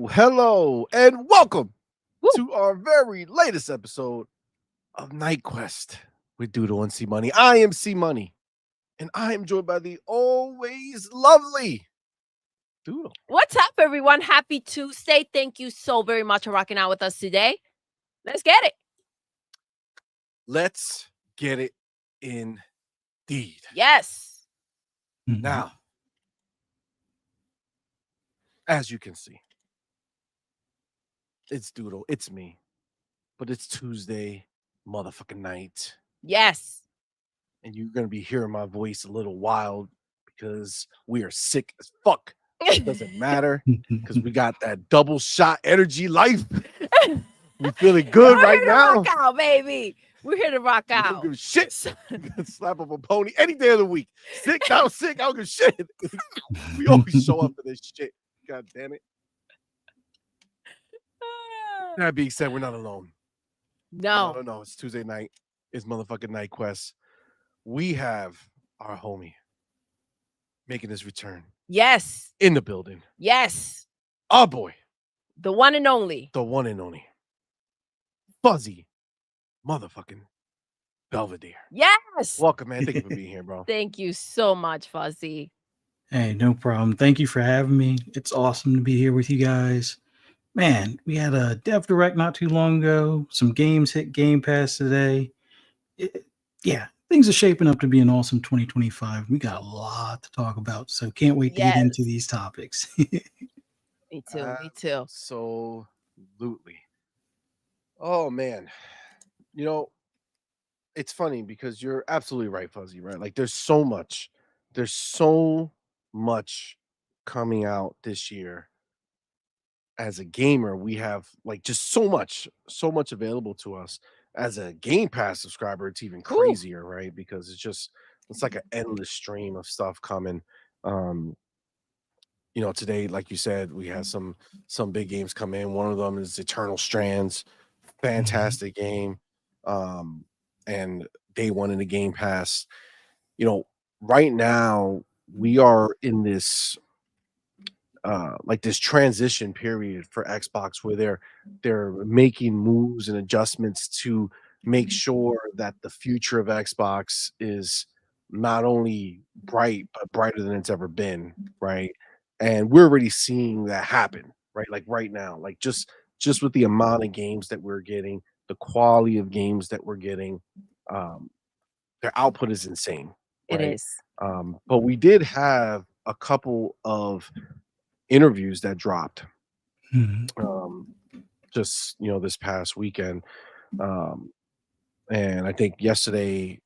Hello, and welcome Woo. to our very latest episode of Night Quest with Doodle and CMoney. I am CMoney, and I am joined by the always lovely Doodle. What's up, everyone? Happy Tuesday. Thank you so very much for rocking out with us today. Let's get it. Let's get it indeed. Yes. Now, as you can see, it's Doodle, it's me, but it's Tuesday motherfucking night. Yes. And you're going to be hearing my voice a little wild because we are sick as fuck. It doesn't matter because we got that double shot energy life. We feeling good right now. Rock out, baby. We're here to rock out. I don't give a shit. Slap up a pony any day of the week. Sick, not sick, I don't give a shit. We always show up for this shit. God damn it. That being said, we're not alone. No. No. It's Tuesday night. It's motherfucking Night Quest. We have our homie making his return. Yes. In the building. Yes. Our boy. The one and only. The one and only. Fuzzy motherfucking Belvedere. Yes. Welcome, man. Thank you for being here, bro. Thank you so much, Fuzzy. Hey, no problem. Thank you for having me. It's awesome to be here with you guys. Man, we had a Dev Direct not too long ago. Some games hit Game Pass today. Things are shaping up to be an awesome 2025. We got a lot to talk about, so can't wait to get into these topics. Me too. Absolutely. Oh, man. You know, it's funny because you're absolutely right, Fuzzy, right? Like there's so much coming out this year. As a gamer, we have like just so much available to us. As a Game Pass subscriber, it's even crazier, right? Because it's like an endless stream of stuff coming. Today, like you said, we have some big games come in. One of them is Eternal Strands, fantastic game. And day one in the Game Pass. Right now we are in this this transition period for Xbox where they're making moves and adjustments to make sure that the future of Xbox is not only bright but brighter than it's ever been, right? And we're already seeing that happen, right? Like right now, like just with the amount of games that we're getting, the quality of games that we're getting, their output is insane. It right? is. But we did have a couple of interviews that dropped just this past weekend, and I think yesterday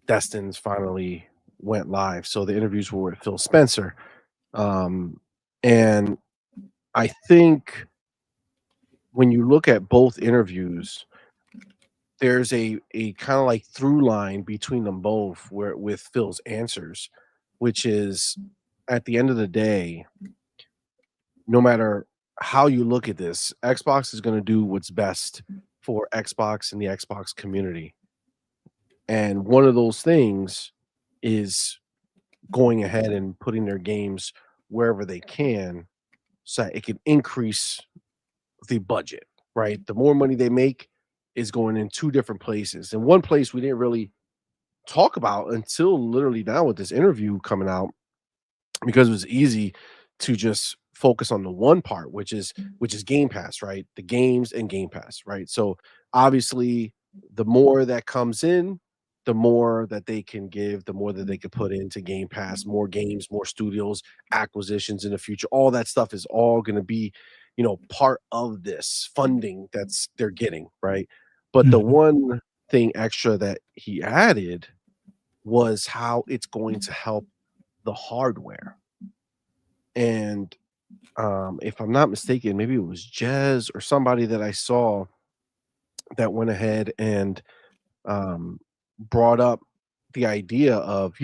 Destin's finally went live. So the interviews were with Phil Spencer, and I think when you look at both interviews, there's a kind of like through line between them both where with Phil's answers, which is at the end of the day, no matter how you look at this, Xbox is going to do what's best for Xbox and the Xbox community. And one of those things is going ahead and putting their games wherever they can so that it can increase the budget, right? The more money they make is going in 2 different places. And one place we didn't really talk about until literally now with this interview coming out, because it was easy to just focus on the one part, which is Game Pass, right? The games and Game Pass, right? So obviously, the more that comes in, the more that they can give, the more that they could put into Game Pass, more games, more studios, acquisitions in the future. All that stuff is all going to be, part of this funding that's they're getting, right? But the one thing extra that he added was how it's going to help the hardware. And if I'm not mistaken, maybe it was Jez or somebody that I saw that went ahead and brought up the idea of,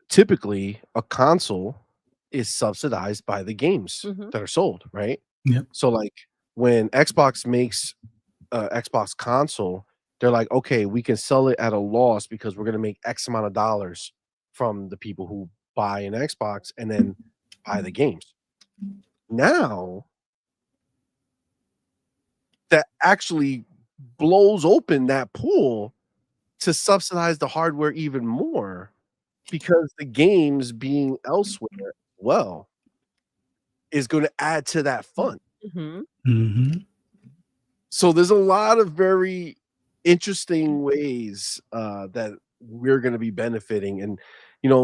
typically a console is subsidized by the games that are sold, right? Yep. So like when Xbox makes Xbox console, they're like, okay, we can sell it at a loss because we're going to make X amount of dollars from the people who buy an Xbox and then buy the games. Now that actually blows open that pool to subsidize the hardware even more, because the games being elsewhere as well is going to add to that fund. So there's a lot of very interesting ways that we're going to be benefiting. And,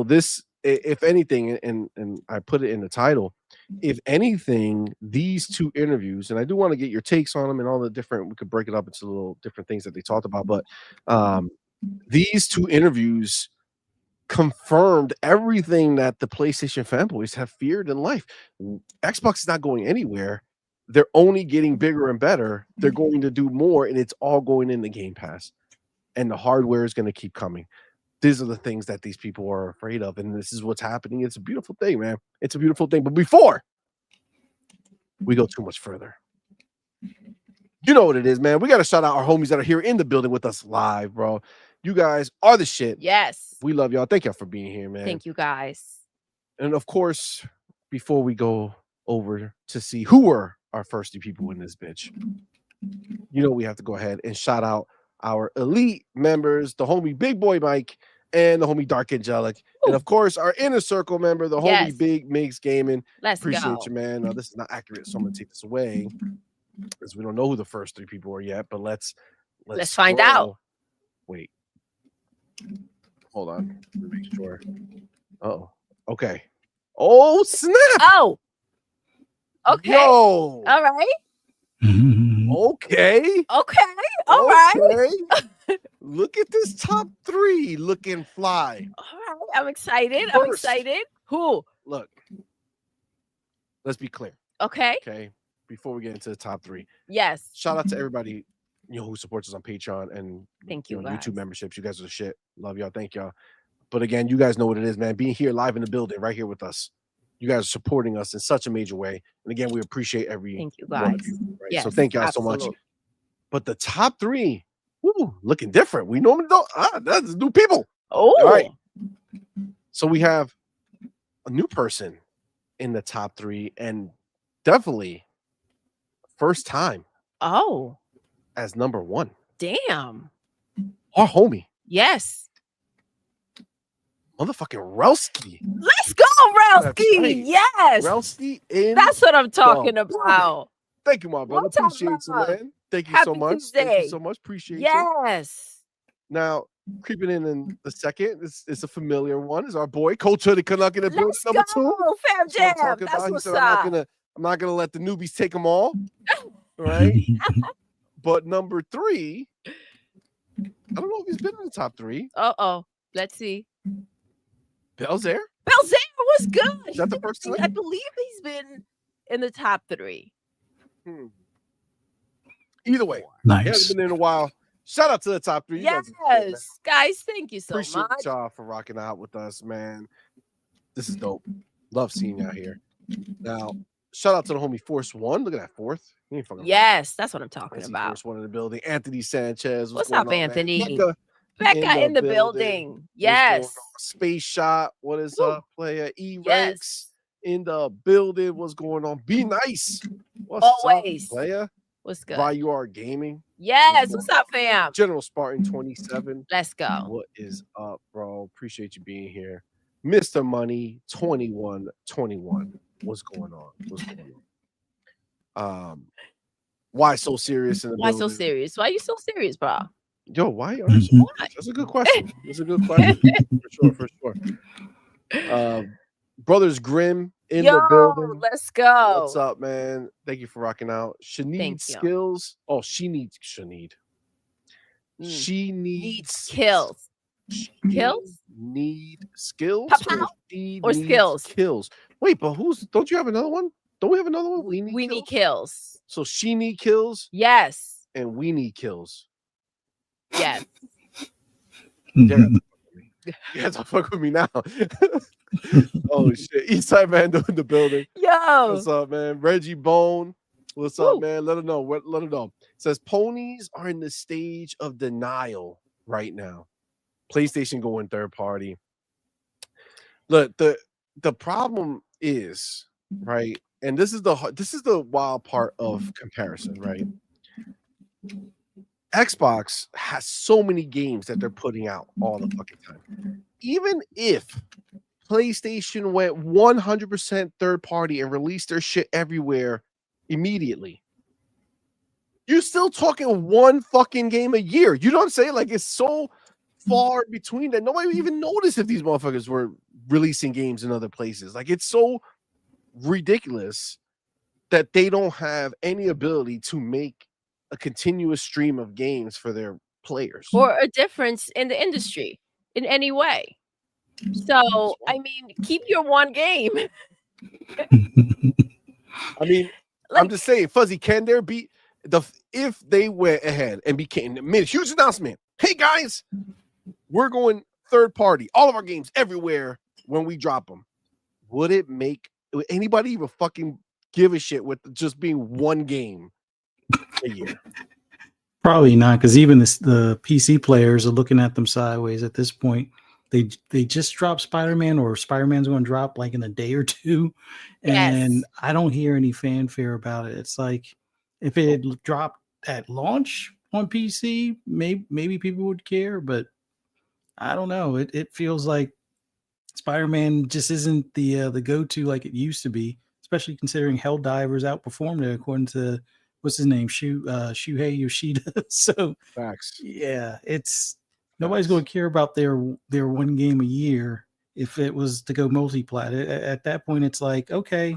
this, if anything, and I put it in the title, if anything, these 2 interviews, and I do want to get your takes on them and all the different, we could break it up into little different things that they talked about, but these 2 interviews confirmed everything that the PlayStation fanboys have feared in life. Xbox is not going anywhere. They're only getting bigger and better. They're going to do more, and it's all going in the Game Pass. And the hardware is going to keep coming. These are the things that these people are afraid of, and this is what's happening. It's a beautiful thing, man. It's a beautiful thing. But before we go too much further, you know what it is, man. We got to shout out our homies that are here in the building with us live, bro. You guys are the shit. Yes. We love y'all. Thank y'all for being here, man. Thank you, guys. And of course, before we go over to see who were our first 2 people in this bitch, we have to go ahead and shout out our elite members, the homie Big Boy Mike and the homie Dark Angelic. Ooh. And of course, our inner circle member, the homie Big Migs Gaming. Appreciate you, man. Now, this is not accurate, so I'm going to take this away because we don't know who the first 3 people are yet, but let's find out. Wait. Hold on. Make sure. Oh, okay. Oh, snap. Oh, okay. Yo. All right. Okay. All right. Look at this top 3 looking fly. All right. I'm excited. First, Who? Look. Let's be clear. Okay. Before we get into the top 3. Yes. Shout out to everybody who supports us on Patreon and thank you, YouTube memberships. You guys are the shit. Love y'all. Thank y'all. But again, you guys know what it is, man. Being here live in the building, right here with us. You guys are supporting us in such a major way. And again, we appreciate every thank you guys. One of you, right? Yes, so thank y'all so much. But the top 3, looking different. We normally don't. That's new people. Oh, all right. So we have a new person in the top 3, and definitely first time. Oh, as number 1. Damn. Our homie. Yes. Motherfucking Relsky. Let's go, Relsky. Right. Yes. Relsky That's what I'm talking about. Thank you, my brother. Appreciate you, man. Thank you so much. Tuesday. Thank you so much. Appreciate you. Yes. Now, creeping in the second is a familiar one. Is our boy Coach Hoodie Canuck in the building number 2. Fam Jam. That's what's up. I'm not gonna let the newbies take them all. Right. But number 3, I don't know if he's been in the top 3. Let's see. Belzer was good. Is that the first time? I believe he's been in the top 3. Either way, nice. He hasn't been in a while. Shout out to the top 3. Yes, guys, thank you so much. Appreciate y'all for rocking out with us, man. This is dope. Love seeing y'all here. Now, shout out to the homie Force One. Look at that fourth. Yes, that's what I'm talking about. Force One in the building. Anthony Sanchez. What's up, Anthony? Becca in the building. Yes. Space Shot. What is up, player? E-Ranks in the building. What's going on? Be nice. What's always up, player? What's good? Ryur Gaming. Yes, what's up, fam? General Spartan 27. Let's go. What is up, bro? Appreciate you being here. Mr. Money 2121. What's going on? What's going on? Why so serious in the Why building? so serious? Why you so serious, bro? Yo, why are you so serious? That's a good question. That's a good question. For sure. Brothers Grimm in the building. Let's go. What's up, man? Thank you for rocking out. Thank you. Skills. Oh, she needs kills. Kills? Need skills? Or skills? Kills. Wait, but don't you have another one? Don't we have another one? We need kills. So she need kills? Yes. And we need kills. Yes. You have to fuck with me now. Oh shit. Eastside Man in the building. Yo. What's up, man? Reggie Bone. What's up, man? Let him know. Let him know. It says ponies are in the stage of denial right now. PlayStation going third party. Look, the problem is, right? And this is the wild part of comparison, right? Xbox has so many games that they're putting out all the fucking time. Even if PlayStation went 100% third party and released their shit everywhere immediately, you're still talking one fucking game a year. You know what I'm saying? Like, it's so far between that nobody even noticed if these motherfuckers were releasing games in other places. Like, it's so ridiculous that they don't have any ability to make a continuous stream of games for their players or a difference in the industry in any way. So, I mean, keep your one game. I mean, like, I'm just saying, Fuzzy, can there be if they went ahead and made a huge announcement? Hey guys, we're going third party, all of our games everywhere when we drop them. Would anybody even fucking give a shit with just being one game a year? Probably not, because even the PC players are looking at them sideways at this point. They just dropped Spider-Man, or Spider-Man's going to drop like in a day or two, and I don't hear any fanfare about it. It's like if it had dropped at launch on PC, maybe people would care, but I don't know. It feels like Spider-Man just isn't the go-to like it used to be, especially considering Helldivers outperformed it according to what's his name, Shuhei Yoshida. So facts. Yeah, nobody's going to care about their one game a year if it was to go multi-plat. At that point, it's like, okay,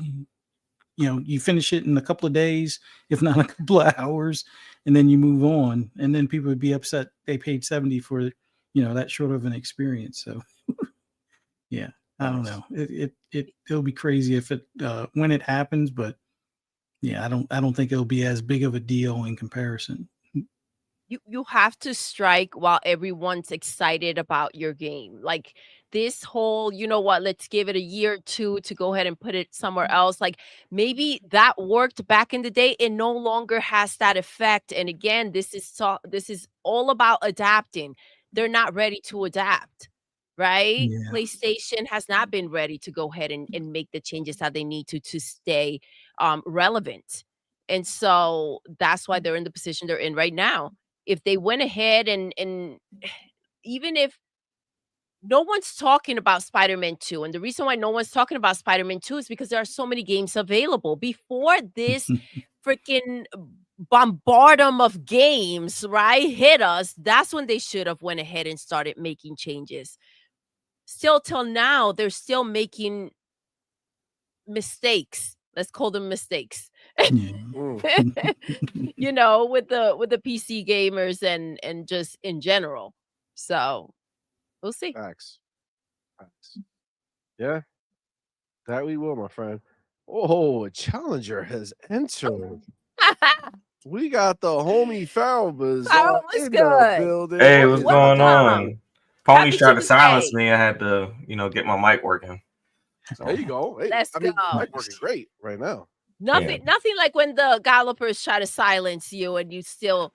you finish it in a couple of days, if not a couple of hours, and then you move on. And then people would be upset they paid $70 for that short of an experience. So yeah, I don't know. It'll be crazy if when it happens, but yeah, I don't think it'll be as big of a deal in comparison. You have to strike while everyone's excited about your game. Like this whole, you know what, let's give it a year or two to go ahead and put it somewhere else. Like maybe that worked back in the day. It no longer has that effect. And again, this is all about adapting. They're not ready to adapt, right? Yeah. PlayStation has not been ready to go ahead and make the changes that they need to stay relevant. And so that's why they're in the position they're in right now. If they went ahead and even if no one's talking about Spider-Man 2, and the reason why no one's talking about Spider-Man 2 is because there are so many games available. Before this freaking bombardment of games, right, hit us, that's when they should have went ahead and started making changes. Still till now, they're still making mistakes. Let's call them mistakes. With the PC gamers and just in general. So we'll see. Facts. Yeah, that we will, my friend. Oh, a challenger has entered. We got the homie PharaohBazard in the building. Hey, what's going on? Pony tried to silence me. I had to, get my mic working. So. There you go. Hey, Let's go. Mic working great right now. Nothing like when the gallopers try to silence you and you still,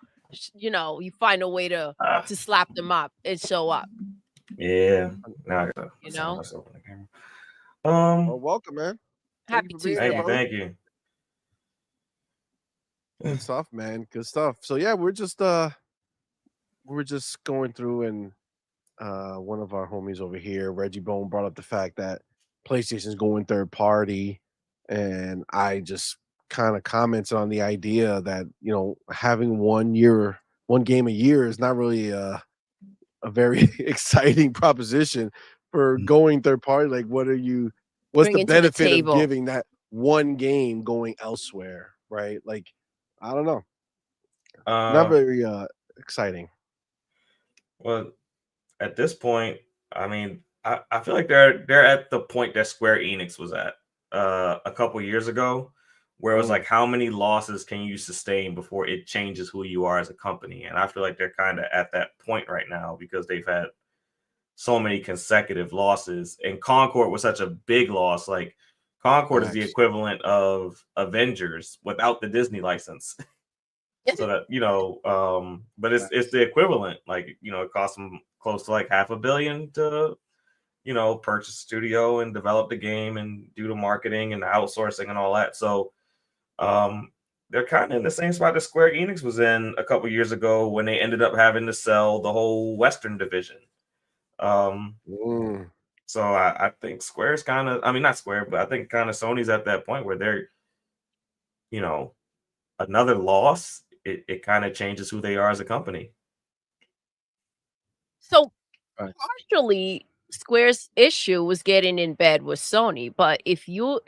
you find a way to slap them up and show up. Yeah. Now well, welcome, man. Happy Tuesday. Thank you. Good stuff, man. Good stuff. So yeah, we're just going through, and one of our homies over here, Reggie Bone, brought up the fact that PlayStation's going third party, and I just kind of commented on the idea that having one game a year is not really a very exciting proposition for going third party. Like, what's the Bringing to the benefit of table. giving that one game going elsewhere, right? Like, I don't know. Not very exciting. Well, at this point, I mean, I feel like they're at the point that Square Enix was at a couple years ago, where it was like, how many losses can you sustain before it changes who you are as a company? And I feel like they're kind of at that point right now because they've had so many consecutive losses, and Concord was such a big loss. Like, Concord is the equivalent of Avengers without the Disney license. So that, but it's the equivalent. Like, it cost them close to like $500 million to, purchase a studio and develop the game and do the marketing and the outsourcing and all that. So they're kind of in the same spot that Square Enix was in a couple years ago when they ended up having to sell the whole Western division. So I think Square's kind of, I mean, not Square, but I think kind of Sony's at that point where they're, another loss, it kind of changes who they are as a company. So partially, Square's issue was getting in bed with Sony, but if you're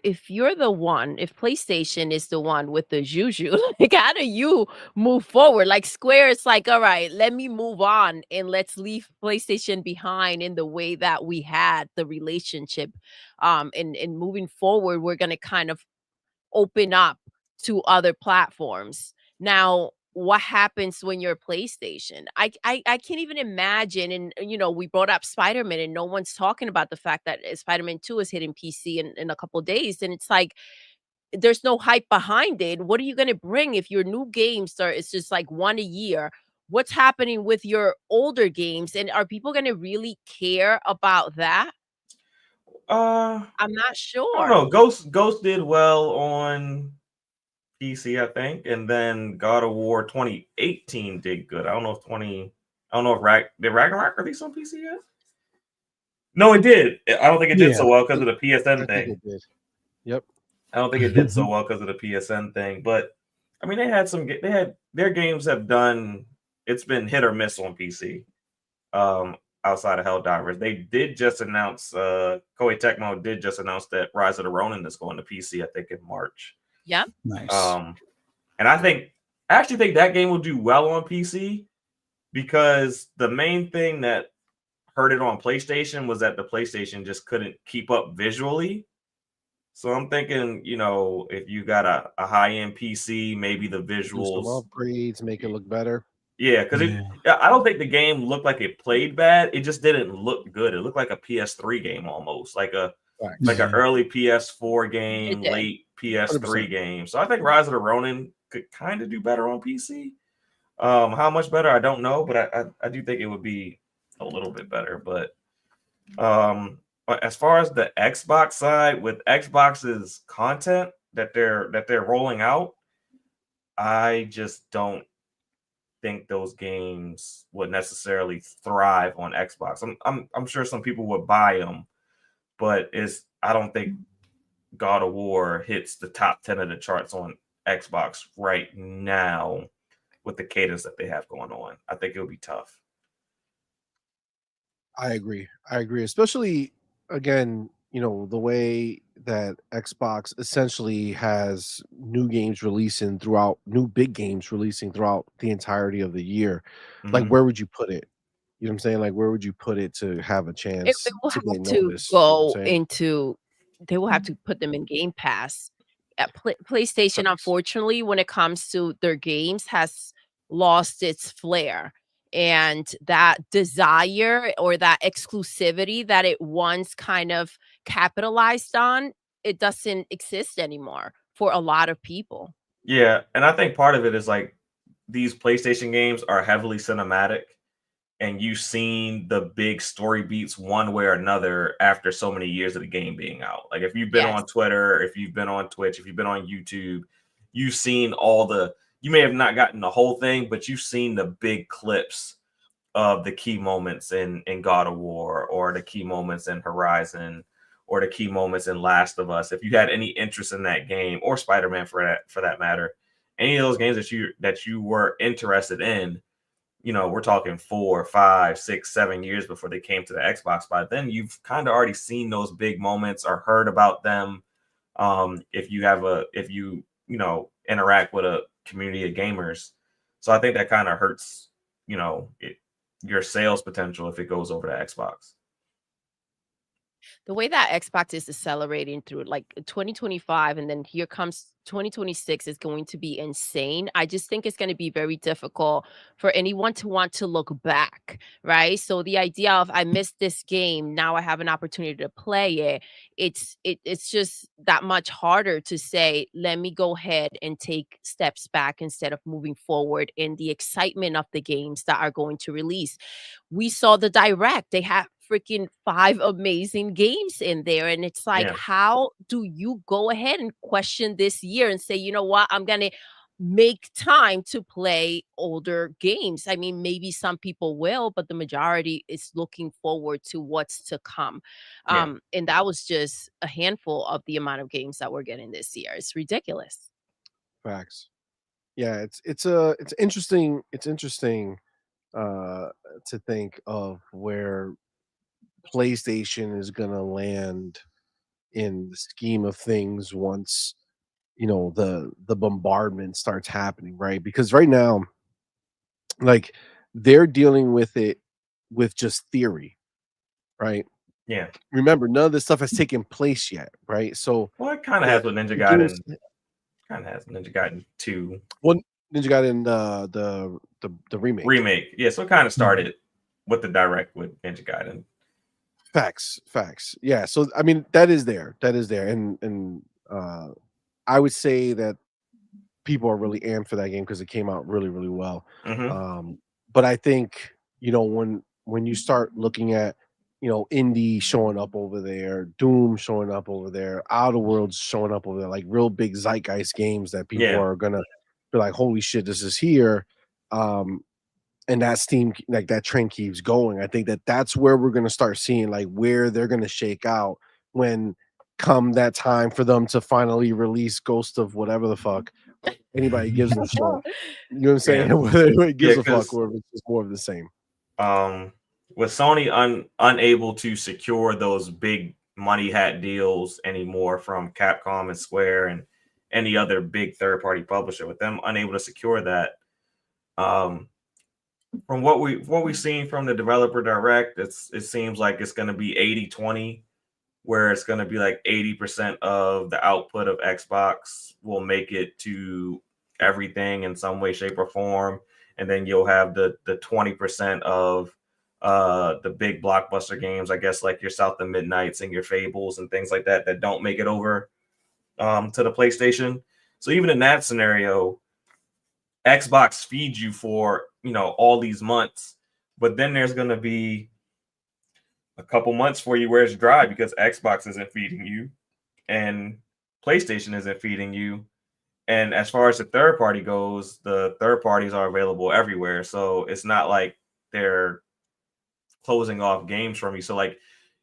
the one, if PlayStation is the one with the juju, like, how do you move forward? Like, Square is like, all right, let me move on and let's leave PlayStation behind in the way that we had the relationship. And moving forward, we're gonna kind of open up to other platforms. Now, what happens when you're PlayStation? I can't even imagine. And we brought up Spider-Man, and no one's talking about the fact that Spider-Man 2 is hitting PC in a couple days, and it's like there's no hype behind it. What are you going to bring if your new games are? It's just like one a year. What's happening with your older games, and are people going to really care about that? I'm not sure. I don't know. Ghost did well on PC, I think, and then God of War 2018 did good. I don't know if did Ragnarok release on PC yet? No, it did. I don't think it did so well because of the PSN thing. I think it did. Yep. I don't think it did so well because of the PSN thing, but I mean, their games have done. It's been hit or miss on PC. Outside of Helldivers, they did just announce. Koei Tecmo did just announce that Rise of the Ronin is going to PC. I think in March. Yeah. Nice. And I actually think that game will do well on PC because the main thing that hurt it on PlayStation was that the PlayStation just couldn't keep up visually. So I'm thinking, if you got a high-end PC, maybe the visuals, some upgrades, make it look better. Yeah, because I don't think the game looked like it played bad. It just didn't look good. It looked like a PS3 game almost, like an early PS4 game, late PS3 100%. Game. So I think Rise of the Ronin could kind of do better on PC. How much better, I don't know, but I do think it would be a little bit better. But as far as the Xbox side, with Xbox's content that they're rolling out, I just don't think those games would necessarily thrive on Xbox. I'm sure some people would buy them, but I don't think God of War hits the top 10 of the charts on Xbox right now with the cadence that they have going on. I think it would be tough. I agree, especially again, the way that Xbox essentially has new big games releasing throughout the entirety of the year. Mm-hmm. Like, where would you put it? You know what I'm saying? Like, where would you put it to have a chance it will to have get to noticed? Go into. They will have to put them in Game Pass. PlayStation, unfortunately, when it comes to their games, has lost its flair. And that desire or that exclusivity that it once kind of capitalized on, it doesn't exist anymore for a lot of people. Yeah, and I think part of it is like these PlayStation games are heavily cinematic, and you've seen the big story beats one way or another after so many years of the game being out. Like, if you've been on Twitter, if you've been on Twitch, if you've been on YouTube, you've seen all the you may have not gotten the whole thing, but you've seen the big clips of the key moments in God of War, or the key moments in Horizon, or the key moments in Last of Us. If you had any interest in that game, or Spider-Man for that matter, any of those games that you were interested in, we're talking 4, 5, 6, 7 years before they came to the Xbox. By then, you've kind of already seen those big moments or heard about them. If you interact with a community of gamers, so I think that kind of hurts, your sales potential if it goes over to Xbox. The way that Xbox is accelerating through like 2025, and then here comes 2026 is going to be insane. I just think it's going to be very difficult for anyone to want to look back, right? So the idea of I missed this game, now I have an opportunity to play it. It's just that much harder to say, let me go ahead and take steps back instead of moving forward in the excitement of the games that are going to release. We saw the direct. They have freaking 5 amazing games in there. And it's like, Yeah. how do you go ahead and question this year and say, you know what, I'm gonna make time to play older games? I mean, maybe some people will, but the majority is looking forward to what's to come. Yeah. And that was just a handful of the amount of games that we're getting this year. It's ridiculous. Facts. Yeah, it's interesting. It's interesting to think of where PlayStation is gonna land in the scheme of things once the bombardment starts happening, right? Because right now, like, they're dealing with it with just theory, right? Yeah. Remember, none of this stuff has taken place yet, right? So Well, it kind of has with Ninja games, Gaiden. Kind of has Ninja Gaiden 2 one Ninja Gaiden, the remake. remake. Yeah, so it kind of started with the direct with Ninja Gaiden. Facts. Yeah, so I mean that is there, and I would say that people are really amped for that game because it came out really, really well. Mm-hmm. But I think when you start looking at indie showing up over there, Doom showing up over there, Outer Worlds showing up over there, like real big zeitgeist games that people Yeah. are gonna be like, holy shit, this is here. Um, and that steam, like that train keeps going. I think that's where we're gonna start seeing like where they're gonna shake out when come that time for them to finally release Ghost of whatever the fuck anybody gives a shit. You know what I'm saying? Yeah. Whether anybody gives Yeah, a fuck 'cause or if it's just more of the same. With Sony unable to secure those big money hat deals anymore from Capcom and Square and any other big third party publisher, with them unable to secure that, from what we've seen from the developer direct, it seems like it's going to be 80-20, where it's going to be like 80% of the output of Xbox will make it to everything in some way, shape, or form, and then you'll have the 20% of the big blockbuster games, I guess, like your South of Midnights and your Fables and things like that don't make it over to the PlayStation. So even in that scenario, Xbox feeds you for all these months, but then there's going to be a couple months for you where it's dry because Xbox isn't feeding you and PlayStation isn't feeding you. And as far as the third party goes, the third parties are available everywhere, so it's not like they're closing off games from you. So like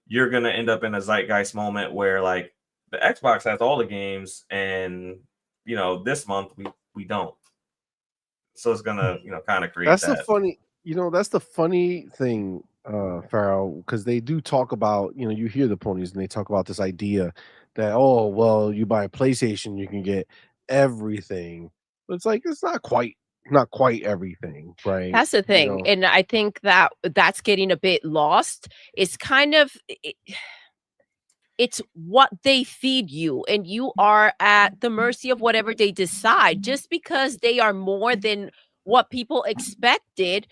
you're gonna end up in a zeitgeist moment where like the Xbox has all the games and this month we don't. So it's gonna kind of create That's that. that's the funny thing, Pharaoh, because they do talk about, you hear the ponies and they talk about this idea that, oh, well, you buy a PlayStation, you can get everything. But it's like it's not quite everything, right? That's the thing. And I think that that's getting a bit lost. It's kind of it's what they feed you, and you are at the mercy of whatever they decide. Just because they are more than what people expected,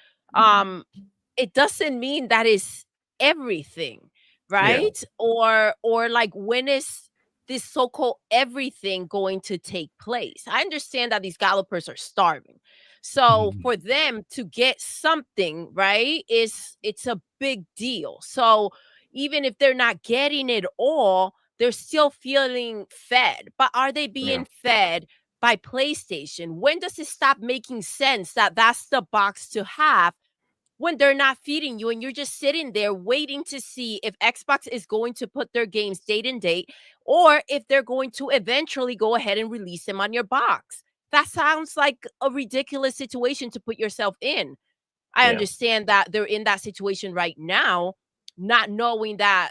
it doesn't mean that is everything, Yeah. right? Or like, when is this so-called everything going to take place? I understand that these gallopers are starving. So for them to get something, right, it's a big deal. So even if they're not getting it all, they're still feeling fed. But are they being fed by PlayStation? When does it stop making sense that that's the box to have when they're not feeding you and you're just sitting there waiting to see if Xbox is going to put their games date and date, or if they're going to eventually go ahead and release them on your box? That sounds like a ridiculous situation to put yourself in. I Yeah. understand that they're in that situation right now, not knowing that,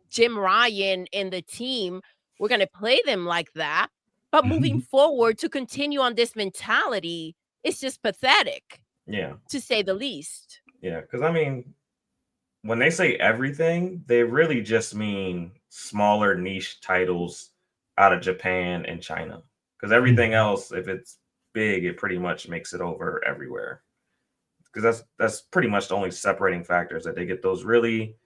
Jim Ryan and the team were going to play them like that. But moving forward, to continue on this mentality, it's just pathetic, Yeah. to say the least. Yeah. Because I mean, when they say everything, they really just mean smaller niche titles out of Japan and China. Because everything else, if it's big, it pretty much makes it over everywhere. Because that's pretty much the only separating factors, that they get those really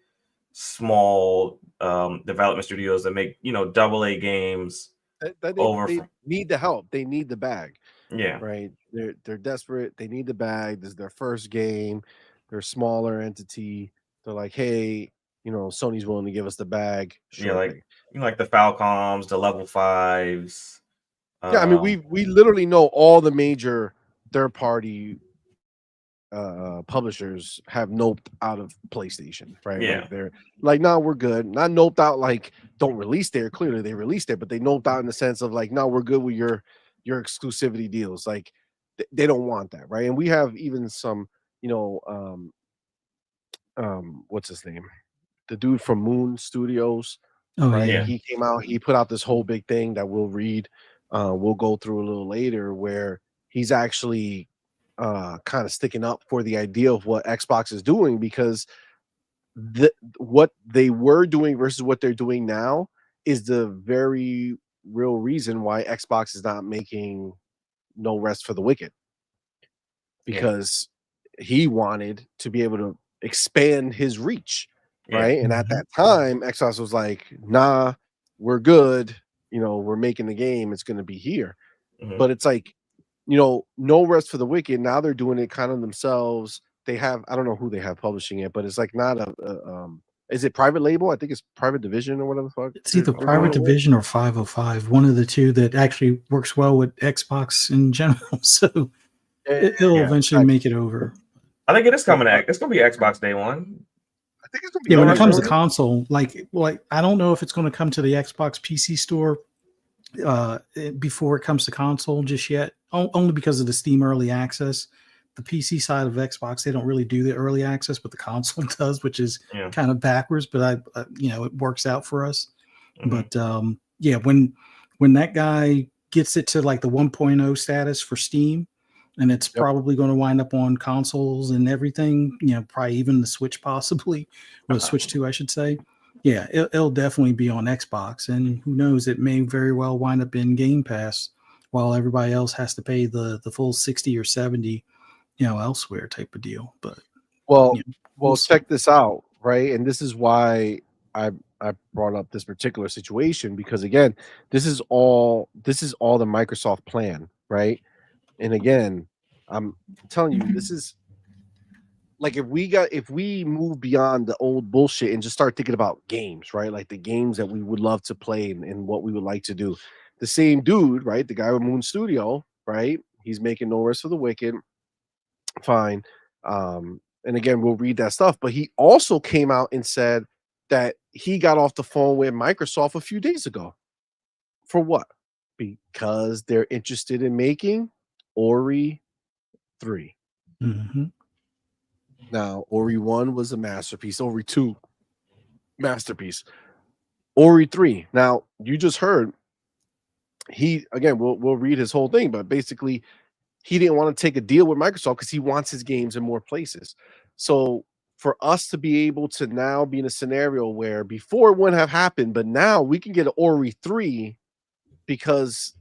small development studios that make AA games They need the help. They need the bag. Yeah. Right. They're desperate. They need the bag. This is their first game. They're a smaller entity. They're like, hey, Sony's willing to give us the bag. Sure thing. Like the Falcoms, the Level 5s. Yeah, I mean, we literally know all the major third party publishers have noped out of PlayStation, right? Yeah. Like they're like, no, we're good. Not noped out like don't release there. Clearly they released it, but they noped out in the sense of like, no, we're good with your exclusivity deals. Like they don't want that, right? And we have even some, what's his name? The dude from Moon Studios, right? yeah. He came out, he put out this whole big thing that we'll read, we'll go through a little later, where he's actually kind of sticking up for the idea of what Xbox is doing, because what they were doing versus what they're doing now is the very real reason why Xbox is not making No Rest for the Wicked, because he wanted to be able to expand his reach, right? And at that time, Xbox was like, nah, we're good. We're making the game. It's going to be here. But it's like, No Rest for the Wicked. Now they're doing it kind of themselves. They have, I don't know who they have publishing it, but it's like not is it private label? I think it's Private Division or whatever the fuck. It's either Private Division or 505, one of the two that actually works well with Xbox in general. So it'll eventually make it over. I think it is coming. It's going to be Xbox day one. I think it's going to be. Yeah, when it comes to console, like I don't know if it's going to come to the Xbox PC store before it comes to console just yet. Only because of the Steam early access. The PC side of Xbox, they don't really do the early access, but the console does, which is kind of backwards. But it works out for us. But when that guy gets it to like the 1.0 status for Steam, and it's probably going to wind up on consoles and everything, probably even the Switch possibly, or the Switch 2, I should say. Yeah, it'll definitely be on Xbox, and who knows, it may very well wind up in Game Pass while everybody else has to pay the full 60 or 70, elsewhere type of deal. But well, check this out, right? And this is why I brought up this particular situation, because again, this is all the Microsoft plan, right? And again, I'm telling you, this is like, if we move beyond the old bullshit and just start thinking about games, right? Like the games that we would love to play and what we would like to do. The same dude, right? The guy with Moon Studio, right? He's making No Rest for the Wicked. Fine. And again, we'll read that stuff. But he also came out and said that he got off the phone with Microsoft a few days ago. For what? Because they're interested in making Ori 3. Now, Ori 1 was a masterpiece. Ori 2, masterpiece. Ori 3. Now, you just heard we'll read his whole thing, but basically he didn't want to take a deal with Microsoft because he wants his games in more places. So for us to be able to now be in a scenario where before it wouldn't have happened, but now we can get an Ori 3 because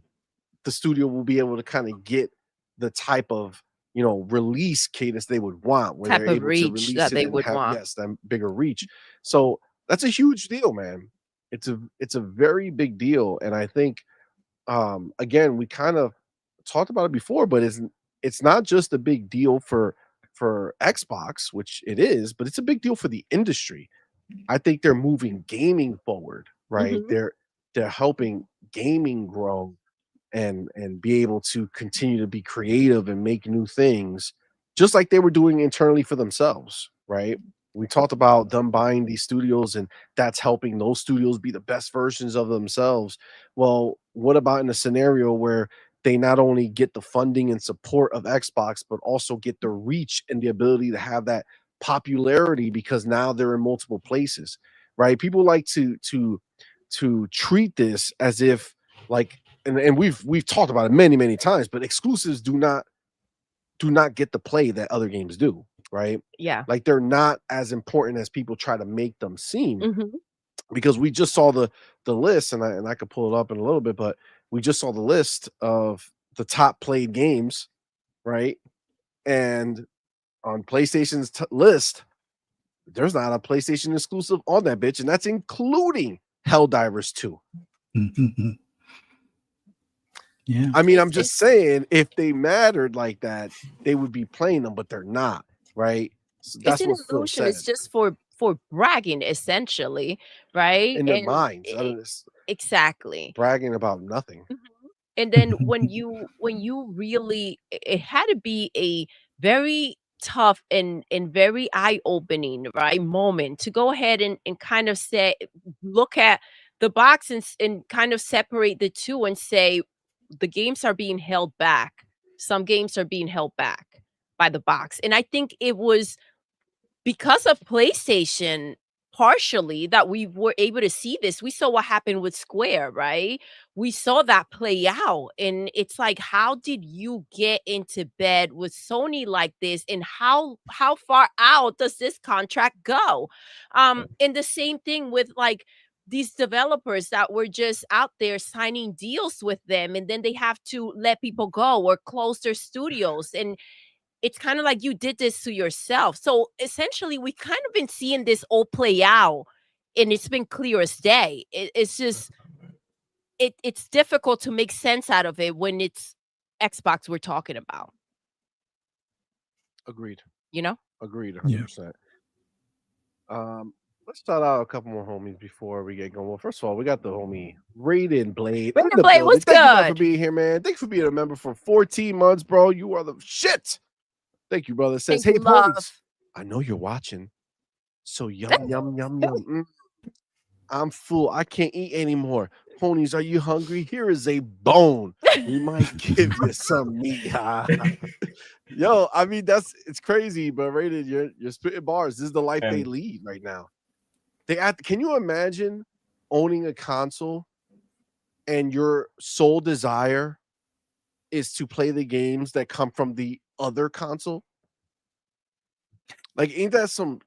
the studio will be able to kind of get the type of release cadence they would want, where Type they're of able to reach release that it they and would have, want. yes, that bigger reach. So that's a huge deal, man. It's a very big deal, and I think again, we kind of talked about it before, but it's not just a big deal for Xbox, which it is, but it's a big deal for the industry. I think they're moving gaming forward, right? They're helping gaming grow and be able to continue to be creative and make new things, just like they were doing internally for themselves, right? We talked about them buying these studios, and that's helping those studios be the best versions of themselves. Well, what about in a scenario where they not only get the funding and support of Xbox, but also get the reach and the ability to have that popularity because now they're in multiple places, right? People like to treat this as if like, and we've talked about it many times, but exclusives do not get the play that other games do, right? Yeah. Like they're not as important as people try to make them seem, Mhm. because we just saw the list, and I could pull it up in a little bit, but we just saw the list of the top played games, right? And on PlayStation's list, there's not a PlayStation exclusive on that bitch, and that's including Helldivers 2. Yeah. I mean, I'm just saying, if they mattered like that, they would be playing them, but they're not, right? So that's It's an what Phil illusion. said. It's just for bragging, essentially, right? In their And minds. I mean, it's exactly. bragging about nothing. Mhm. And then when you really, it had to be a very tough and very eye-opening, right, moment to go ahead and kind of say, look at the box and kind of separate the two and say the games are being held back. Some games are being held back by the box. And I think it was because of PlayStation partially that we were able to see this. We saw what happened with Square, right? We saw that play out, and it's like, how did you get into bed with Sony like this, and how far out does this contract go? And the same thing with like these developers that were just out there signing deals with them, and then they have to let people go or close their studios, and it's kind of like you did this to yourself. So essentially, we kind of been seeing this all play out, and it's been clear as day. It's just it's difficult to make sense out of it when it's Xbox we're talking about. Agreed. You know? Agreed. Yeah. 100%. Let's start out a couple more homies before we get going. Well, first of all, we got the homie Raiden Blade. in Raiden the Blade, building. what's Thank you, man, for good? being here, man. Thank you for being a member for 14 months, bro. You are the shit. Thank you, brother. It says, Thank hey, you, love. ponies, I know you're watching. So yum, yum. I'm full. I can't eat anymore. Ponies, are you hungry? Here is a bone. We might give you some meat. Yo, I mean, it's crazy, but Raiden, you're spitting bars. This is the life they lead right now. Can you imagine owning a console and your sole desire is to play the games that come from the other console? Like, ain't that some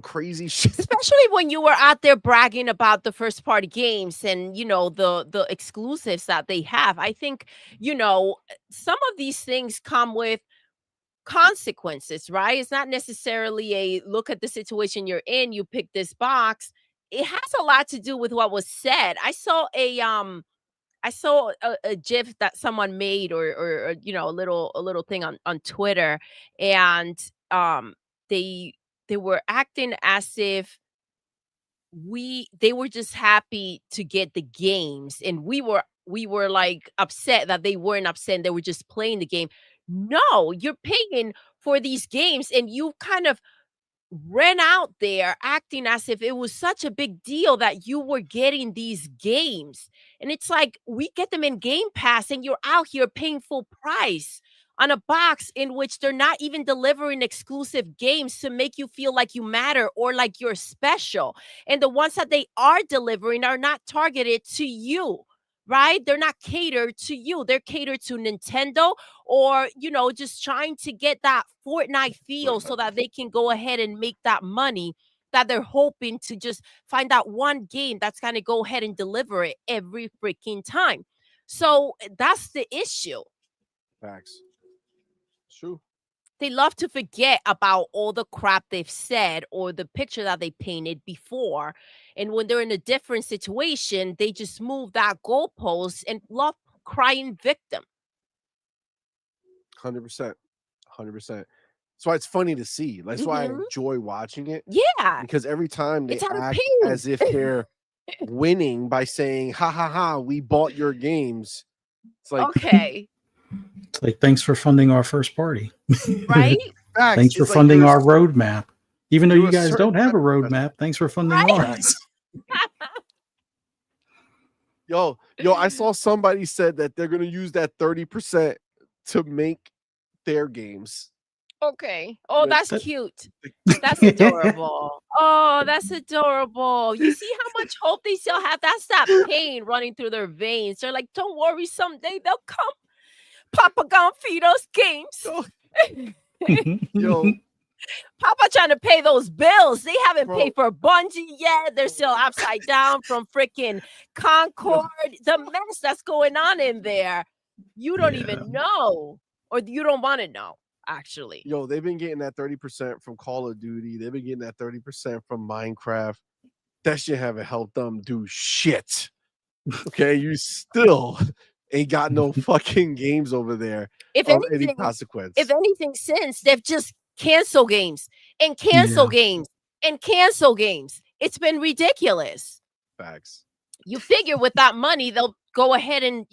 crazy shit? Especially when you were out there bragging about the first party games and the exclusives that they have. I think some of these things come with consequences, right? It's not necessarily a look at the situation you're in, you pick this box. It has a lot to do with what was said. I saw a gif that someone made, or a little thing on Twitter, and they were acting as if they were just happy to get the games, and we were like upset that they weren't upset and they were just playing the game. No, you're paying for these games, and you kind of ran out there acting as if it was such a big deal that you were getting these games. And it's like, we get them in Game Pass, and you're out here paying full price on a box in which they're not even delivering exclusive games to make you feel like you matter or like you're special. And the ones that they are delivering are not targeted to you, right? They're not catered to you. They're catered to Nintendo, or just trying to get that Fortnite feel so that they can go ahead and make that money that they're hoping to just find that one game that's going to go ahead and deliver it every freaking time. So that's the issue. Facts. It's true. They love to forget about all the crap they've said or the picture that they painted before. And when they're in a different situation, they just move that goalpost and love crying victim. 100%. 100%. That's why it's funny to see. That's why I enjoy watching it. Yeah. Because every time they It's out of act pain. as if they're winning by saying, ha ha ha, we bought your games. It's like Okay, It's like, thanks for funding our first party. right? facts. Thanks for It's like funding you're- our roadmap. Even though you're you a guys certain don't have a type of person. roadmap, thanks for funding Right. ours. Yo, I saw somebody said that they're gonna use that 30% to make their games. Okay. Oh, But that's that- cute. That's adorable. Oh, that's adorable. You see how much hope they still have? That's that pain running through their veins. They're like, don't worry, someday they'll come. Papa gonna feed us games. Yo, Papa trying to pay those bills. They haven't Bro. paid for Bungie yet. They're still upside down from freaking Concord. The mess that's going on in there. You don't even know, or you don't want to know, actually. yo, they've been getting that 30% from Call of Duty. They've been getting that 30% from Minecraft. That shit haven't helped them do shit. Okay, you still ain't got no fucking games over there If of any anything, consequence. if anything, since they've just canceled games and cancel games and cancel games. It's been ridiculous. Facts. You figure with that money, they'll go ahead and,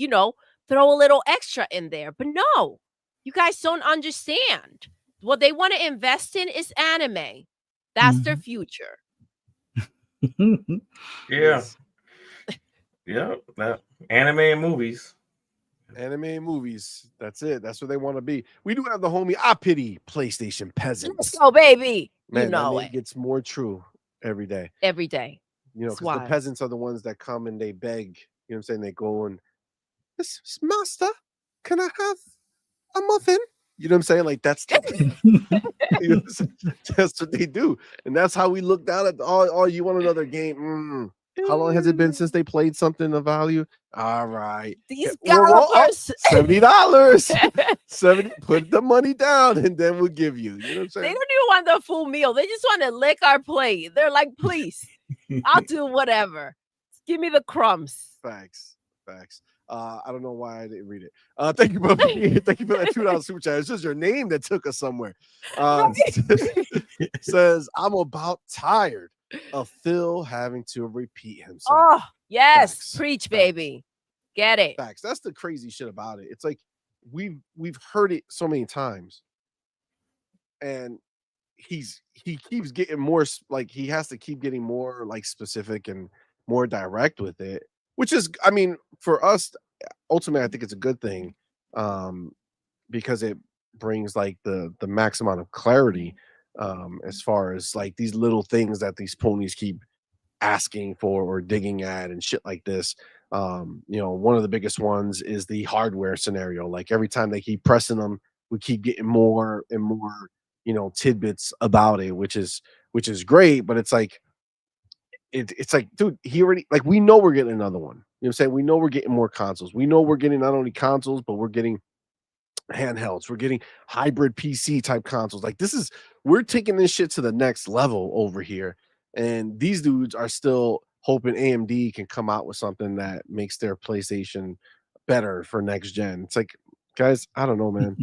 throw a little extra in there. But no, you guys don't understand. What they want to invest in is anime. That's their future. Yeah. Yeah. That anime and movies. Anime and movies. That's it. That's what they want to be. We do have the homie I pity PlayStation peasants. Let's go, baby. Man, you know that name it. gets more true every day. Every day. You know, It's because the wild. peasants are the ones that come and they beg. You know what I'm saying? They go and, Master, can I have a muffin? You know what I'm saying? Like that's you know, that's what they do, and that's how we look down at. Oh, you want another game? How long has it been since they played something of value? All right, These well, gallopers. $70. 70. Put the money down, and then we'll give you. You know what I'm They saying? don't even want the full meal. They just want to lick our plate. They're like, please, I'll do whatever. Give me the crumbs. Facts. I don't know why I didn't read it. Thank you, brother. Thank you for that $2 super chat. It's just your name that took us somewhere. Says, I'm about tired of Phil having to repeat himself. Oh, yes. Facts. Preach, Facts. baby. Get it. Facts. That's the crazy shit about it. It's like we've heard it so many times, and he keeps getting more like he has to keep getting more like specific and more direct with it, which is, I mean, for us, ultimately, I think it's a good thing, because it brings like the max amount of clarity, as far as like these little things that these ponies keep asking for or digging at and shit like this. One of the biggest ones is the hardware scenario. Like every time they keep pressing them, we keep getting more and more, tidbits about it, which is great. But it's like, it's like, dude, he already, like, we know we're getting another one. You know what I'm saying? We know we're getting more consoles. We know we're getting not only consoles, but we're getting handhelds. We're getting hybrid PC type consoles. Like we're taking this shit to the next level over here. And these dudes are still hoping AMD can come out with something that makes their PlayStation better for next gen. It's like, guys, I don't know, man.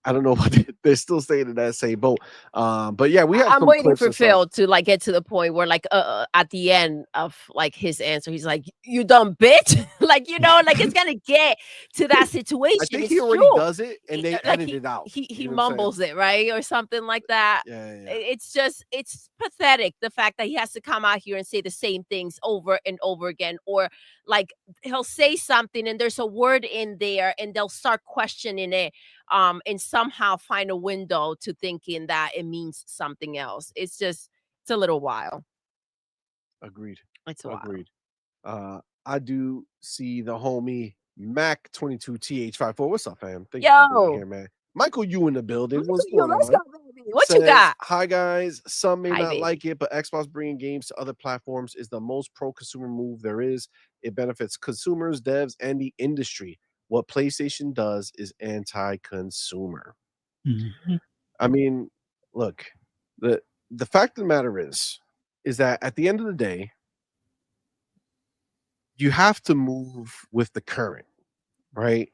I don't know what they're still staying in that same boat. But yeah, we have. I'm some waiting clips for and stuff. Phil to like get to the point where like at the end of like his answer, he's like, "You dumb bitch!" like like it's gonna get to that situation. I think It's he already true. does it, and they Like, edit it out. He You know what I'm saying? mumbles it, right, or something like that. Yeah. It's pathetic, the fact that he has to come out here and say the same things over and over again, or like he'll say something and there's a word in there and they'll start questioning it, and somehow find a window to thinking that it means something else. It's a little while. Agreed. It's a while. Agreed. I do see the homie Mac22TH54. What's up, fam? Thank you for being Yo. here, man. Michael, you in the building. What's Yo, going let's on? go, baby. What you Says, got? Hi, guys. Some may Hi, not baby. like it, but Xbox bringing games to other platforms is the most pro-consumer move there is. It benefits consumers, devs, and the industry. What PlayStation does is anti-consumer. I mean, look, the fact of the matter is that at the end of the day, you have to move with the current, right?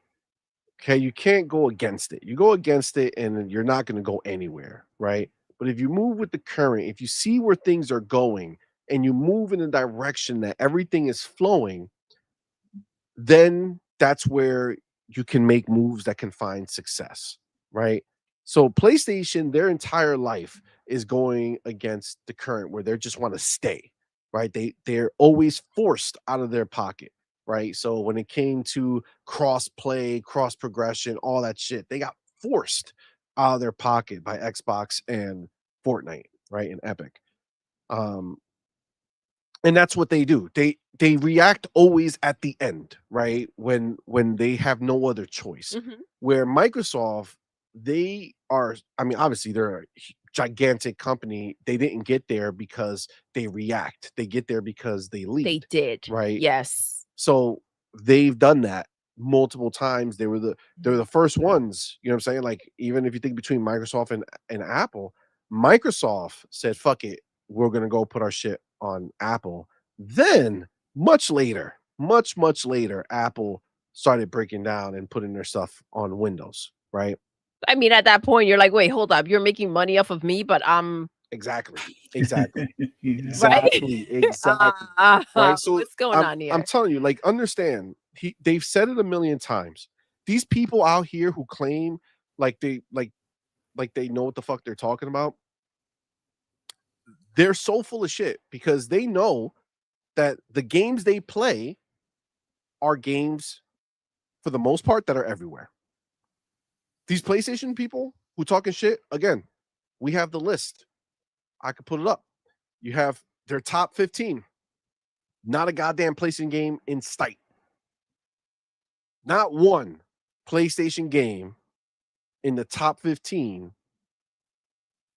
Okay, you can't go against it. You go against it and you're not going to go anywhere, right? But if you move with the current, if you see where things are going and you move in the direction that everything is flowing, then that's where you can make moves that can find success, right? So PlayStation, their entire life is going against the current where they just want to stay, right? They're always forced out of their pocket, right? So when it came to cross play, cross progression, all that shit, they got forced out of their pocket by Xbox and Fortnite, right? And Epic. And that's what they do. They react always at the end, right? When they have no other choice. Mhm. Where Microsoft, they are, I mean, obviously they're a gigantic company. They didn't get there because they react. They get there because they lead. They did. Right. Yes. So they've done that multiple times. They were the first ones, you know what I'm saying? Like, even if you think between Microsoft and Apple, Microsoft said, fuck it, we're gonna go put our shit on Apple. Then much later, much later, Apple started breaking down and putting their stuff on Windows, right? I mean, at that point, you're like, wait, hold up. You're making money off of me, but Exactly. Yeah. Exactly. Exactly. Right. So what's going on I'm here? telling you, like, understand, they've said it a million times. These people out here who claim like they know what the fuck they're talking about, they're so full of shit because they know that the games they play are games, for the most part, that are everywhere. These PlayStation people who talking shit, again, we have the list. I could put it up. You have their top 15. Not a goddamn PlayStation game in sight. Not one PlayStation game in the top 15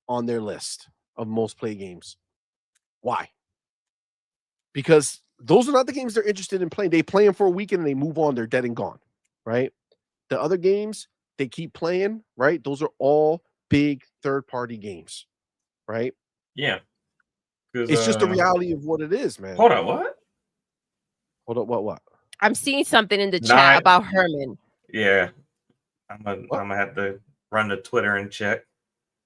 on their list of most played games. Why? Because those are not the games they're interested in playing. They play them for a weekend and they move on. They're dead and gone, right? The other games they keep playing, right? Those are all big third-party games, right? Yeah. It's just the reality of what it is, man. Hold on, what? Hold up, what? I'm seeing something in the chat about Herman. Yeah. I'm gonna have to run to Twitter and check.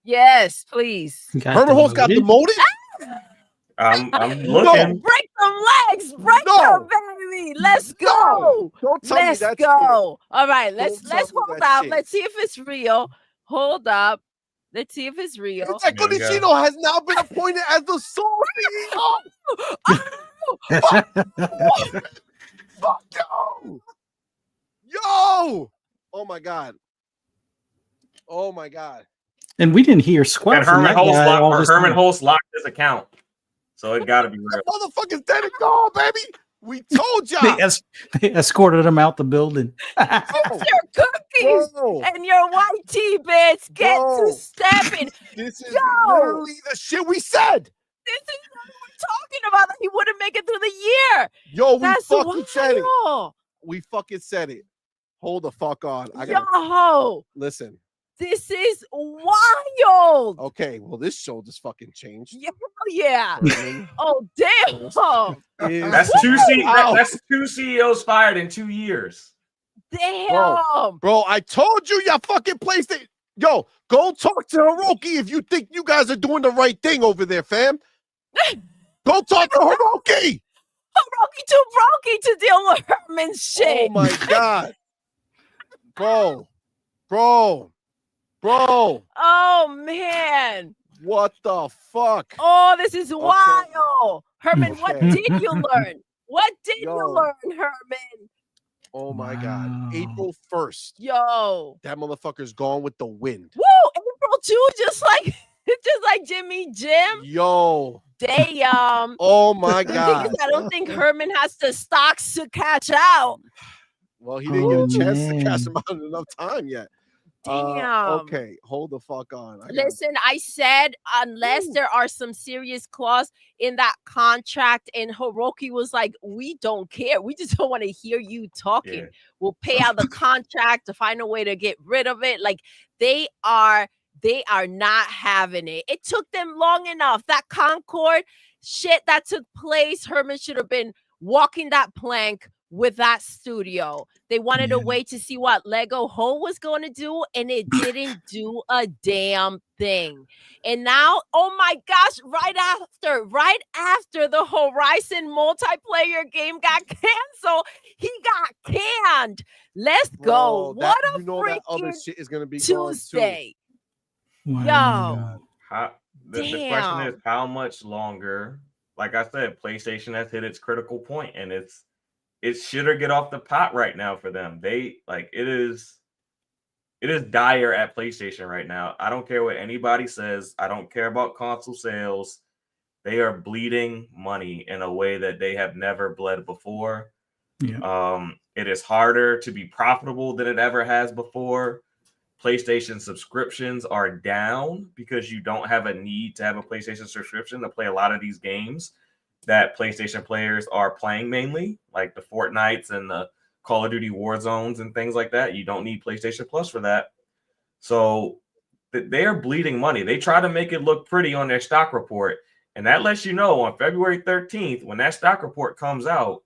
Yes, please. Herman Hulst got demoted? I'm looking. Break them legs. Break them, baby. Let's go. Don't tell Let's me that's go. All right, let's Don't tell me hold that up. shit. Let's see if it's real. Hold up. Let's see if it's real. It's like Konishino has now been appointed as the sole CEO. Fuck yo! Yo! Oh my god! Oh my god! And we didn't hear squat And from Herman that guy all this time. Hulst locked his account, so it got to be real. That motherfucker's dead and gone, baby. We told y'all. They escorted him out the building. Your cookies and your white tea bits get to stepping. This is literally the shit we said. This is what we're talking about. That he wouldn't make it through the year. Yo, we That's fucking said it. wild. We fucking said it. Hold the fuck on. Yo, listen. this is wild. Okay, well, this show just fucking changed. Yeah. Oh, damn. That's that's two CEOs fired in 2 years. Damn. Bro, I told you your fucking PlayStation. Yo, go talk to Hiroki if you think you guys are doing the right thing over there, fam. Go talk to Hiroki. Hiroki too brokey to deal with Herman's shit. Oh my god. Bro. Oh, man. What the fuck? Oh, this is wild. Herman, what did you learn? What did you learn, Herman? Oh my god. April 1st. Yo. That motherfucker's gone with the wind. Woo! April 2, just like Jimmy Jim. Yo. Damn. Oh my god. I don't think Herman has the stocks to catch out. Well, he didn't get a chance to catch him out in enough time yet. Damn. Okay, hold the fuck on. Listen, I said unless there are some serious clause in that contract, and Hiroki was like, we don't care. We just don't want to hear you talking. Yeah. We'll pay out the contract to find a way to get rid of it. Like they are not having it. It took them long enough. That Concord shit that took place, Herman should have been walking that plank with that studio. They wanted a way to see what Lego Ho was going to do, and it didn't do a damn thing. And now, oh my gosh, right after the Horizon multiplayer game got canceled, he got canned. Let's go. What a that other freaking shit is gonna be Tuesday. Wow. Yo. The question is, how much longer? Like I said, PlayStation has hit its critical point, and it should or get off the pot right now for them. It is dire at PlayStation right now. I don't care what anybody says. I don't care about console sales. They are bleeding money in a way that they have never bled before. Yeah. It is harder to be profitable than it ever has before. PlayStation subscriptions are down because you don't have a need to have a PlayStation subscription to play a lot of these games that PlayStation players are playing, mainly like the Fortnites and the Call of Duty Warzones and things like that. You don't need PlayStation Plus for that. So they are bleeding money. They try to make it look pretty on their stock report. And that lets you know on February 13th, when that stock report comes out,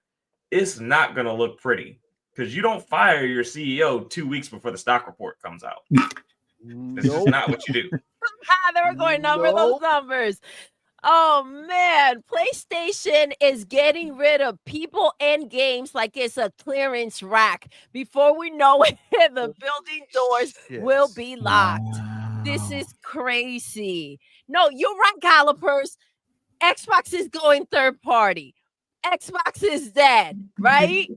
it's not going to look pretty, because you don't fire your CEO 2 weeks before the stock report comes out. This is not what you do. They were going over those numbers. Oh man, PlayStation is getting rid of people and games like it's a clearance rack. Before we know it, the building doors will be locked. Wow. This is crazy. No, you're right, Gallopers. Xbox is going third party. Xbox is dead, right?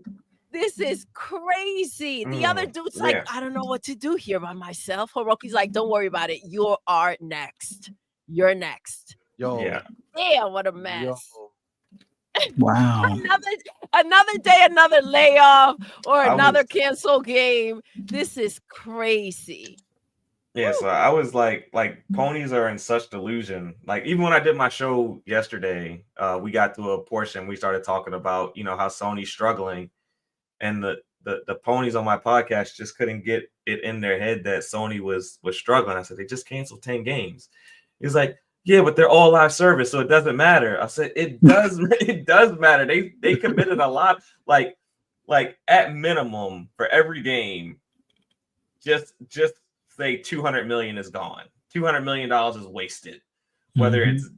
This is crazy. The other dude's like, I don't know what to do here by myself. Hiroki's like, don't worry about it. You are next. You're next. Yo. Damn, what a mess. Wow. another day, another layoff or another cancel game. This is crazy. Yeah, so I was like ponies are in such delusion. Like, even when I did my show yesterday, we got to a portion, we started talking about, how Sony's struggling, and the ponies on my podcast just couldn't get it in their head that Sony was struggling. I said, they just canceled 10 games. He's like, yeah, but they're all live service, so it doesn't matter. I said, it does matter. They committed a lot, like at minimum for every game, just say 200 million is gone. $200 million is wasted. Whether it's,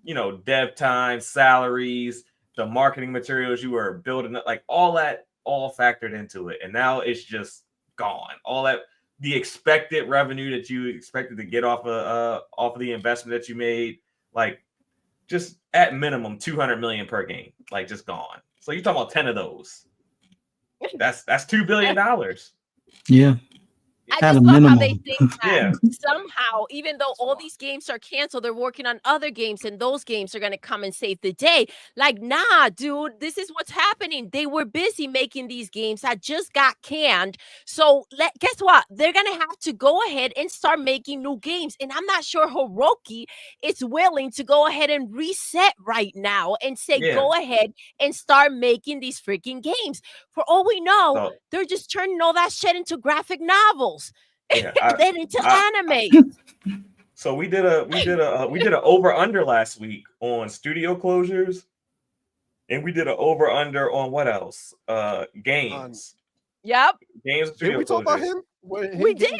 dev time, salaries, the marketing materials you were building up, like all that, all factored into it. And now it's just gone. All that, the expected revenue that you expected to get off of the investment that you made, like just at minimum 200 million per game, like just gone. So you're talking about 10 of those. That's $2 billion. Yeah. I just love how they think that somehow, even though all these games are canceled, they're working on other games, and those games are going to come and save the day. Like, nah, dude, this is what's happening. They were busy making these games that just got canned. So guess what? They're going to have to go ahead and start making new games. And I'm not sure Hiroki is willing to go ahead and reset right now and say, go ahead and start making these freaking games. For all we know, they're just turning all that shit into graphic novels. And then into anime. So we did a over under last week on studio closures, and we did an over under on what else? Games. Yep. Games. Did we talk about him? We did.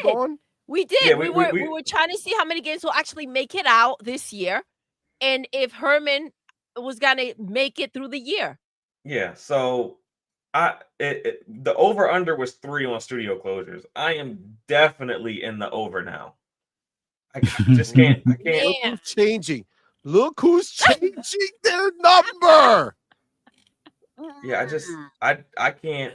We did. Yeah, we were trying to see how many games will actually make it out this year, and if Herman was gonna make it through the year. Yeah. So the over under was 3 on studio closures. I am definitely in the over now. I just can't. I can't. Look who's changing. Look who's changing their number. Yeah, I can't.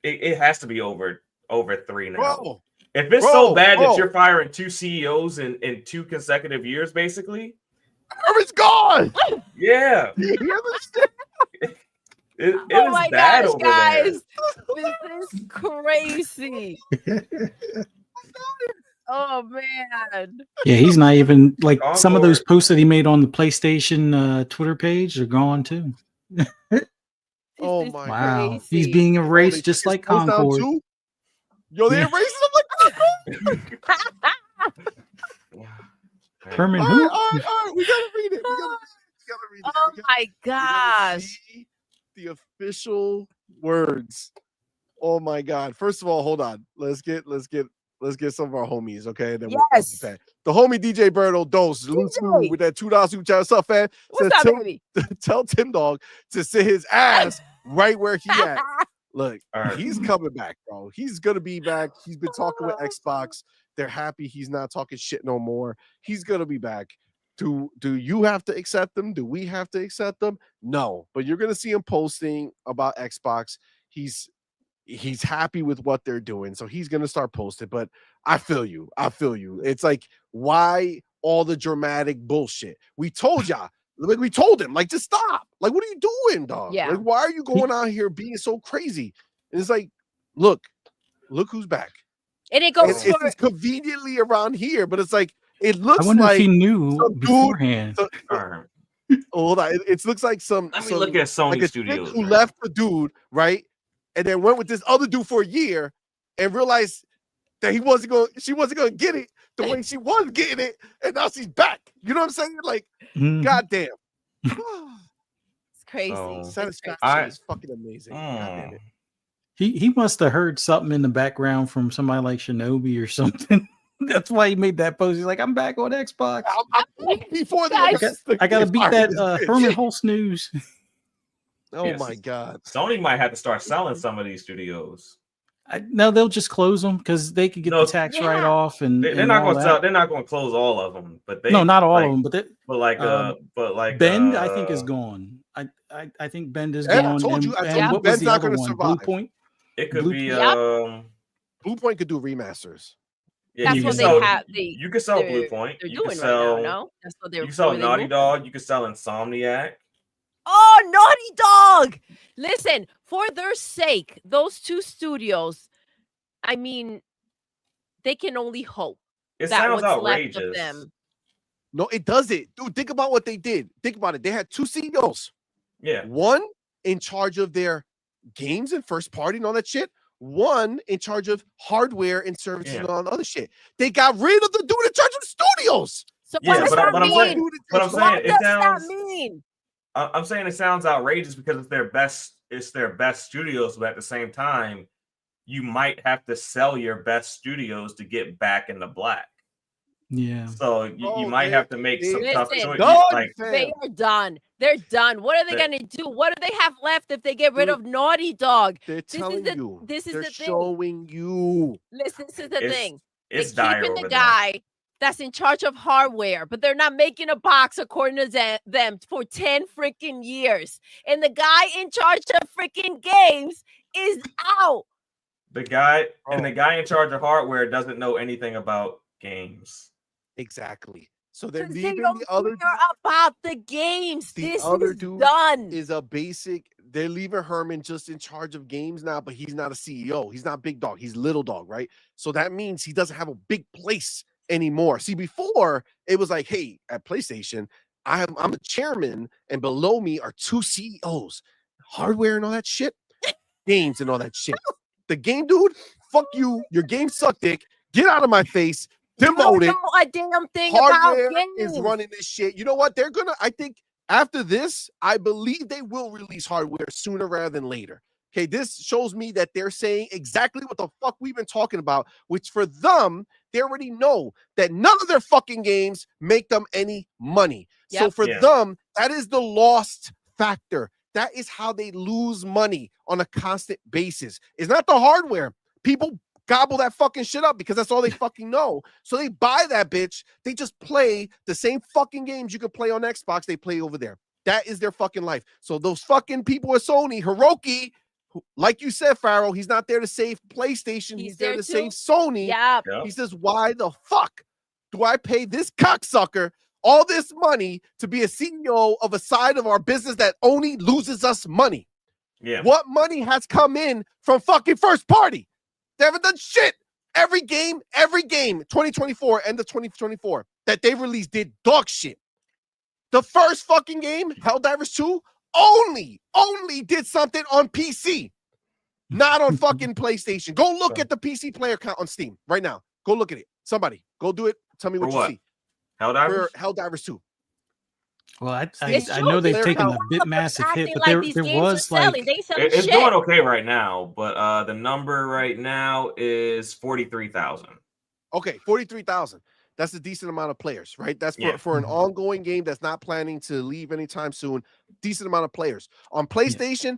It has to be over 3 now. Bro, if it's so bad that you're firing 2 CEOs in 2 consecutive years, basically, Herman's gone. Yeah. It is bad over guys. This is crazy. Oh man. Yeah, he's not even like some of those posts that he made on the PlayStation Twitter page are gone too. Oh my wow. Crazy. He's being erased just like Concord. Yo, they erased him like Concord. Herman, all right, we gotta read it. Oh my gosh. The official words Oh my God. First of all, hold on. Let's get some of our homies, okay? Then Yes. the homie DJ Birdo Dose DJ. with that $2 super chat. What's up, fam? What's Says up, baby? tell Tim Dog to sit his ass right where he at. Look, All right. he's coming back, bro. He's gonna be back. He's been talking with Xbox. They're happy he's not talking shit no more. He's gonna be back. Do you have to accept them? Do we have to accept them? No, but you're gonna see him posting about Xbox. He's happy with what they're doing, so he's gonna start posting. But I feel you. It's like, why all the dramatic bullshit? We told y'all. Like, we told him, like, just stop. Like, what are you doing, dog? Yeah. Like, why are you going out here being so crazy? And it's like, look who's back. And it goes It's just conveniently around here, but it's like, it looks I wonder like if he knew some dude- beforehand. All right. hold on. It looks like some. Let me look at Sony like a Studios. chick who right? left the dude, right, and then went with this other dude for a year, and realized that she wasn't gonna get it the way she was getting it, and now she's back. You know what I'm saying? Like, Mhm. goddamn. It's crazy. So- It's Satisfaction crazy. is fucking amazing. Goddamn it. He must have heard something in the background from somebody like Shinobi or something. That's why he made that post. He's like, I'm back on Xbox. Before Guys, I gotta beat that Herman Bitch. Hulst news. Oh Yes. my God. Sony might have to start selling some of these studios. No, they'll just close them because they could get No, the tax yeah. write off and They're and not all going to that. sell. They're not going to close all of them, but they No, not all like, of them, but but like Bend, I think, is gone. I think Bend is Yeah, I gone. told you. I And told you what was Bend's the not other gonna one? survive. Blue Point. It could Blue- be Yep. Blue Point could do remasters. yeah. That's You what can they sell. have. You can sell Blue They're Point. They're You can doing sell. right now. No, that's what they're. You can sell really Naughty moving. Dog. You can sell Insomniac. Oh, Naughty Dog! Listen, for their sake, those two studios, I mean, they can only hope It that sounds what's left of outrageous. them. No, it doesn't. Dude, think about what they did. Think about it. They had two CEOs. Yeah. One in charge of their games and first party and all that shit. One in charge of hardware and services Yeah. and all the other shit. They got rid of the dude in charge of the studios. So Yeah, what does that but I'm saying- mean? but I'm What saying it does sounds- that mean? I'm saying it sounds outrageous because it's their best. It's their best studios, but at the same time, you might have to sell your best studios to get back in the black. Yeah. So you Oh, might have to make some tough Listen, choices. Done, Like fam. They are done. They're done. What are they They- gonna do? What do they have left if they get rid Dude, of Naughty Dog? They're is telling the- you. this is They're the thing. showing you. Listen, this is the It's- thing. it's They're dire keeping over the there. guy that's in charge of hardware, but they're not making a box according to them for 10 freaking years. And the guy in charge of freaking games is out. The guy Oh. and the guy in charge of hardware doesn't know anything about games. Exactly. So they're 'Cause they leaving don't the other care about the games. The This other is dude done. is a basic. They're leaving Herman just in charge of games now, but he's not a CEO. He's not big dog. He's little dog, right? So that means he doesn't have a big place anymore. See, before it was like, hey, at PlayStation, I'm a chairman, and below me are two CEOs, hardware and all that shit, games and all that shit. The game dude, fuck you. Your game suck dick. Get out of my face. You don't Demoted. know a damn thing Hardware about games. is running this shit. You know what? They're gonna. I think after this, I believe they will release hardware sooner rather than later. Okay, this shows me that they're saying exactly what the fuck we've been talking about. Which for them, they already know that none of their fucking games make them any money. So Yep. for Yeah. them, that is the lost factor. That is how they lose money on a constant basis. It's not the hardware. People gobble that fucking shit up because that's all they fucking know. So they buy that bitch. They just play the same fucking games you could play on Xbox. They play over there. That is their fucking life. So those fucking people at Sony, Hiroki, like you said, Pharaoh, he's not there to save PlayStation. He's there to save Sony. Yeah. Yeah. He says, why the fuck do I pay this cocksucker all this money to be a CEO of a side of our business that only loses us money? Yeah. What money has come in from fucking first party? They haven't done shit. Every game, 2024, end of 2024, that they released did dog shit. The first fucking game, Helldivers 2, only did something on PC, not on fucking PlayStation. Go look at the PC player count on Steam right now. Go look at it. Somebody, go do it. Tell me what For you what? see. Helldivers? For Helldivers 2. Well, I It's I true. know they've Player taken count. a bit massive hit, Acting but like there these there games are was selling. like They ain't selling It's shit. doing okay right now, but the number right now is 43,000. Okay, 43,000. That's a decent amount of players, right? That's Yeah. for an Mhm. ongoing game that's not planning to leave anytime soon. Decent amount of players. On PlayStation,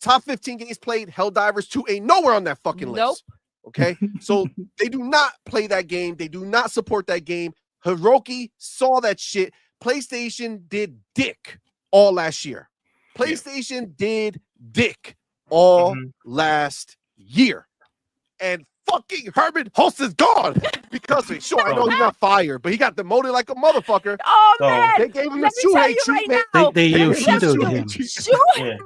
top 15 games played, Helldivers 2 ain't nowhere on that fucking Nope. list. Okay? So they do not play that game. They do not support that game. Hiroki saw that shit. PlayStation did dick all last year. PlayStation did dick all last year. And fucking Herman Hulst is gone because of it. Sure, I know he's not fired, but he got demoted like a motherfucker. Oh So- man, They gave him the let me tell Shuhei you right treatment. now. they gave him the Yoshido'd Shuhei him. treatment. Shuhei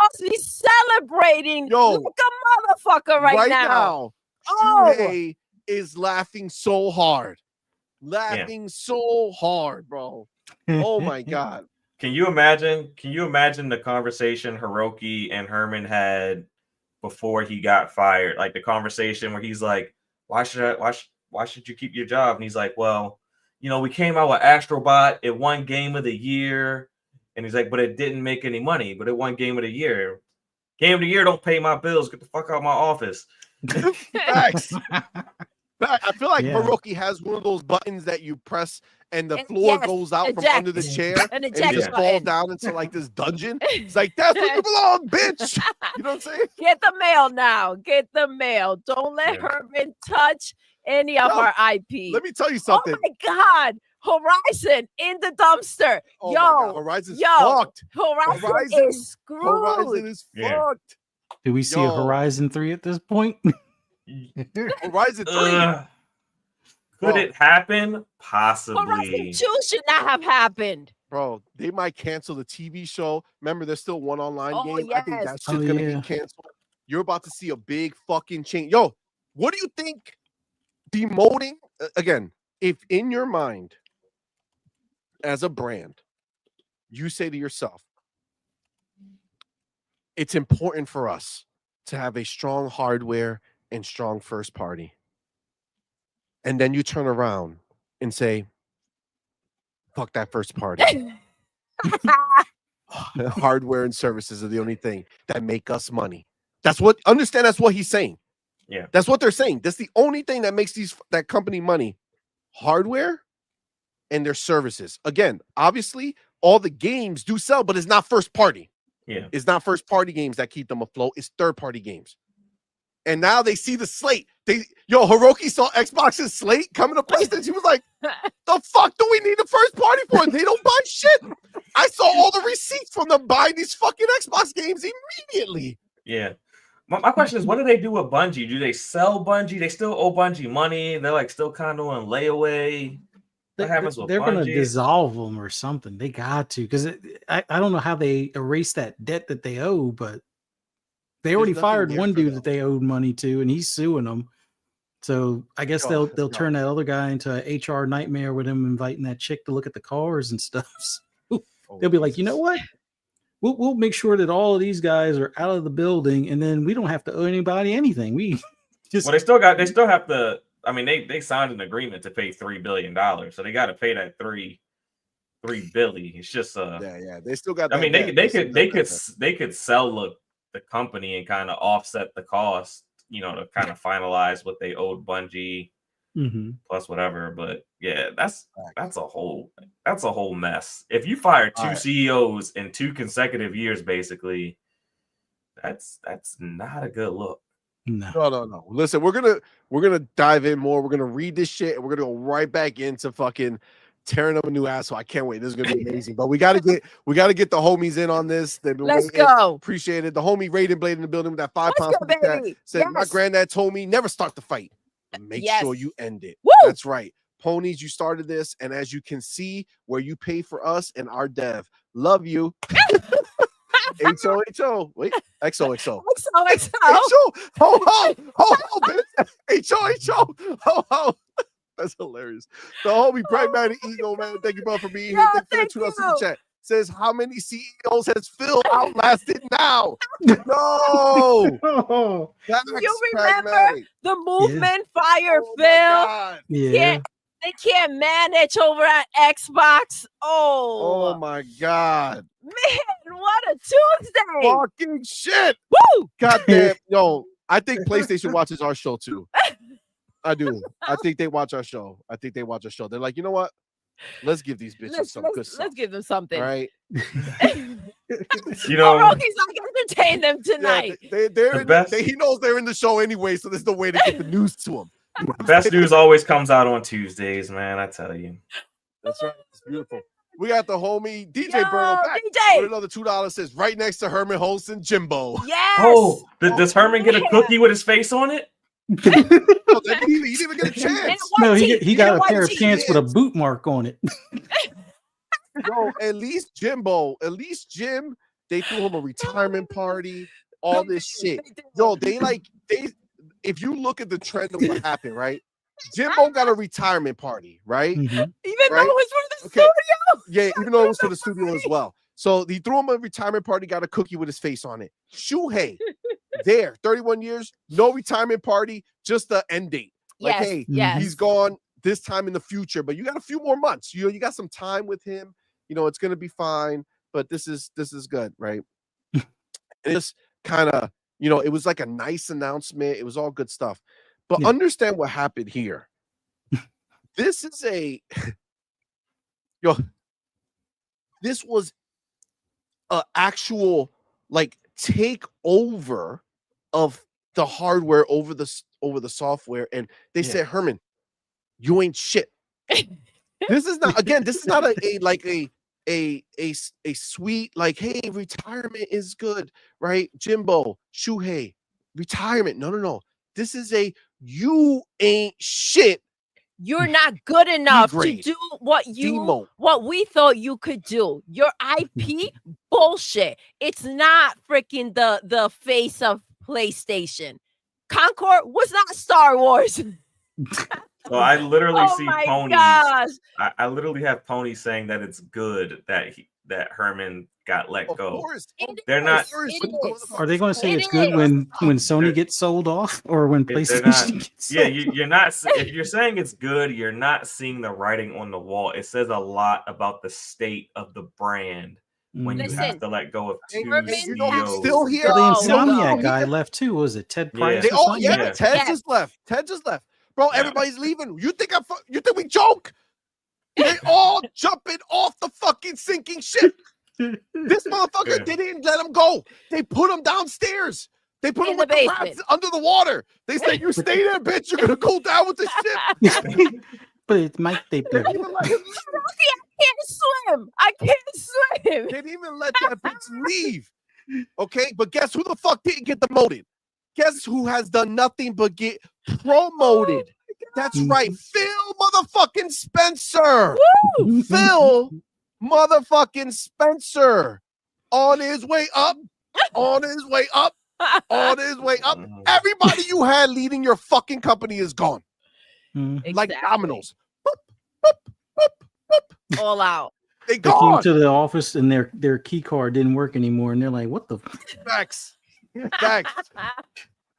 must be celebrating Yo, like a motherfucker right now. Oh. Shuhei is laughing so hard. Laughing so hard, bro. Oh my God. Can you imagine the conversation Hiroki and Herman had before he got fired? Like the conversation where he's like, why should you keep your job? And he's like, well, we came out with Astrobot. It won Game of the Year. And he's like, but it didn't make any money, but it won Game of the Year. Game of the Year don't pay my bills. Get the fuck out of my office. Facts. I feel like Yeah. Hiroki has one of those buttons that you press and the And floor yes, goes out from eject. under the chair An and eject he just button. falls down into like this dungeon. It's like, that's where you belong, bitch. You know what I'm saying? Get the mail now. Get the mail. Don't let Yeah. Herman touch any of Yo, our IP. Let me tell you Oh something. my God. Horizon in the dumpster. Oh Yo, my God. Horizon's yo. fucked. Horizon Horizon- is screwed. Horizon is Yeah. fucked. Do we see a Yo. Horizon 3 at this point? Horizon 3. Could Bro. it happen? Horizon Possibly. 2 should not have happened. Bro, they might cancel the TV show. Remember, there's still one online Oh, game. I think that yes. shit's Oh, gonna yeah. get canceled. You're about to see a big fucking change. Yo, what do you think demoting again? If in your mind, as a brand, you say to yourself, it's important for us to have a strong hardware and strong first party. And then you turn around and say, fuck that first party. Hardware and services are the only thing that make us money. That's what he's saying. Yeah. That's what they're saying. That's the only thing that makes that company money. Hardware and their services. Again, obviously, all the games do sell, but it's not first party. Yeah. It's not first party games that keep them afloat. It's third party games. And now they see the slate. Hiroki saw Xbox's slate coming to PlayStation. He was like, the fuck do we need the first party for? They don't buy shit. I saw all the receipts from them buying these fucking Xbox games immediately. Yeah. My question is, what do they do with Bungie? Do they sell Bungie? They still owe Bungie money. They're like still kind of on layaway. What happens with They're going to Bungie? dissolve them or something. They got to, because I don't know how they erase that debt that they owe, but they already nothing fired there one for dude them. that they owed money to, and he's suing them. So I guess Yo, they'll turn that other guy into an HR nightmare with him inviting that chick to look at the cars and stuff. Oh, They'll be like, you Jesus. know what? We'll make sure that all of these guys are out of the building, and then we don't have to owe anybody anything. We just Well, they still have to. I mean, they signed an agreement to pay $3 billion, so they got to pay that $3 billion. It's just Yeah. They still got I that mean, debt. they could sell the company and kind of offset the cost, to kind of finalize what they owed Bungie Mhm. plus whatever. But yeah, that's a whole mess. If you fire two All right. CEOs in 2 consecutive years, basically, that's not a good look. No. No. Listen, we're gonna dive in more. We're gonna read this shit and we're gonna go right back into fucking tearing up a new asshole. I can't wait. This is gonna be amazing. But we gotta get the homies in on this. They've been Let's waiting. go. Appreciate it. The homie Raiden Blade in the building with that 5 Let's pounds. go, baby. Said my Yes. granddad told me never start the fight. Make Yes. sure you end it. Woo! That's right. Ponies, you started this, and as you can see, where you pay for us and our dev. Love you. HO. Wait, XOXO. XOXO. HO. Ho, bitch. HO. That's hilarious. The homie Pragmatic Ego, man. Thank you, bro, for being here. Yo, Thank you thank for the 2 in the you. chat. Says, how many CEOs has Phil outlasted now? No. Oh, Facts, You remember Pragmatic. the movement Fire Oh my Phil? God. yeah. they can't manage over at Xbox. Oh Oh, my God. man, what a Tuesday. Fucking shit. Woo! Goddamn. Yo, I think PlayStation watches our show too. I do. I think they watch our show. They're like, you know what? Let's give these bitches some good stuff. Let's give them something. All right. You know, Rocky's not gonna entertain them tonight. Yeah, he knows they're in the show anyway, so there's no way to get the news to him. the best news always comes out on Tuesdays, man. I tell you. That's right. It's beautiful. We got the homie DJ Yo, Burrow back DJ. with another $2. Says right next to Herman Hulst and Jimbo. Yes. Oh, does Herman get a cookie with his face on it? He didn't even get a chance. No, he got a pair of pants with a boot mark on it. Yo, at least Jim, they threw him a retirement party, all this shit. Yo, if you look at the trend of what happened, right? Jimbo got a retirement party, right? Mhm. Even Right? though it was for the Okay. studio. Yeah, even though it was for the studio as well. So he threw him a retirement party, got a cookie with his face on it. Shuhei, there, 31 years, no retirement party, just the end date. Like, Yes, hey, yes. he's gone this time in the future, but you got a few more months. You got some time with him. It's gonna be fine. But this is good, right? It's kind of, it was like a nice announcement. It was all good stuff. But Yeah. understand what happened here. This is this was a actual like takeover of the hardware over the software, and they said, Herman, you ain't shit. This is not a sweet, like, hey, retirement is good, right? Jimbo, Shuhei, retirement. No. This is you ain't shit. You're not good enough to grade. do what we thought you could do. Your IP bullshit. It's not freaking the face of PlayStation. Concord was not Star Wars. So I literally see my ponies. gosh. I literally have ponies saying that it's good that Herman got let Of go. course. They're not. Are they going to say It it's good is. when Sony gets sold off or when They're PlayStation not- gets Yeah, sold? you're not. If you're saying it's good, you're not seeing the writing on the wall. It says a lot about the state of the brand when you have Listen, to let go of two Herman He's CEOs. still here. Well, the Go, Insomniac go. guy left too. Was it Ted Price? Yeah. or something? Yeah, Ted just left. Bro, Yeah. everybody's leaving. You think we joke? They all jumping off the fucking sinking ship. This motherfucker, they didn't let him go. They put him downstairs. They put In him the with the rats basement. under the water. They said, you stay there, bitch. You're gonna go down with the ship. But it might they They didn't even let him I can't swim. They didn't even let that bitch leave. Okay, but guess who the fuck didn't get demoted? Guess who has done nothing but get promoted? That's right, Phil motherfucking Spencer. Phil motherfucking Spencer on his way up. Everybody you had leading your fucking company is gone. Like Exactly. dominoes. All out. They They came gone. to the office and their key card didn't work anymore, and they're like, "What the? Facts.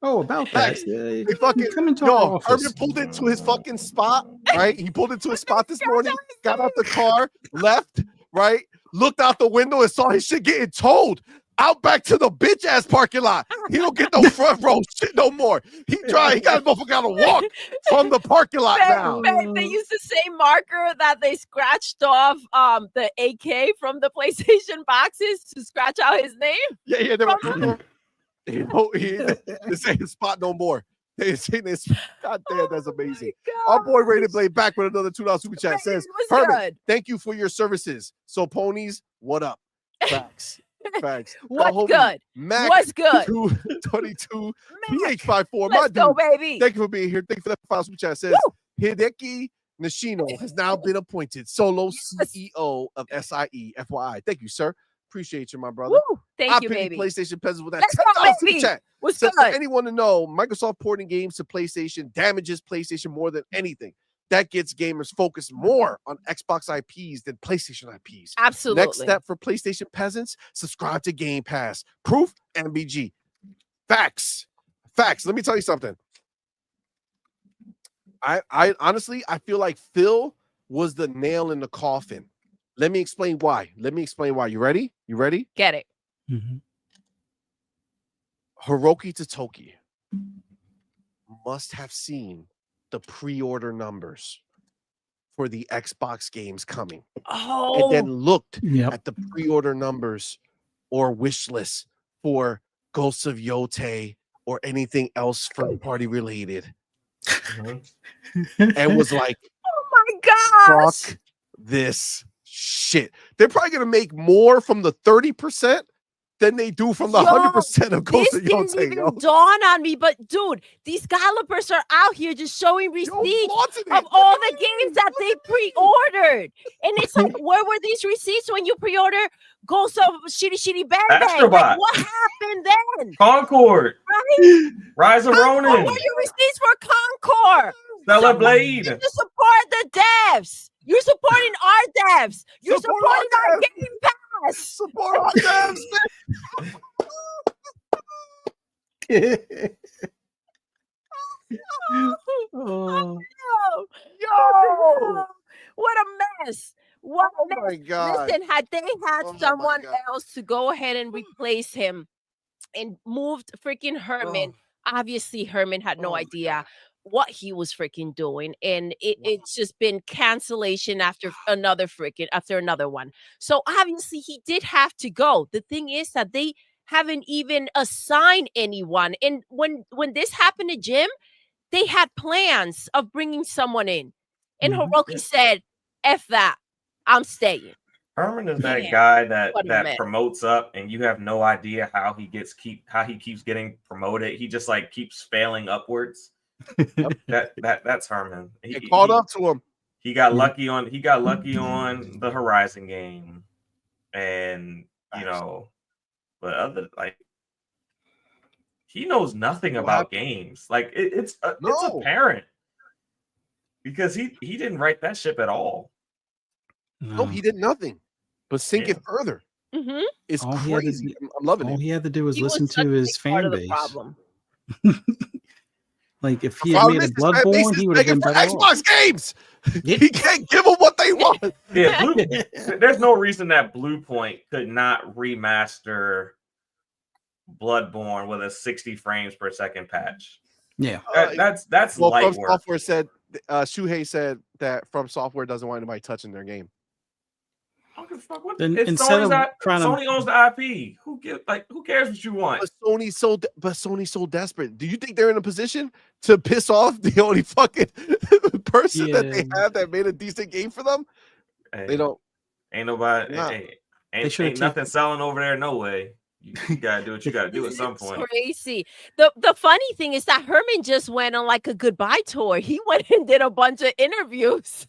Oh, about Facts. that? They fucking Come into our office." Herman pulled into his fucking spot, right? He pulled into his spot this morning, got out the car, left, right, looked out the window and saw his shit getting towed out back to the bitch ass parking lot. He don't get no front row shit no more. He got his motherfucker gotta walk from the parking lot now. They used the same marker that they scratched off the AK from the PlayStation boxes to scratch out his name. Yeah, they were, this ain't his spot no more. They seen this. God damn, that's amazing. Our boy Rated Blade back with another $2 super chat. Says, Herman, thank you for your services. So ponies, what up? Facts. What's good? Mac What's good? 222 PH54. Let's go, baby. Thank you for being here. Thank you for that $5 super chat. Says, Hideki Nishino has now been appointed solo CEO of SIE. FYI. Thank you, sir. Appreciate you, my brother. Woo. Thank you, baby. PlayStation peasants with that Let's go, $10 super baby. chat. What's So good? for anyone to know, Microsoft porting games to PlayStation damages PlayStation more than anything. That gets gamers focused more on Xbox IPs than PlayStation IPs. Absolutely. Next step for PlayStation peasants, subscribe to Game Pass. Proof MBG. Facts. Let me tell you something. I honestly, I feel like Phil was the nail in the coffin. Let me explain why. You ready? Get it? Mhm. Hiroki Totoki must have seen the pre-order numbers for the Xbox games coming, and then Oh, looked Yep. at the pre-order numbers or wish list for Ghosts of Yote or anything else first party related, and was like, my gosh. fuck this shit. They're probably gonna make more from the 30% than they do from the Yo, 100% of Ghost This of didn't Yote. even Yo. dawn on me, but dude, these scallopers are out here just showing Yo, receipts flaunting of it. all the games that they pre-ordered. And it's like, where were these receipts when you pre-order Ghost of Shitty Bang Bang? Like, Astrobot. what happened then? Concord. Right? Rise of What Ronin. were your receipts for Concord? Stellar So Blade. you support the devs. You're supporting our devs. You're Support supporting our our devs. Game Pass. Support our devs. Oh, Yo, what a mess. What a Oh mess. my god. Listen, had they had Oh my someone God. else to go ahead and replace him and moved freaking Herman, obviously Herman had no Oh my idea God. what he was freaking doing. And Wow. it's just been cancellation after another one. So obviously he did have to go. The thing is that they haven't even assigned anyone. And when this happened to Jim, they had plans of bringing someone in. And Mhm. Hiroki said, F that. I'm staying. Herman is that Man, guy what a that mess. promotes up, and you have no idea how he keeps getting promoted. He just like keeps failing upwards. That's Herman. It caught up to him. He got Yeah. lucky on the Horizon game, and but other like he knows nothing What about happened? games. Like it's No. apparent because he didn't write that ship at all. No, he did nothing but sink it further. Mhm. It's All he had to crazy. do- I'm loving All it. he had to do was He was listen such to a his big part fan of the base. problem. Like if he The had problem made a is his fan base Bloodborne, is he would have begging been for better off. Xbox games. Yeah. He can't give them what they want. Yeah, there's no reason that Blue Point could not remaster Bloodborne with a 60 frames per second patch. Yeah. That's Well, light From work. Software said, Shuhei said that From Software doesn't want anybody touching their game. I don't give a fuck. What? Then It's instead Sony's of trying to- Sony owns the IP. Who cares what you want? But Sony's so desperate. Do you think they're in a position to piss off the only fucking person that they Yeah. have that made a decent game for them? Hey, They don't. Ain't nobody. Nah. Hey, They should've ain't nothing selling over there. No way. You gotta do what you gotta do at some It's point. crazy. The funny thing is that Herman just went on like a goodbye tour. He went and did a bunch of interviews.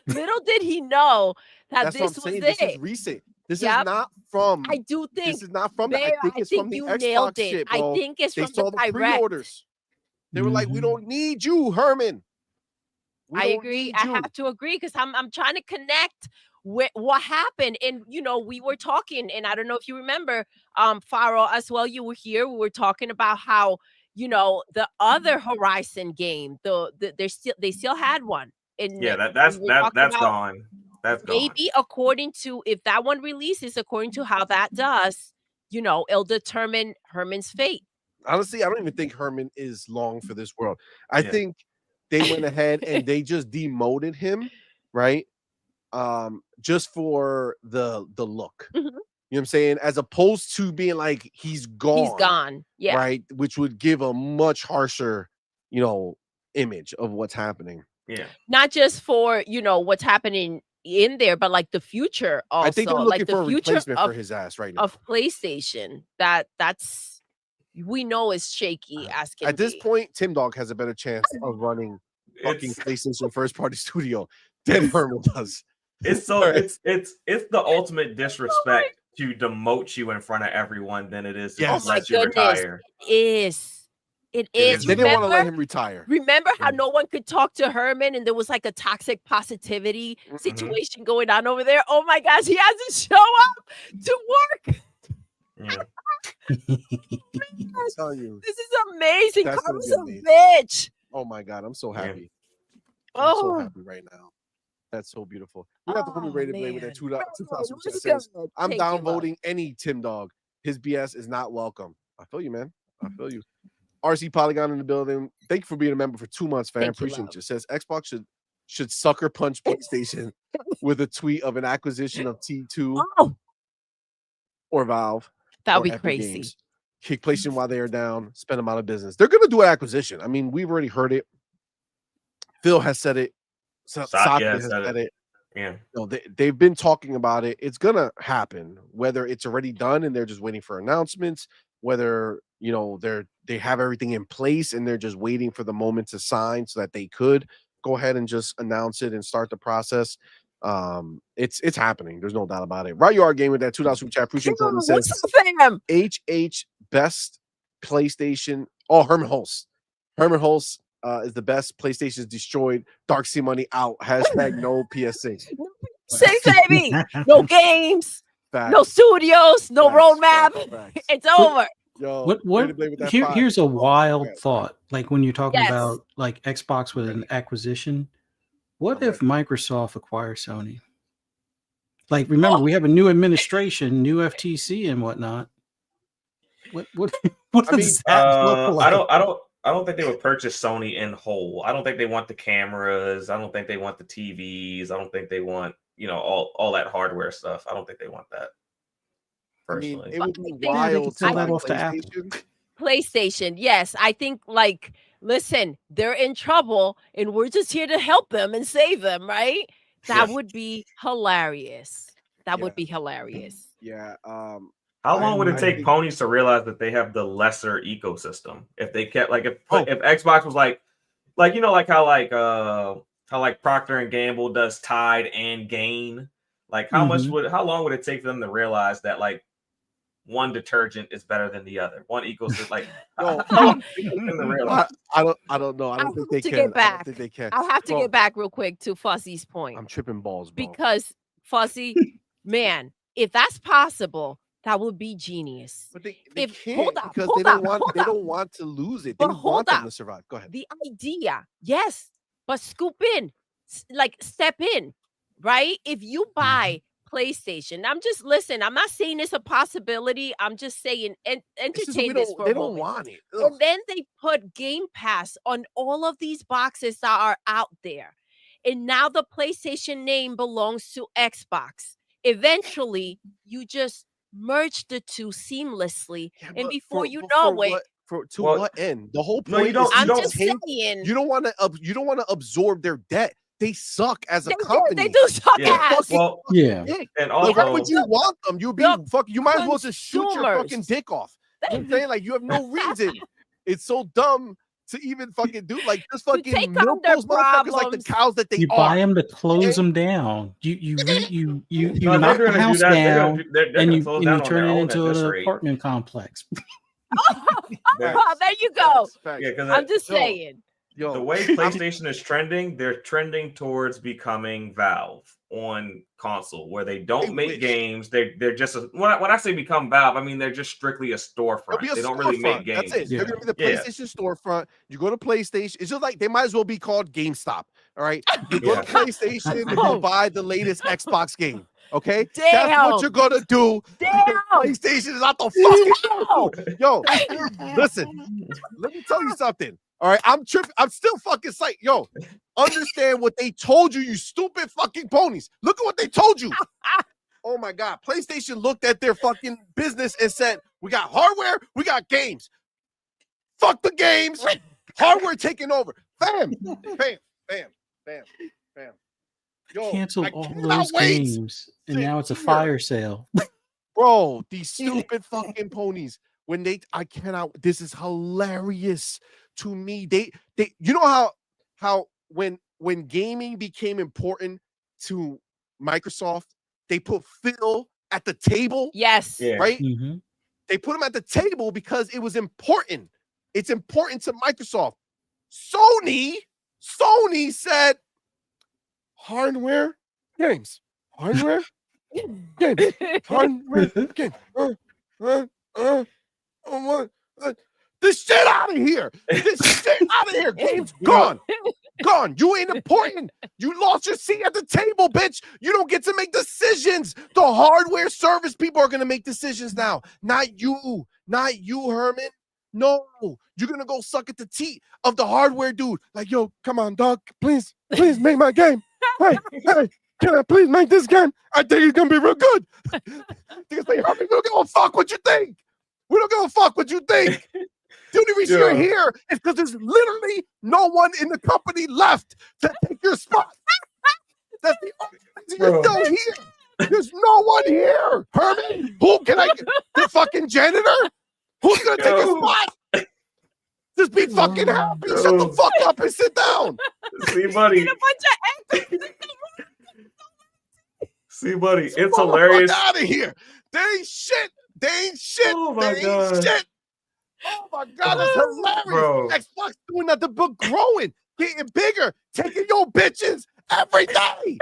Little did he know that That's what this I'm was saying. it. This is recent. This Yep. is not from. I do think This is not from. I Bear, think it's from the you nailed Xbox it. shit, I bro. think it's They from saw the the direct. pre-orders. They were like, "We Mhm. don't need you, Herman." We I don't agree. need I you. have to agree because I'm trying to connect with what happened. And we were talking, and I don't know if you remember, Pharaoh as well. You were here. We were talking about how the other Horizon game, they still had one. And Yeah, we were talking that's about gone. That's gone. maybe according to if that one releases, according to how that does, it'll determine Herman's fate. Honestly, I don't even think Herman is long for this world. I Yeah. think they went ahead and they just demoted him, right? Just for the look. Mhm. You know what I'm saying? As opposed to being like he's gone. He's gone. Yeah. Right, which would give a much harsher, image of what's happening. Yeah. Not just for what's happening in there, but like the future also. I think they're like looking the for a future replacement of, for his ass right now. of PlayStation. That's we know is shaky as can At this be. point, Tim Dog has a better chance of running fucking It's PlayStation first party studio than Herman does. it's so it's the ultimate disrespect to demote you in front of everyone than it is to Yes. just Oh my let you goodness. retire. It is. They didn't want to let Remember? him retire. Remember how Yeah. no one could talk to Herman and there was like a toxic positivity Mhm. situation going on over there? Oh my gosh, he has to show up to work. Yeah. I'm telling you. This is amazing. That's gonna Karma's be a amazing. bitch. Oh my god, I'm so Yeah. happy. I'm so Oh, happy right now. That's so beautiful. We got the homie ready to play with that man. $2 Right, super what's chat says, good? I'm Thank you, love. downvoting any Tim Dog. His BS is not welcome. I feel you, man. I feel you. RC Polygon in the building. Thank you for being a member for 2 months, fam. Thank you, Appreciate love. you. Says Xbox should sucker punch PlayStation with a tweet of an acquisition of T2 Oh, or Valve that would or be Epic crazy. Games. Kick PlayStation while they are down, spend them out of business. They're gonna do an acquisition. I mean, we've already heard it. Phil has said it. Satya has said it. Yeah. No, they've been talking about it. It's gonna happen, whether it's already done and they're just waiting for announcements, whether they have everything in place and they're just waiting for the moment to sign so that they could go ahead and just announce it and start the process. It's happening. There's no doubt about it. Right, you are game with that $2 super chat. Appreciate that. What's Says up, fam? HH best PlayStation. Oh, Herman Hulst. Herman Hulst is the best. PlayStation's destroyed. Dark CMoney out. Hashtag no PS6. 6, baby. No games, Facts. no studios, no Facts, roadmap. facts. It's over. Yo, What ready to play with that here, 5. here's a wild Okay. thought. Like when you're talking Yes. about like Xbox with an acquisition, what I'm if Microsoft acquires Sony? Like, remember, we have a new administration, new FTC and whatnot. What I mean, does that look like? I don't think they would purchase Sony in whole. I don't think they want the cameras. I don't think they want the TVs. I don't think they want, all that hardware stuff. I don't think they want that. I mean, Personally. it would be They wild can to sell buy that off to Apple. PlayStation. PlayStation, yes. I think, listen, they're in trouble and we're just here to help them and save them, right? That would be hilarious. That would be hilarious. Yeah. How long would it I take think- ponies to realize that they have the lesser ecosystem? If they kept if Xbox was like how Procter and Gamble does Tide and Gain, how long would it take for them to realize that one detergent is better than the other? One ecosystem No, how long would it take them to realize? I don't know. I don't think they can. Get back. I don't think they can. I'll have to Bro, get back real quick to Fuzzy's point. I'm tripping balls, bro. Because Fuzzy, man, if that's possible, that would be genius. But they if- can't hold up, because hold they don't up, want hold they up. don't want to lose it. They But hold want them up. to survive. Go ahead. The idea, yes, but scoop in, step in, right? If you buy PlayStation, I'm not saying it's a possibility. I'm just saying It's just entertain this for they a don't moment. want it. Ugh. And then they put Game Pass on all of these boxes that are out there. And now the PlayStation name belongs to Xbox. Eventually, you just merge the two seamlessly. Yeah, And but before for- you but know for it, what end? The whole No, you point don't- is you I'm don't just take- saying. you don't want to absorb their debt. They suck as a They company. do suck Yeah. ass. Well, Yeah. Dick. and Like, why also would you want them? You'd be The fucking. You might as well just shoot your fucking consumers. dick off. You know what I'm saying? Like, you have no reason. It's so dumb to even fucking do. Like, just To fucking take milk on their those motherfuckers like the problems. cows that they You are. buy them to close Okay. them down. You No, if knock they're the gonna do house that, down they're and gonna you close down on turn their it own into at this an rate. apartment complex. They're- There you go. Facts. Yeah, because I'm just Yo, saying. Yo, the way PlayStation is trending, they're trending towards becoming Valve on console, where they don't They make wish. games. They're just when I say become Valve, I mean they're just strictly a It'll storefront. be a They don't really make storefront. games. That's it. Yeah. They're gonna be the Yeah. PlayStation storefront. You go to PlayStation. It's just like they might as well be called GameStop. All right. You go Yeah. to PlayStation and you buy the latest Xbox game. Okay. That's Damn. what you're gonna do. Damn. PlayStation is not the fucking No. yo. Listen, let me tell you something. All right, I'm tripping. I'm still fucking psyched. Yo, understand what they told you, you stupid fucking ponies. Look at what they told you. Oh my God. PlayStation looked at their fucking business and said, we got hardware, we got games. Fuck the games. Hardware taking over. Bam, bam, bam, bam, bam. Yo, Canceled I all cannot those wait games, and to now it's a hear. fire sale. Bro, these stupid fucking ponies. I cannot. This is hilarious to me. They, you know how when gaming became important to Microsoft, they put Phil at the table, Yes. Yeah. right? Mhm. They put him at the table because it was important. It's important to Microsoft. Sony said hardware games, hardware games, hardware games. This shit out of here. This shit out of here. Game's gone. Gone. You ain't important. You lost your seat at the table, bitch. You don't get to make decisions. The hardware service people are gonna make decisions now. Not you. Not you, Herman. No, you're gonna go suck at the teat of the hardware dude. Like, yo, come on, dog. Please make my game. Hey, can I please make this game? I think it's gonna be real good. Niggas say, Herman, we don't give a fuck what you think. We don't give a fuck what you think. The only reason you're here is because there's literally no one in the company left to take your spot. That's the only reason you're still here. There's no one here. Herman, who can I get? The fucking janitor? Who's gonna take your spot? Just be fucking happy. Shut the fuck up and sit down. See, buddy. See, buddy. It's hilarious. Out of here. They ain't shit. They ain't shit. Oh my they God. ain't shit. Oh my God, that's hilarious. Bro. Xbox doing nothing but growing, getting bigger, taking your bitches every day.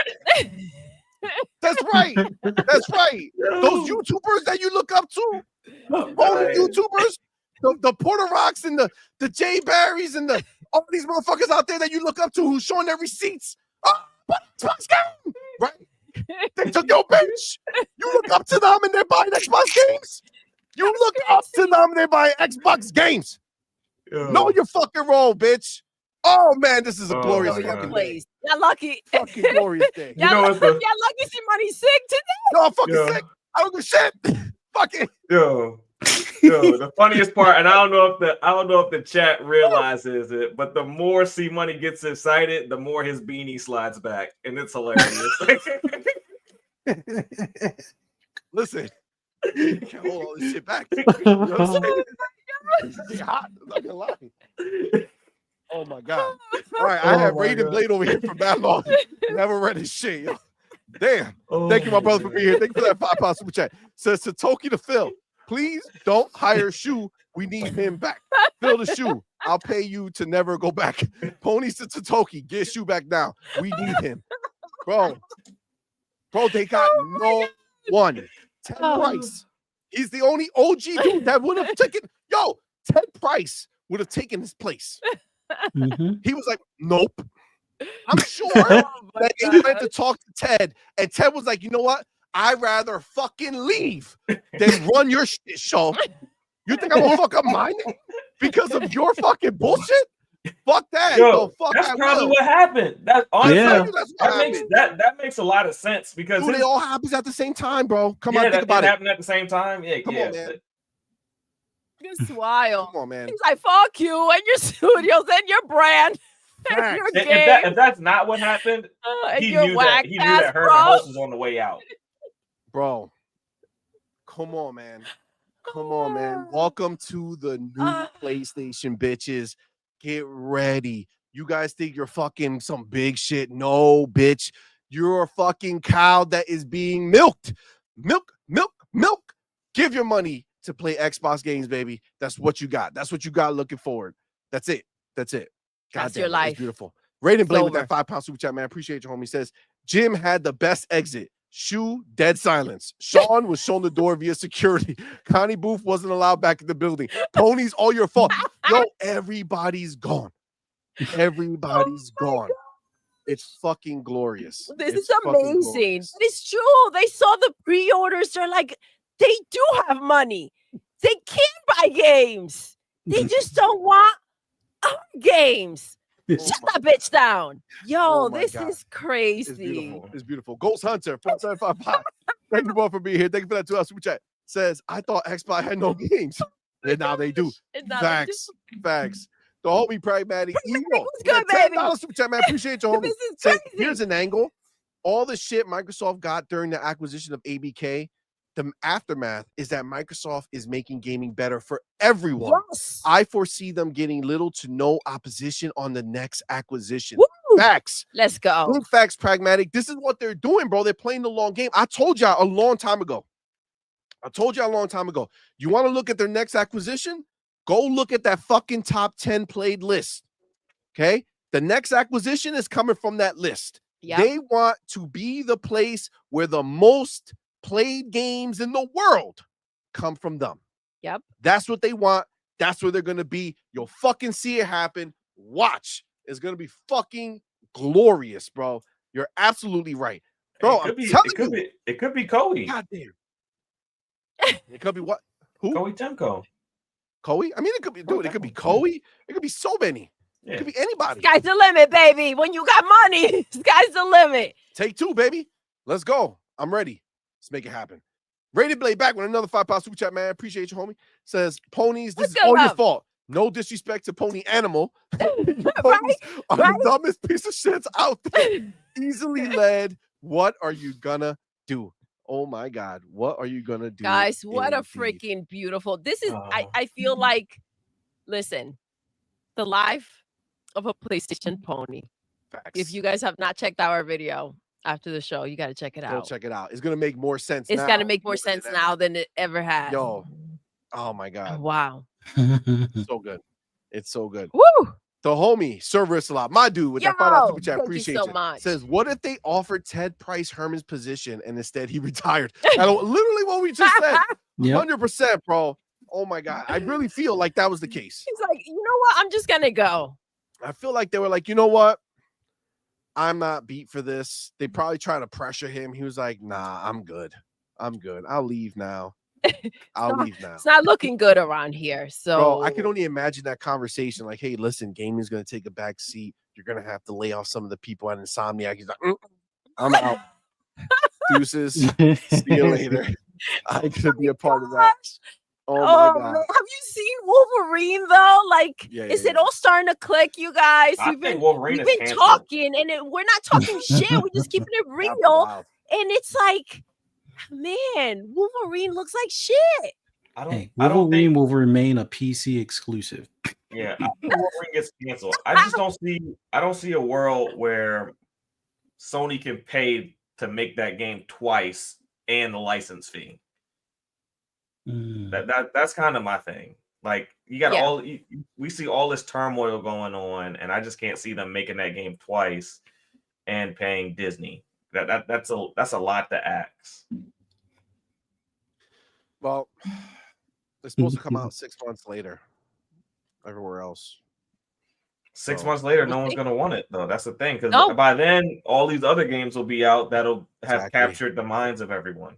That's right. That's right. Those YouTubers that you look up to, only YouTubers, the Porter Rocks and the Jay Barrys and all these motherfuckers out there that you look up to who's showing their receipts. Xbox game, right? They took your bitch. You look up to them and they're buying Xbox games. You look up to them and they're buying Xbox games. Know your fucking role, bitch. Oh man, this is a glorious fucking day. You're lucky. Fucking glorious day. Y'all lucky CMoney's sick today. No, I'm fucking sick. I don't give a shit. Fuck it. Yo, the funniest part, and I don't know if the chat realizes it, but the more CMoney gets excited, the more his beanie slides back, and it's hilarious. Listen, you can't hold all this shit back. You know what I'm saying? It's hot. I'm not gonna lie. Oh my God. All right, I have Raiden Blade over here from that long. Never read his shit, yo. Damn. Thank you, my brother, for being here. Thank you for that £5 super chat. Says Satoki to Phil, please don't hire Shu. We need him back. Phil the Shu. I'll pay you to never go back. Ponies to Satoki. Get Shu back now. We need him. Bro, they got no one. Ted Price. He's the only OG dude that would have taken. Yo, Ted Price would have taken his place. He was like, nope. I'm sure that he went to talk to Ted, and Ted was like, you know what? I'd rather fucking leave than run your shit show. You think I'm gonna fuck up my name because of your fucking bullshit? Fuck that. Yo, fuck that's that probably will. what happened. That honestly, Yeah. that makes a lot of sense because dude, it all happens at the same time, bro. Come on, think about it. It Happened at the same time. Yeah, Come on, man. It's wild. Come on, man. He's like, fuck you and your studios and your brand. And your game. If that's not what happened, he knew that Herman Hulst was on the way out. Bro, come on, man. Come on, man. Welcome to the new PlayStation, bitches. Get ready. You guys think you're fucking some big shit. No, bitch. You're a fucking cow that is being milked. Milk. Give your money to play Xbox games, baby. That's what you got. That's what you got looking forward. That's it. That's your life. Beautiful. Raiden Blade with that £5 super chat, man. Appreciate you, homie. Says Jim had the best exit. Shu, dead silence. Sean was shown the door via security. Connie Booth wasn't allowed back in the building. Ponies, all your fault. Yo, everybody's gone. Everybody's gone. It's fucking glorious. This is amazing. It's true. They saw the pre-orders. They're like, they do have money. They can buy games. They just don't want our games. Shut that bitch down. Yo, this is crazy. It's beautiful. Ghost Hunter, 4755. Thank you both for being here. Thank you for that $2 super chat. Says, I thought Xbox had no games. And now they do. Facts. The homie Pragmatic Eagle. Good, baby. $10 super chat, man. Appreciate you, homie. Says, here's an angle. All the shit Microsoft got during the acquisition of ABK, the aftermath is that Microsoft is making gaming better for everyone. Yes. I foresee them getting little to no opposition on the next acquisition. Woo! Facts. Let's go. Blue facts, Pragmatic. This is what they're doing, bro. They're playing the long game. I told y'all a long time ago. You want to look at their next acquisition? Go look at that fucking top 10 played list. Okay? The next acquisition is coming from that list. Yep. They want to be the place where the most played games in the world come from them. Yep. That's what they want. That's where they're going to be. You'll fucking see it happen. Watch. is gonna be fucking glorious, bro. You're absolutely right, bro. I'm telling you, it could be Koei. Goddamn. It could be what? Who? Koei Temco. Koei? I mean, it could be, dude. It could be Koei. It could be so many. Yeah. It could be anybody. Sky's the limit, baby. When you got money, sky's the limit. Take 2, baby. Let's go. I'm ready. Let's make it happen. Rated Blade back with another $5 super chat, man. Appreciate you, homie. Says ponies, this is all your fault. No disrespect to Pony Animal. Ponies are the dumbest piece of shits out there. Easily led. What are you gonna do? Oh my God. What are you gonna do? Guys, what a freaking beautiful. This is I feel like, listen, the life of a PlayStation pony. Facts. If you guys have not checked our video after the show, you got to check it out. Go check it out. It's gonna make more sense. It's got to make more sense now than it ever has. Yo, oh my God. Wow. So good. It's so good. Woo! The homie, Cerberus a lot. My dude with that $5 super chat. Appreciate you so much. Says, what if they offered Ted Price Herman's position and instead he retired? Literally what we just said. 100%, bro. Oh my God. I really feel like that was the case. He's like, you know what? I'm just gonna go. I feel like they were like, you know what? I'm not beat for this. They probably try to pressure him. He was like, nah, I'm good. I'm good. I'll leave now. I'll leave now. It's not looking good around here. So bro, I can only imagine that conversation. Like, hey, listen, gaming's gonna take a back seat. You're gonna have to lay off some of the people at Insomniac. He's like, I'm out. Deuces. See you later. I could be a part of that. Oh my God. Man. Have you seen Wolverine though? Like, is it all starting to click, you guys? We've been talking, and we're not talking shit. We're just keeping it real. And it's like, man, Wolverine looks like shit. Wolverine will remain a PC exclusive. Yeah, Wolverine gets canceled. I don't see a world where Sony can pay to make that game twice and the license fee. That's kind of my thing. Like, you got we see all this turmoil going on, and I just can't see them making that game twice and paying Disney. That's a lot to ask. Well, it's supposed to come out 6 months later. Everywhere else. 6 months later, no one's gonna want it though. That's the thing, because by then all these other games will be out that'll have captured the minds of everyone.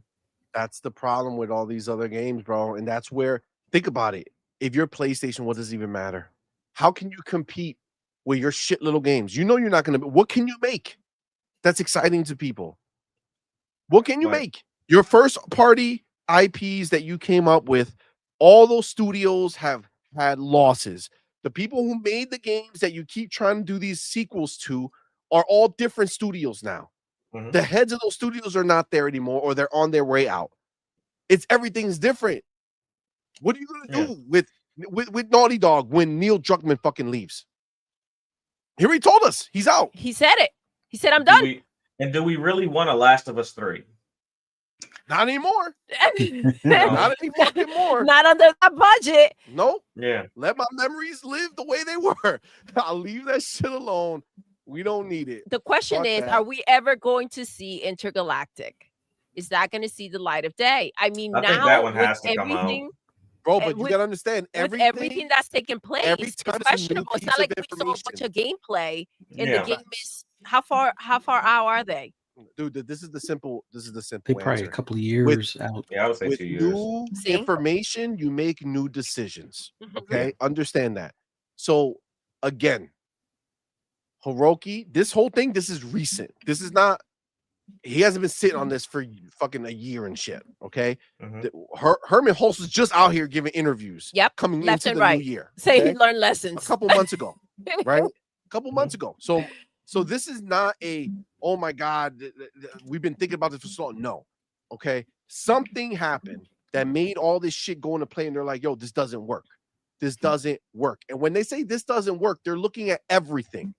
That's the problem with all these other games, bro. And that's where, think about it. If you're PlayStation, what does it even matter? How can you compete with your shit little games? You know you're not gonna. What can you make that's exciting to people? What can you make? Your first party IPs that you came up with, all those studios have had losses. The people who made the games that you keep trying to do these sequels to are all different studios now. Mm-hmm. The heads of those studios are not there anymore, or they're on their way out. Everything's different. What are you gonna do with Naughty Dog when Neil Druckmann fucking leaves? Here he told us he's out. He said it. He said, I'm done. Do we really want a Last of Us 3? Not anymore. Not any fucking more. Not under that budget. Nope. Yeah. Let my memories live the way they were. I'll leave that shit alone. We don't need it. The question is, are we ever going to see Intergalactic? Is that going to see the light of day? I mean, I think that one has to come out. Bro, but you got to understand, everything that's taking place is questionable. It's not like we saw a bunch of gameplay and the game is, how far out are they? Dude, this is the simple they probably answer. A couple of years out. Yeah, I would say 2 years. New information, you make new decisions. Okay, understand that. So again, Hiroki, this whole thing, this is recent. This is not. He hasn't been sitting on this for fucking a year and shit. Okay, Herman Hulst is just out here giving interviews. Yep, coming into the new year. Say he learned lessons a couple months ago, right? A couple months ago. So this is not a, oh my God, we've been thinking about this for so long. No. Okay. Something happened that made all this shit go into play, and they're like, yo, this doesn't work. This doesn't work. And when they say this doesn't work, they're looking at everything.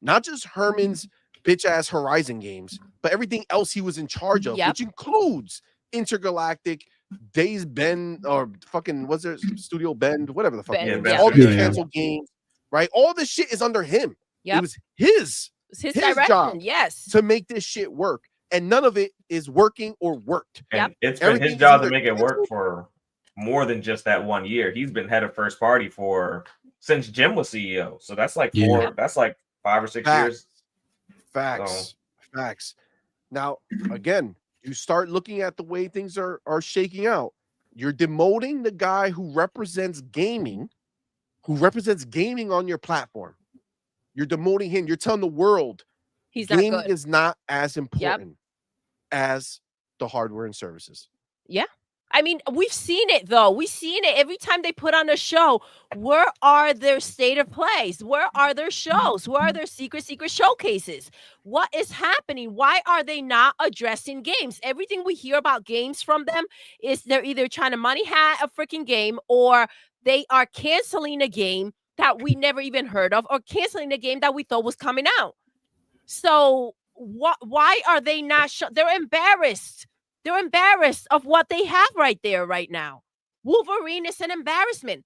Not just Herman's bitch ass Horizon games, but everything else he was in charge of, which includes Intergalactic, Days Bend, or fucking, what's there, Studio Bend, whatever the fuck. All these canceled games, right? All this shit is under him. It was his direction, job, yes, to make this shit work, and none of it is working or worked. And it's been his job to make it work for more than just that 1 year. He's been head of first party since Jim was CEO, so that's like 5 or 6 years. Facts. Now, again, you start looking at the way things are shaking out. You're demoting the guy who represents gaming on your platform. You're demoting him. You're telling the world He's not gaming good. is not as important as the hardware and services. Yeah. I mean, we've seen it though. We've seen it every time they put on a show. Where are their state of plays? Where are their shows? Where are their secret showcases? What is happening? Why are they not addressing games? Everything we hear about games from them is they're either trying to money hat a freaking game, or they are canceling a game that we never even heard of, or canceling a game that we thought was coming out. So why are they not they're embarrassed. They're embarrassed of what they have right there right now. Wolverine is an embarrassment.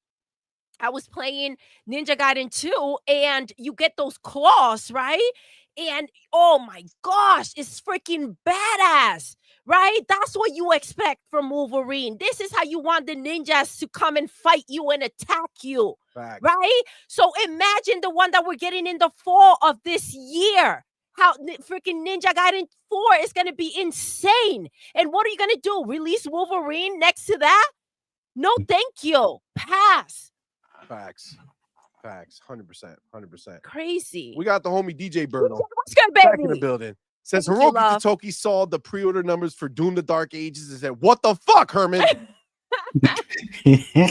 I was playing Ninja Gaiden 2 and you get those claws, right? And oh my gosh, it's freaking badass, right? That's what you expect from Wolverine. This is how you want the ninjas to come and fight you and attack you, right? So imagine the one that we're getting in the fall of this year. How freaking Ninja Gaiden 4 is going to be insane. And what are you going to do? Release Wolverine next to that? No, thank you. Pass. Facts. 100%. Crazy. We got the homie DJ Birdo What's good, back in the baby? building. Says Thank you, Hiroki love. Totoki saw the pre-order numbers for Doom: The Dark Ages and said, "What the fuck, Herman?"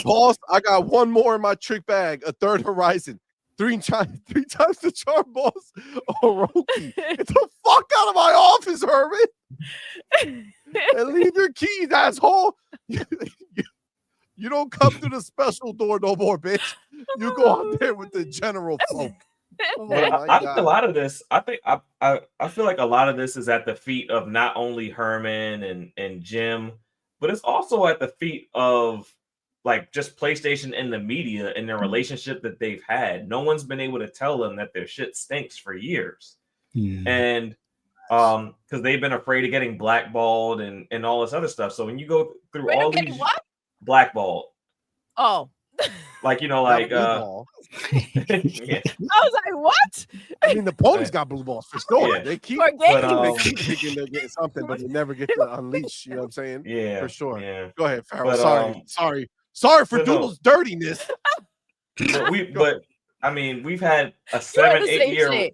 Pause. I got one more in my trick bag. A third Horizon. Three times the charm boss. Orochi. Get the fuck out of my office, Herman. And leave your keys, asshole. You don't come through the special door no more, bitch. You go out there with the general folk. Oh But my I think a God. lot of this, I feel like a lot of this is at the feet of not only Herman and Jim, but it's also at the feet of like just PlayStation and the media and their relationship that they've had. No one's been able to tell them that their shit stinks for years. And because they've been afraid of getting blackballed and all this other stuff. So when you go through all these blackballed, like like yeah. I was like, what? I mean, the ponies got blue balls for sure. Yeah. They keep But, thinking they're getting something, but they never get to unleash. You know what I'm saying? Yeah, For sure. Yeah. Go ahead, Pharaoh. But, Sorry for no. Doodle's dirtiness. But I mean, we've had a 7-8 year.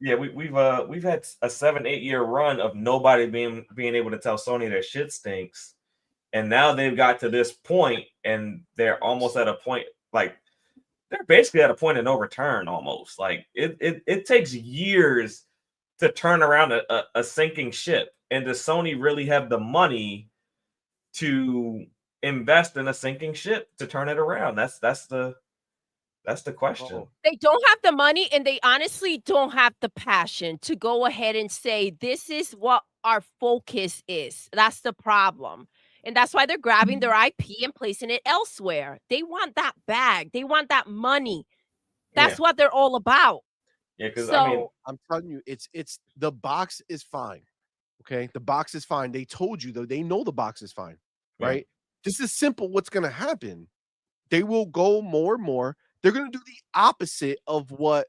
Yeah, we've had a 7-8 year run of nobody being able to tell Sony their shit stinks, and now they've got to this point, and they're almost at a point like they're basically at a point of no return. Almost like it takes years to turn around a sinking ship, and does Sony really have the money to invest in a sinking ship to turn it around? That's the question. They don't have the money, and they honestly don't have the passion to go ahead and say, this is what our focus is. That's the problem. And that's why they're grabbing their IP and placing it elsewhere. They want that bag. They want that money. That's what they're all about. Yeah, because so, I mean, I'm telling you, it's the box is fine. Okay, the box is fine. They told you though. They know the box is fine, right? This is simple. What's going to happen? They will go more and more. They're going to do the opposite of what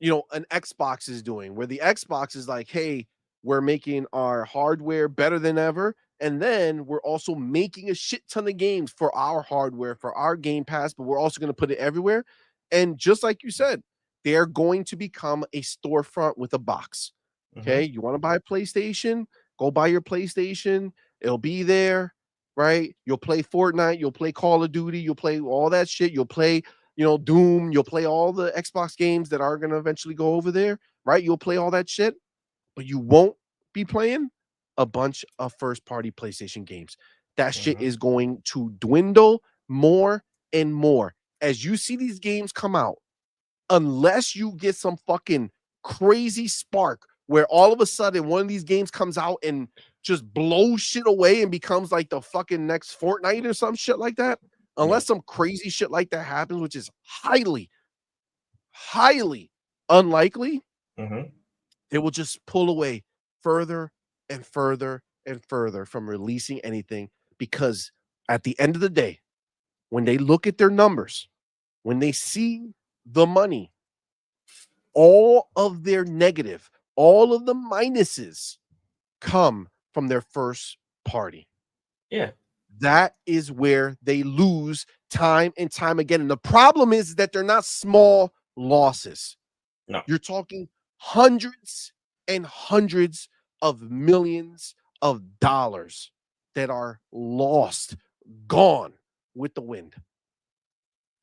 an Xbox is doing, where the Xbox is like, hey, we're making our hardware better than ever, and then we're also making a shit ton of games for our hardware, for our Game Pass, but we're also going to put it everywhere. And just like you said, they're going to become a storefront with a box. Okay, you want to buy a PlayStation? Go buy your PlayStation. It'll be there, right? You'll play Fortnite, you'll play Call of Duty, you'll play all that shit. You'll play, Doom, you'll play all the Xbox games that are going to eventually go over there, right? You'll play all that shit, but you won't be playing a bunch of first-party PlayStation games. That shit is going to dwindle more and more as you see these games come out. Unless you get some fucking crazy spark where all of a sudden one of these games comes out and just blows shit away and becomes like the fucking next Fortnite or some shit like that. Unless some crazy shit like that happens, which is highly, highly unlikely, they will just pull away further and further and further from releasing anything, because at the end of the day, when they look at their numbers, when they see the money, all of their negative, all of the minuses come from their first party. Yeah. That is where they lose time and time again. And the problem is that they're not small losses. No. You're talking hundreds and hundreds of millions of dollars that are lost, gone with the wind.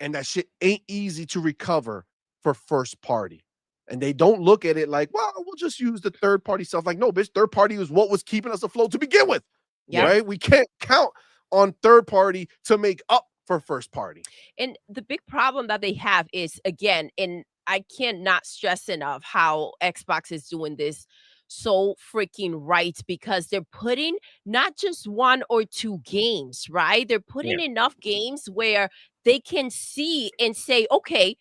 And that shit ain't easy to recover for first party. And they don't look at it like, well, we'll just use the third party stuff. Like, no, bitch, third party is what was keeping us afloat to begin with. Yeah. Right? We can't count on third party to make up for first party. And the big problem that they have is, again, and I cannot stress enough how Xbox is doing this so freaking right, because they're putting not just 1 or 2 games, right? They're putting enough games where they can see and say, okay,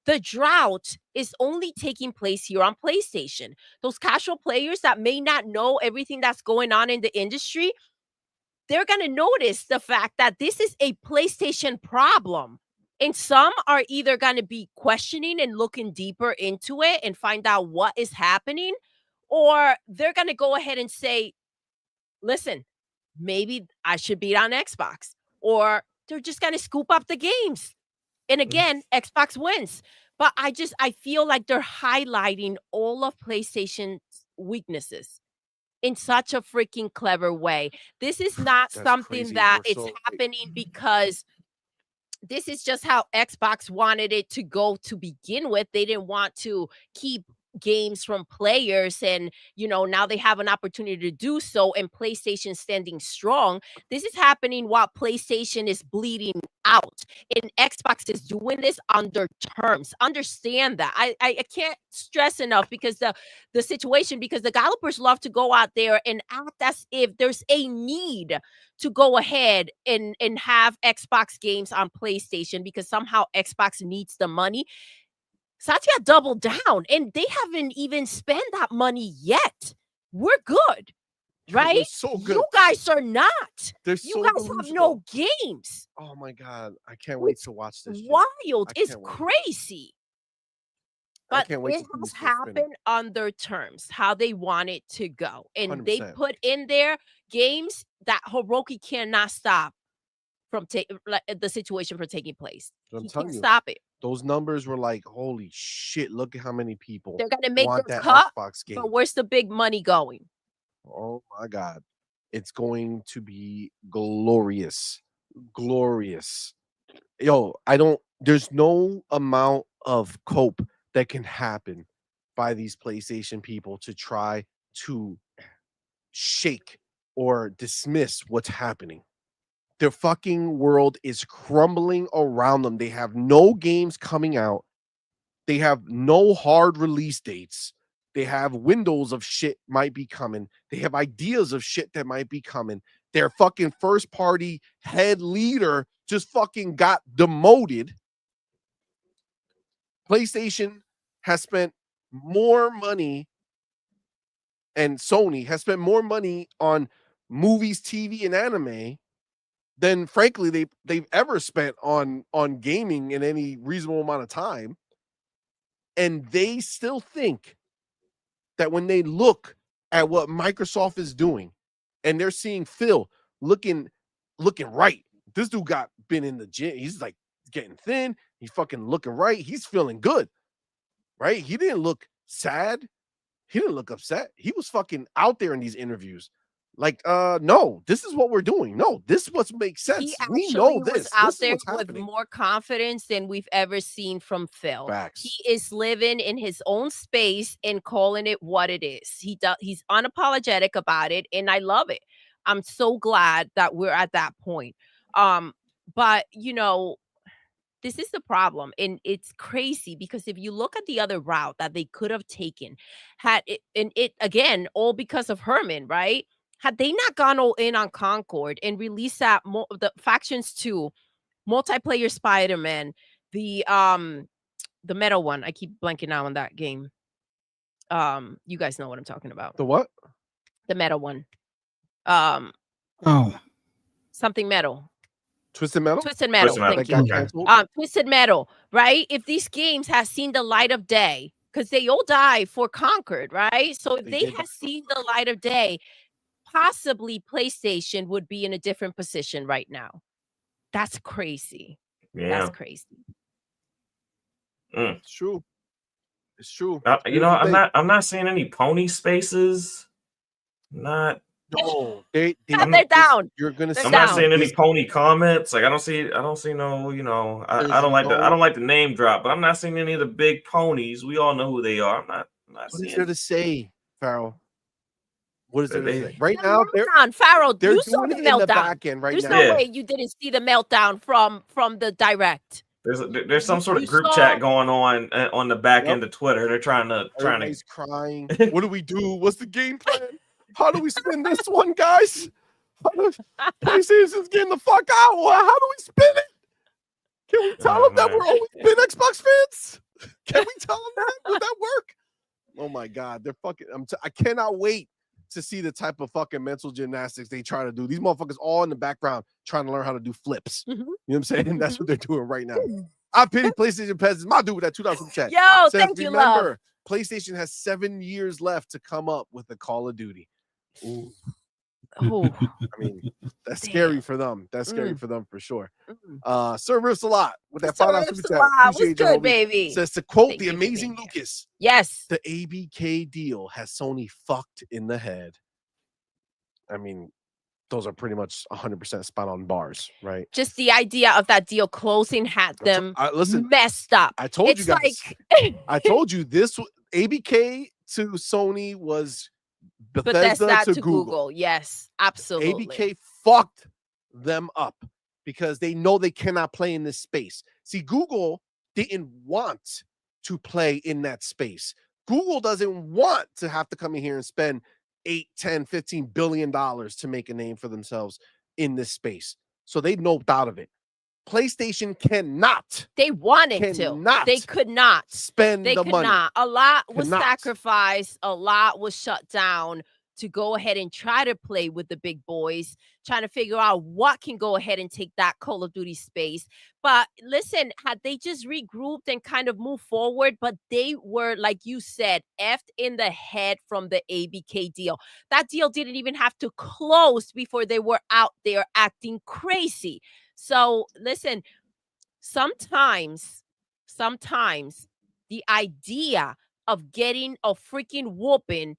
the drought is only taking place here on PlayStation. Those casual players that may not know everything that's going on in the industry, they're going to notice the fact that this is a PlayStation problem. And some are either going to be questioning and looking deeper into it and find out what is happening, or they're going to go ahead and say, listen, maybe I should be on Xbox, or they're just going to scoop up the games. And again, Xbox wins. But I feel like they're highlighting all of PlayStation's weaknesses in such a freaking clever way. This is not That's something crazy. that We're it's so- happening because this is just how Xbox wanted it to go to begin with. They didn't want to keep games from players, and now they have an opportunity to do so, and PlayStation standing strong. This is happening while PlayStation is bleeding out, and Xbox is doing this under terms. Understand that. I can't stress enough, because the situation, because the developers love to go out there and act as if there's a need to go ahead and have Xbox games on PlayStation because somehow Xbox needs the money. Satya doubled down, and they haven't even spent that money yet. We're good, right? We're so good. You guys are not. They're You so guys have delusional. no games. Oh my God. I can't wait It's to watch this. shit. Wild. I It's can't wait. crazy. I But can't wait it to see has this shit spin. happened on their terms, how they want it to go. And they 100%. put in there games that Hiroki cannot stop from the situation from taking place. I'm He telling can't you. stop it. Those numbers were like, holy shit, look at how many people They're gonna make want their that cut, Xbox game. but where's the big money going? Oh my God. It's going to be glorious. Glorious. Yo, there's no amount of cope that can happen by these PlayStation people to try to shake or dismiss what's happening. Their fucking world is crumbling around them. They have no games coming out. They have no hard release dates. They have windows of shit might be coming. They have ideas of shit that might be coming. Their fucking first party head leader just fucking got demoted. PlayStation has spent more money, and Sony has spent more money on movies, TV, and anime than frankly they've ever spent on gaming in any reasonable amount of time. And they still think that when they look at what Microsoft is doing and they're seeing Phil looking right. This dude been in the gym. He's like getting thin. He's fucking looking right. He's feeling good. Right? He didn't look sad. He didn't look upset. He was fucking out there in these interviews. Like, no, this is what we're doing. No, this is what makes sense. He We actually know was this. out This is there what's with happening. more confidence than we've ever seen from Phil. Facts. He is living in his own space and calling it what it is. He's unapologetic about it, and I love it. I'm so glad that we're at that point. But this is the problem, and it's crazy because if you look at the other route that they could have taken, had it again all because of Herman, right? Had they not gone all in on Concord and released the Factions 2, multiplayer Spider-Man, the metal one, I keep blanking out on that game. You guys know what I'm talking about. The what? The metal one. Oh, Something metal. Twisted Metal? Twisted Metal. Twisted Metal. Thank That you. got Okay. canceled? Twisted Metal, right? If these games have seen the light of day, because they all died for Concord, right? So if They they did had seen the light of day, possibly PlayStation would be in a different position right now. That's crazy. That's Yeah. crazy. It's true. It's true. You know, I'm not seeing any pony spaces. Not. No, they They're down. You're gonna They're see I'm not down. seeing any this- pony comments. Like I don't see no, you know, I There's don't like no- I don't like the name drop, but I'm not seeing any of the big ponies. We all know who they are. I'm not What is seeing there to say, Pharaoh? What is there to They- say? Right The now, meltdown, Pharaoh, they're you saw doing the it in the meltdown. back end right There's now. no Yeah. way you didn't see the meltdown from the direct. there's some sort of You group saw- chat going on the back Yep. end of Twitter. They're trying to Everybody's crying. What do we do? What's the game plan? How do we spin this one, guys? PlayStation's getting the fuck out. How do we spin it? Can we tell Oh, them that man. we're always been Xbox fans? Can we tell them that? Would that work? Oh my god, they're fucking. I cannot wait to see the type of fucking mental gymnastics they try to do. These motherfuckers all in the background trying to learn how to do flips. Mhm. You know what I'm saying? That's what they're doing right now. I pity PlayStation peasants. My dude with that $2 chat. Yo, Says, thank you, love. remember, PlayStation has 7 years left to come up with a Call of Duty. Ooh, Oh, I mean, that's scary Damn. for them. That's scary Mm. for them for sure. mm. Sir Riffs a lot with that Sir $5 Rips super a chat. lot. What's Appreciate you, good, homie. baby? Says to quote Thank the you for amazing being here. Lucas, Yes. the ABK deal has Sony fucked in the head. I mean, those are pretty much 100% spot on bars, right? Just the idea of that deal closing had them Listen, messed up. I told It's you guys. like I told you this ABK to Sony was Bethesda, Bethesda to Google. Yes, absolutely. ABK fucked them up because they know they cannot play in this space. See, Google didn't want to play in that space. Google doesn't want to have to come in here and spend 8, 10, 15 billion dollars to make a name for themselves in this space. So they noped out of it. PlayStation cannot They wanted to. Cannot They could not. spend They the could money. not. A lot was Cannot. sacrificed. A lot was shut down to go ahead and try to play with the big boys, trying to figure out what can go ahead and take that Call of Duty space. But listen, had they just regrouped and kind of moved forward, but they were, like you said, effed in the head from the ABK deal. That deal didn't even have to close before they were out there acting crazy. So listen, sometimes the idea of getting a freaking whooping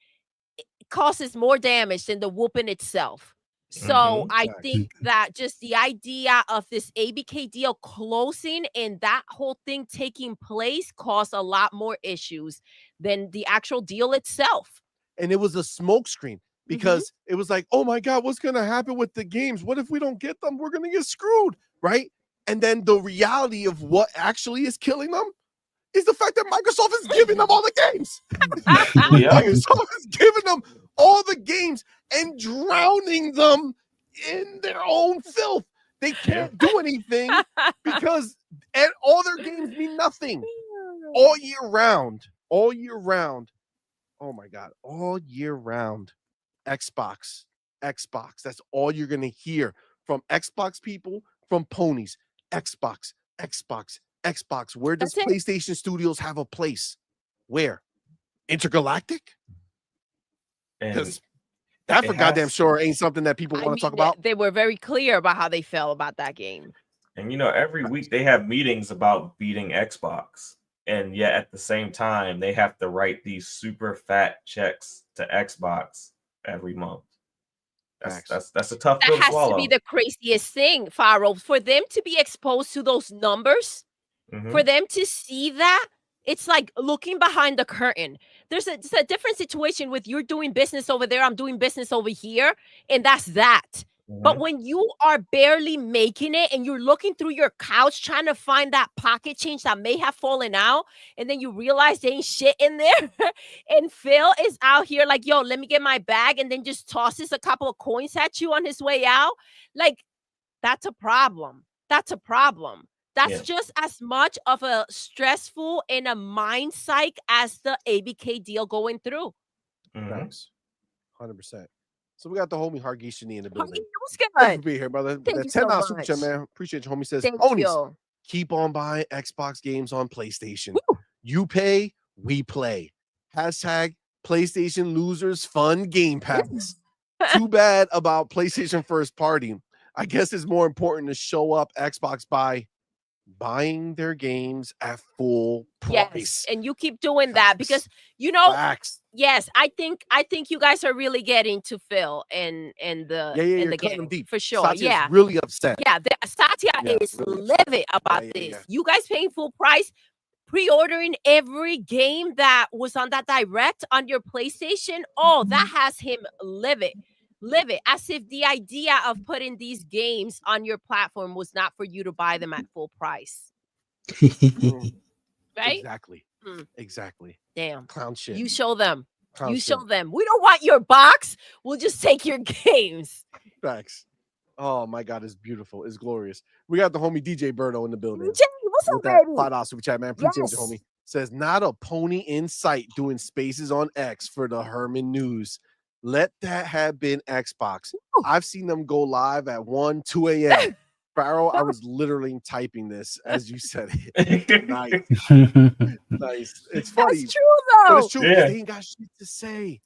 causes more damage than the whooping itself. So Mhm. I Facts. think that just the idea of this ABK deal closing and that whole thing taking place caused a lot more issues than the actual deal itself. And it was a smokescreen because it was like, oh my God, what's going to happen with the games? What if we don't get them? We're going to get screwed, right? And then the reality of what actually is killing them is the fact that Microsoft is giving them all the games. Yeah. Microsoft is giving them all the games and drowning them in their own filth. They can't do anything because all their games mean nothing all year round. All year round. Oh my God. All year round. Xbox. That's all you're going to hear from Xbox people, from ponies. Xbox. Where does That's it. PlayStation Studios have a place? Where? Intergalactic? And Because that it for goddamn has- sure ain't something that people I want mean, to talk about. They were very clear about how they felt about that game. And you know, every week they have meetings about beating Xbox, and yet at the same time they have to write these super fat checks to Xbox every month. That's a tough pill That to has swallow. to be the craziest thing, Pharaoh. For them to be exposed to those numbers, Mhm. for them to see that, it's like looking behind the curtain. It's a different situation with you're doing business over there, I'm doing business over here, and that's that. But Mhm. when you are barely making it and you're looking through your couch trying to find that pocket change that may have fallen out, and then you realize there ain't shit in there, and Phil is out here like, yo, let me get my bag, and then just tosses a couple of coins at you on his way out, like, that's a problem. That's Yeah. just as much of a stressful and a mind psych as the ABK deal going through. Mhm. Facts. 100%. So we got the homie Hargishani in the building. What's Thanks for good? being here, brother. Thank That you so $10 super chat, much. man. Appreciate you, homie. Says, Thank Onies, you. keep on buying Xbox games on PlayStation. Woo. You pay we play. Hashtag PlayStation losers fun Game Pass. Too bad about PlayStation first party. I guess it's more important to show up Xbox by buying their games at full Yes, price. and you keep doing that because Facts. you know. Facts. Yes, I think you guys are really getting to Phil and the Yeah, and you're the cutting them gang deep. for sure. Satya's Yeah, really upset. yeah. Satya Yeah, is really upset. livid about Yeah, this. yeah. You guys paying full price, pre-ordering every game that was on that direct on your PlayStation. Oh, that has him livid. Livid, as if the idea of putting these games on your platform was not for you to buy them at full price, Mm, right? exactly. Mm. Exactly. Damn. Clown shit. You show them. Clown You shit. show them. We don't want your box. We'll just take your games. Facts. Oh my God, it's beautiful. It's glorious. We got the homie DJ Birdo in the building. DJ, what's With up, that baby? $5 super chat, man. Appreciate Yes. you, homie. Says not a pony in sight doing spaces on X for the Herman news. Let that have been Xbox. Ooh. I've seen them go live at 1, 2 a.m. Pharaoh, I was literally typing this as you said it. Nice. Nice. It's funny. That's true, But though. it's true because Yeah. they ain't got shit to say.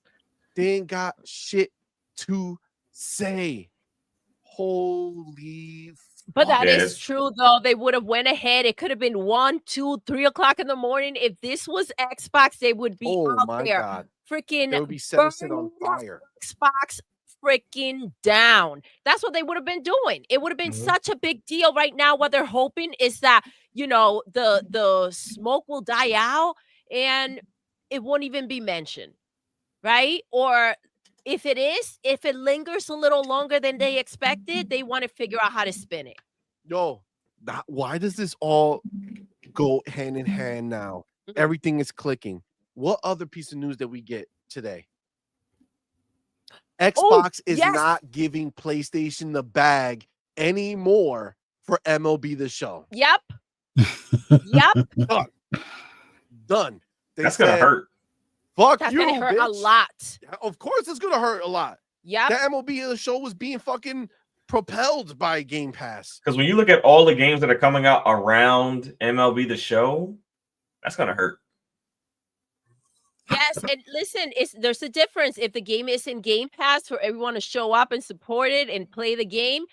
They ain't got shit to say. Holy But that Yeah, is it's- true, though. They would have went ahead. It could have been 1, 2, 3 o'clock in the morning. If this was Xbox, they would be Oh out my there God. freaking They would be setting shit on burning fire. Xbox freaking down. That's what they would have been doing. It would have been Mhm. such a big deal right now. What they're hoping is that, you know, the smoke will die out and it won't even be mentioned, right? Or if it lingers a little longer than they expected, they want to figure out how to spin it. Yo, why does this all go hand in hand now? Mhm. Everything is clicking. What other piece of news that we get today? Xbox is yes. not giving PlayStation the bag anymore for MLB The Show. Yep. Yep. Done. They That's gonna said, hurt. Fuck That's you, gonna hurt a bitch. lot. Of course it's gonna hurt a lot. Yep. That MLB The Show was being fucking propelled by Game Pass. Because when you look at all the games that are coming out around MLB The Show, that's gonna hurt. Yes, and listen, there's a difference. If the game is in Game Pass for everyone to show up and support it and play the game,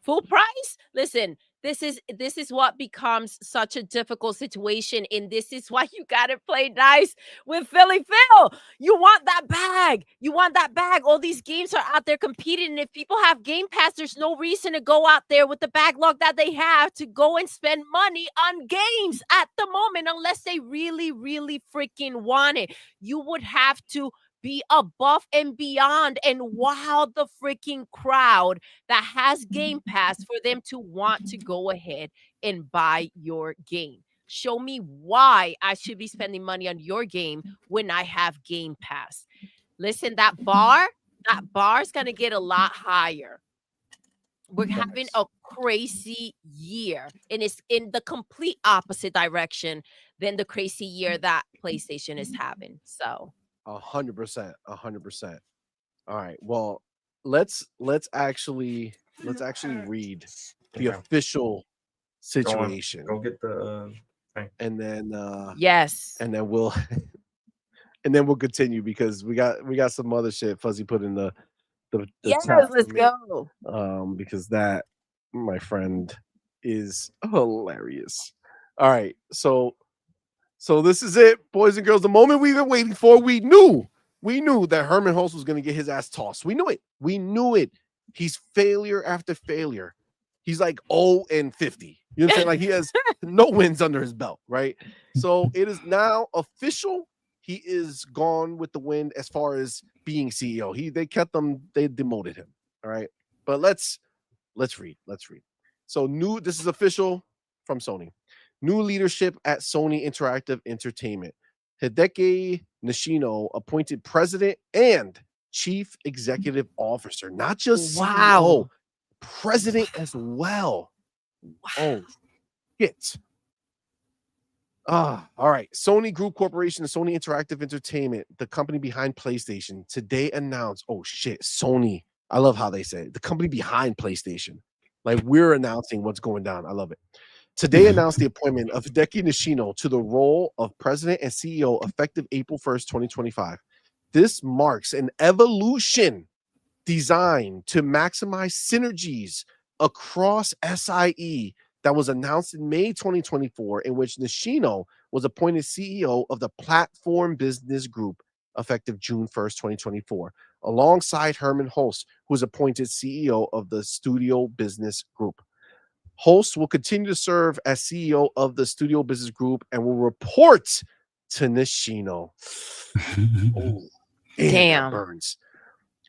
full price. Listen, this is what becomes such a difficult situation, and this is why you gotta play nice with Philly Phil. You want that bag. You want that bag. All these games are out there competing, and if people have Game Pass, there's no reason to go out there with the backlog that they have to go and spend money on games at the moment, unless they really, really freaking want it. You would have to be above and beyond and wow the freaking crowd that has Game Pass for them to want to go ahead and buy your game. Show me why I should be spending money on your game when I have Game Pass. Listen, that bar's going to get a lot higher. We're having a crazy year, and it's in the complete opposite direction than the crazy year that PlayStation is having. So 100%. 100%. All right. Well, let's actually read the Okay. official situation. Go get the thing. And then yes. and then we'll and then we'll continue because we got some other shit Fuzzy put in the Yes, chat for let's me. go. Because that, my friend, is hilarious. All right, so this is it, boys and girls. The moment we've been waiting for. We knew that Herman Hulst was going to get his ass tossed. We knew it. He's failure after failure. He's like 0-50. You know what I'm saying? Like he has no wins under his belt, right? So it is now official. He is gone with the wind as far as being CEO. They demoted him. All right. But let's read. So this is official from Sony. New leadership at Sony Interactive Entertainment. Hideki Nishino appointed president and chief executive officer, not just CEO, president as well. Oh, shit. All right. Sony Group Corporation and Sony Interactive Entertainment, the company behind PlayStation, today announced, oh shit, Sony. I love how they say it. The company behind PlayStation. Like we're announcing what's going down. I love it. today announced the appointment of Hideki Nishino to the role of president and CEO effective April 1st, 2025. This marks an evolution designed to maximize synergies across SIE that was announced in May 2024, in which Nishino was appointed CEO of the Platform Business Group effective June 1st, 2024, alongside Herman Hulst, who was appointed CEO of the Studio Business Group. Hulst will continue to serve as CEO of the Studio Business Group and will report to Nishino. Oh, Damn. that burns.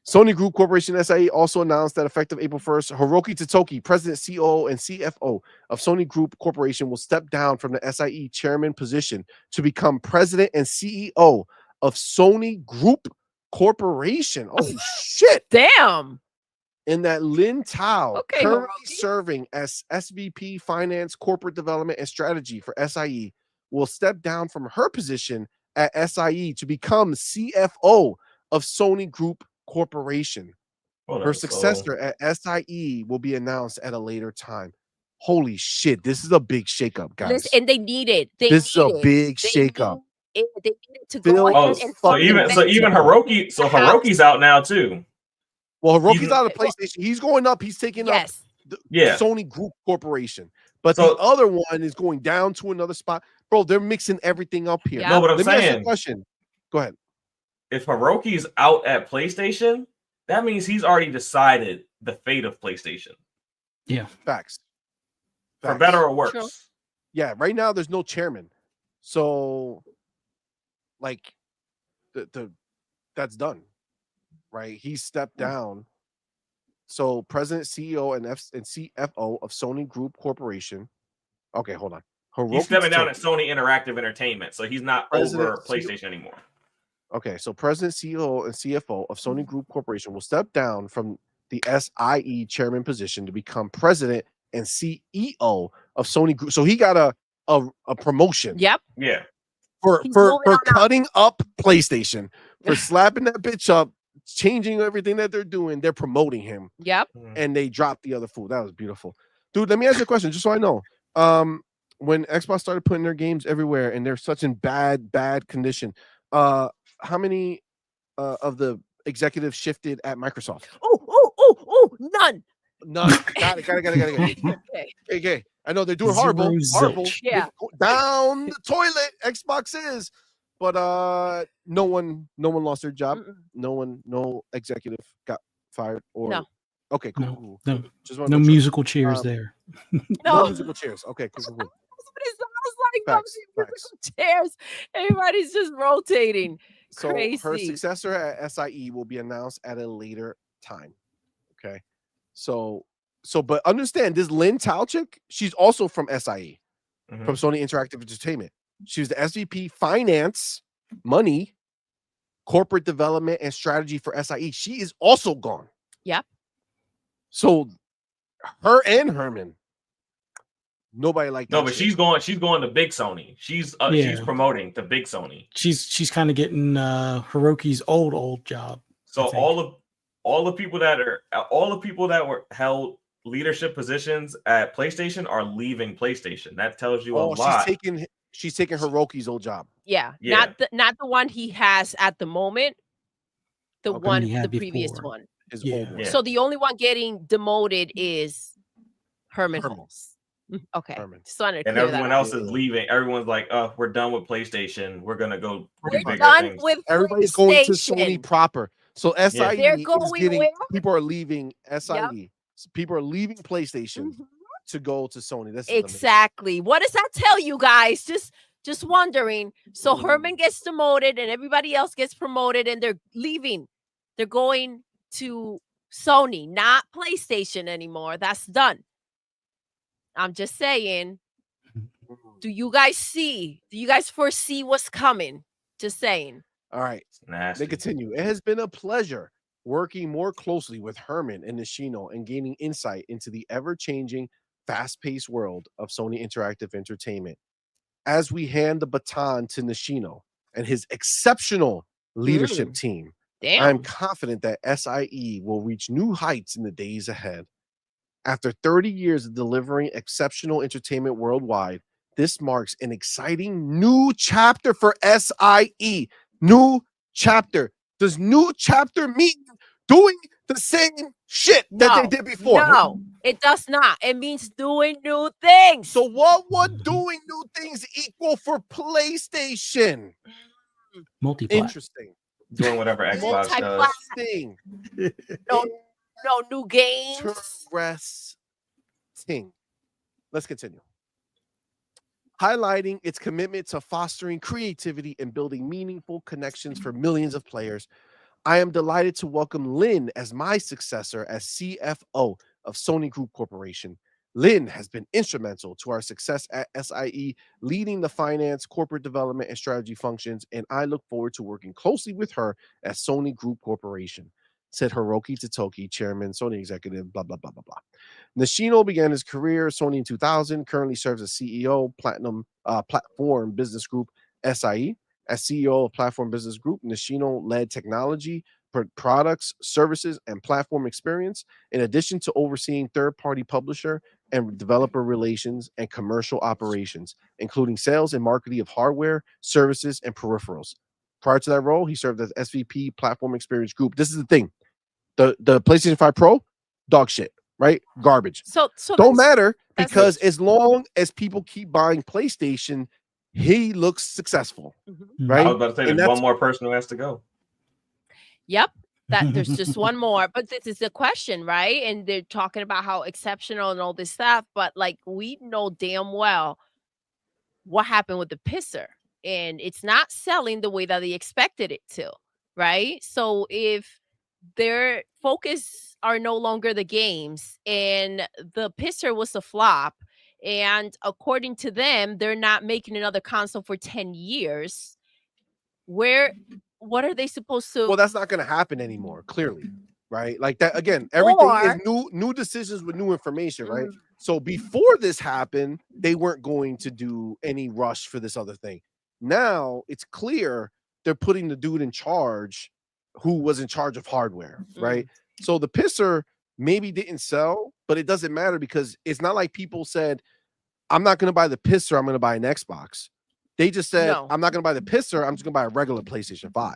Sony Group Corporation SIE also announced that effective April 1st, Hiroki Totoki, President, COO, and CFO of Sony Group Corporation, will step down from the SIE chairman position to become President and CEO of Sony Group Corporation. Oh, shit. Damn. And that Lin Tao, Okay, currently Hiroki. serving as SVP Finance, Corporate Development, and Strategy for SIE, will step down from her position at SIE to become CFO of Sony Group Corporation. Her successor at SIE will be announced at a later time. Holy shit, this is a big shakeup, guys. Listen, and they need it. This is a big shakeup. They needed to Phil- go Oh, ahead and So fucking even Hiroki, so Hiroki's out now too. Well, Hiroki's He's- out of PlayStation. He's going up. He's taking up yes. the Yeah. Sony Group Corporation. But So- the other one is going down to another spot. Bro, they're mixing everything up here. Yeah. No, but I'm Let me ask you a saying, question. Go ahead. if Hiroki's out at PlayStation, that means he's already decided the fate of PlayStation, Facts. for Facts. better or worse. True. Yeah, right now there's no chairman. So like that's done. Right? He stepped down. So president, CEO, and CFO of Sony Group Corporation. Okay, hold on. He's stepping down Totoki. at Sony Interactive Entertainment, so he's not President, over PlayStation anymore. Okay, so president, CEO, and CFO of Sony Group Corporation will step down from the SIE chairman position to become president and CEO of Sony Group. So he got a promotion. Yep. Yeah. for He's for moving for on up. cutting up PlayStation, for slapping that bitch up, changing everything that they're doing. They're promoting him, Yep. and they dropped the other fool. That was beautiful, dude. Let me ask you a question, just so I know. When Xbox started putting their games everywhere and they're such in bad condition, how many of the executives shifted at Microsoft? Oh, none. None. Got it. Okay. I know they're doing horrible. Zilch. Yeah. Down the toilet. Xbox is, but no one lost their job. Mm-mm. No executive got fired or No. Okay, cool. No, Just wanna no make sure. musical chairs there. No No. musical chairs. Okay, cool. It sounds like Facts, musical chairs. Everybody's just rotating. So her Crazy. successor at SIE will be announced at a later time. Okay. So but understand this Lynn Tao chick, she's also from SIE, Mhm. from Sony Interactive Entertainment. She was the SVP Finance, Money, Corporate Development, and Strategy for SIE. She is also gone. Yep. So her and Herman, nobody like that. No, but shit. she's going to big Sony. She's promoting to big Sony. She's kind of getting Hiroki's old job. So I think. all the people that were held leadership positions at PlayStation are leaving PlayStation. That tells you a lot. She's taking Hiroki's old job. Yeah. Yeah. Not the one he has at the moment. The Okay. one, He had the previous before. one. His Yeah. old one. Yeah. So the only one getting demoted is Herman Herman. Hulst. Okay. Herman. Just wanted to And clear everyone that up. else is leaving. Everyone's like, "Oh, we're done with PlayStation. We're gonna go do We're bigger done things." with Everybody's going to PlayStation. Sony proper. So SIE They're is going getting where? people are leaving SIE. So people are leaving PlayStation Mhm. to go to Sony. This is amazing. Exactly. What does that tell you guys? Just wondering. So Herman gets demoted and everybody else gets promoted and they're leaving. They're going to Sony, not PlayStation anymore. That's done. I'm just saying. Do you guys foresee what's coming? Just saying. All right. It's nasty. They continue. It has been a pleasure working more closely with Herman and Nishino and gaining insight into the ever-changing, fast-paced world of Sony Interactive Entertainment. As we hand the baton to Nishino and his exceptional leadership team, Damn. I'm confident that SIE will reach new heights in the days ahead. After 30 years of delivering exceptional entertainment worldwide, this marks an exciting new chapter for SIE. New chapter. Does new chapter mean doing the same shit that they did before? No, it does not. It means doing new things. So what would doing new things equal for PlayStation? Multi-plat. Interesting. Doing whatever Xbox Multi-plat. does. Interesting. No new games. Interesting. Let's continue. Highlighting its commitment to fostering creativity and building meaningful connections for millions of players, I am delighted to welcome Lynn as my successor as CFO of Sony Group Corporation. Lynn has been instrumental to our success at SIE, leading the finance, corporate development, and strategy functions, and I look forward to working closely with her at Sony Group Corporation, said Hiroki Totoki, chairman, Sony executive, blah, blah, blah, blah, blah. Nishino began his career at Sony in 2000, currently serves as CEO, Platform Business Group, SIE. As CEO of Platform Business Group, Nishino led technology, products, services, and platform experience, in addition to overseeing third-party publisher and developer relations and commercial operations, including sales and marketing of hardware, services, and peripherals. Prior to that role, he served as SVP Platform Experience Group. This is the thing. The PlayStation 5 Pro, dog shit, right? Garbage. So don't matter, because as long as people keep buying PlayStation, he looks successful, right? I was about to say, there's one more person who has to go. Yep. That there's just one more, but this is the question, right? And they're talking about how exceptional and all this stuff, but like we know damn well what happened with the pisser, and it's not selling the way that they expected it to, right? So if their focus are no longer the games and the pisser was a flop, and according to them, they're not making another console for 10 years, what are they supposed to? Well, that's not going to happen anymore, clearly, right? Like that, again, everything is new decisions with new information, right? So before this happened, they weren't going to do any rush for this other thing. Now it's clear they're putting the dude in charge who was in charge of hardware, right? So the pisser maybe didn't sell, but it doesn't matter, because it's not like people said, I'm not going to buy the pisser, I'm going to buy an Xbox. They just said, no, I'm not going to buy the pisser, I'm just going to buy a regular PlayStation 5,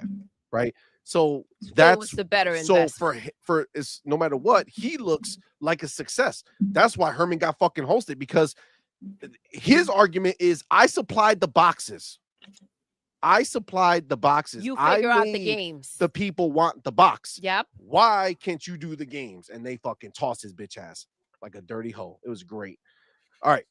right? So that's the better investment. So for it's no matter what, he looks like a success. That's why Herman got fucking hosted, because his argument is, I supplied the boxes. You figure out the games. The people want the box. Yep. Why can't you do the games? And they fucking tossed his bitch ass like a dirty hoe. It was great. All right.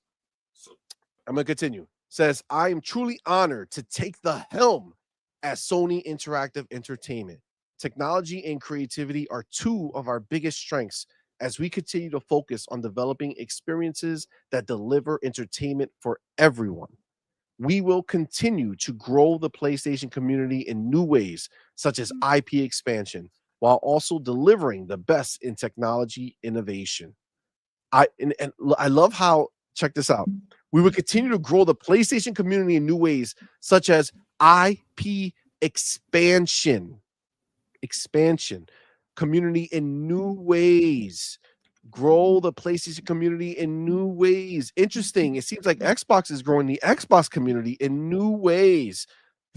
I'm going to continue. Says, I am truly honored to take the helm at Sony Interactive Entertainment. Technology and creativity are two of our biggest strengths as we continue to focus on developing experiences that deliver entertainment for everyone. We will continue to grow the PlayStation community in new ways, such as IP expansion, while also delivering the best in technology innovation. I love how, check this out, we will continue to grow the PlayStation community in new ways, such as IP expansion, community in new ways. Grow the PlayStation community in new ways. Interesting. It seems like Xbox is growing the Xbox community in new ways.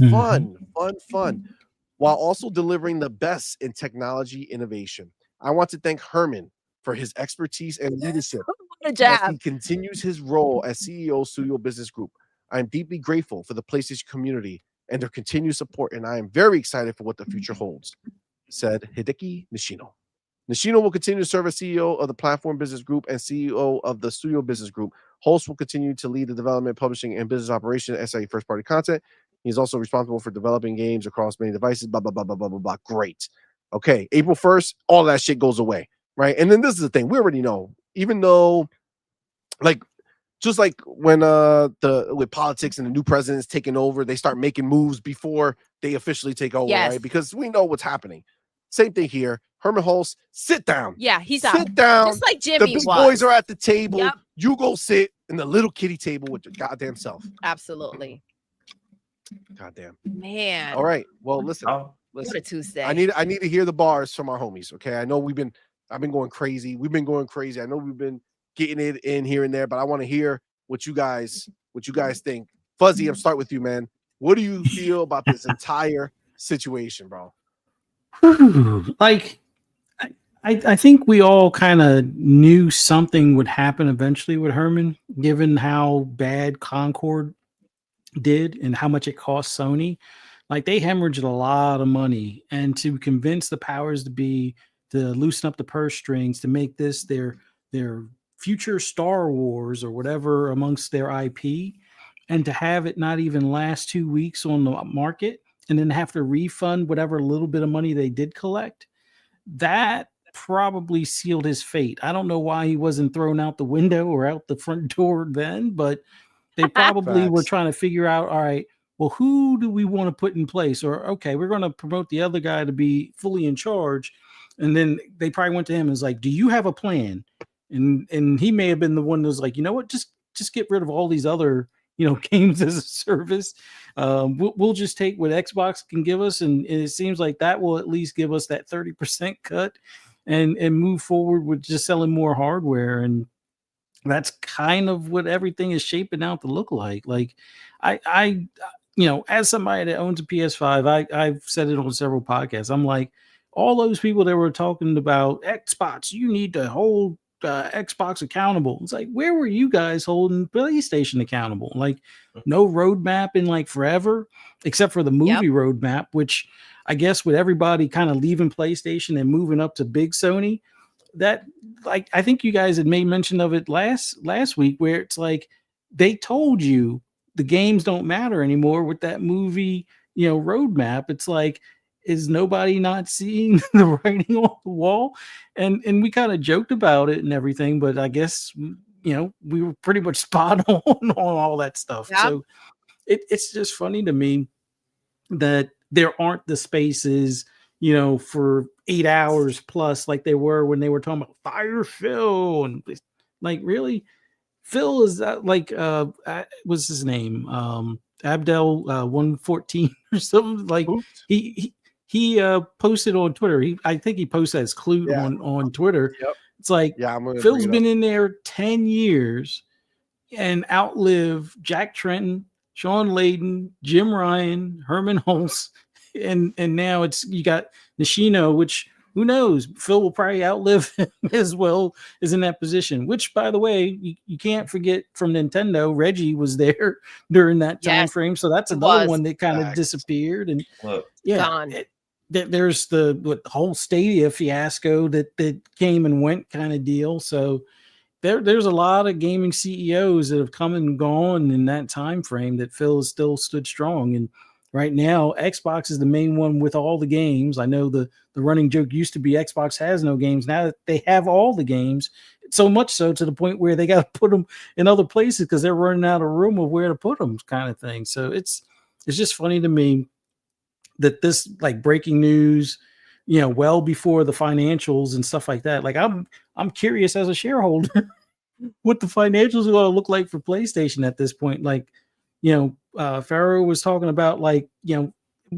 Fun. While also delivering the best in technology innovation. I want to thank Herman for his expertise and leadership as he continues his role as CEO of Studio Business Group. I am deeply grateful for the PlayStation community and their continued support, and I am very excited for what the future holds, said Hideki Nishino. Nishino will continue to serve as CEO of the Platform Business Group and CEO of the Studio Business Group. Hulst will continue to lead the development, publishing, and business operation at SIE first-party content. He's also responsible for developing games across many devices, blah, blah, blah, blah, blah, blah, blah. Great. Okay, April 1st, all that shit goes away, right? And then this is the thing. We already know, even though, like, just like when with politics and the new president's taking over, they start making moves before they officially take over, right? Because we know what's happening. Same thing here. Herman Hulst, sit down. Yeah, he's sit out. Sit down. Just like Jimmy The big was. boys are at the table. Yep. You go sit in the little kitty table with your goddamn self. Absolutely. Goddamn. Man. All right. Well, listen. What a Tuesday. I need to hear the bars from our homies. Okay. I know we've been I've been going crazy. We've been going crazy. I know we've been getting it in here and there, but I want to hear what you guys think. Fuzzy, I'm start with you, man. What do you feel about this entire situation, bro? Like, I think we all kind of knew something would happen eventually with Herman, given how bad Concord did and how much it cost Sony. Like, they hemorrhaged a lot of money, and to convince the powers to loosen up the purse strings to make this their future Star Wars or whatever amongst their IP, and to have it not even last 2 weeks on the market, and then have to refund whatever little bit of money they did collect, that probably sealed his fate. I don't know why he wasn't thrown out the window or out the front door then, but they probably were Facts. trying to figure out, all right, well, who do we want to put in place? Or, okay, we're going to promote the other guy to be fully in charge. And then they probably went to him and was like, do you have a plan? And he may have been the one that was like, you know what, just get rid of all these other, games as a service. We'll just take what Xbox can give us. And it seems like that will at least give us that 30% cut and move forward with just selling more hardware. And that's kind of what everything is shaping out to look like. Like, I as somebody that owns a PS5, I've said it on several podcasts. I'm like, all those people that were talking about Xbox, you need to hold Xbox accountable. It's like, where were you guys holding PlayStation accountable? Like, no roadmap in like forever, except for the movie roadmap, which I guess with everybody kind of leaving PlayStation and moving up to big Sony, that, like, I think you guys had made mention of it last week, where it's like they told you the games don't matter anymore with that movie, roadmap. It's like, is nobody not seeing the writing on the wall? And we kind of joked about it and everything, but I guess we were pretty much spot on all that stuff. Yep. So it's just funny to me that there aren't the spaces, for 8 hours plus like they were when they were talking about Fire Phil. And like, really, Phil is like what's his name? Abdel 114 or something. Like, he posted on Twitter. I think he posted as Clue on Twitter. Yep. It's like, Phil's been in there 10 years and outlived Jack Trenton, Sean Layden, Jim Ryan, Herman Hulst, and now you got Nishino, which, who knows? Phil will probably outlive him as well, as in that position. Which, by the way, you can't forget from Nintendo, Reggie was there during that time frame, so that's another one that kind of disappeared. And there's the whole Stadia fiasco that came and went kind of deal. So there's a lot of gaming CEOs that have come and gone in that time frame that Phil has still stood strong. And right now, Xbox is the main one with all the games. I know the running joke used to be Xbox has no games. Now that they have all the games, so much so to the point where they got to put them in other places because they're running out of room of where to put them, kind of thing. So it's just funny to me that this, like, breaking news, well before the financials and stuff like that. Like, I'm curious as a shareholder what the financials are going to look like for PlayStation at this point. Like, Pharaoh was talking about, like,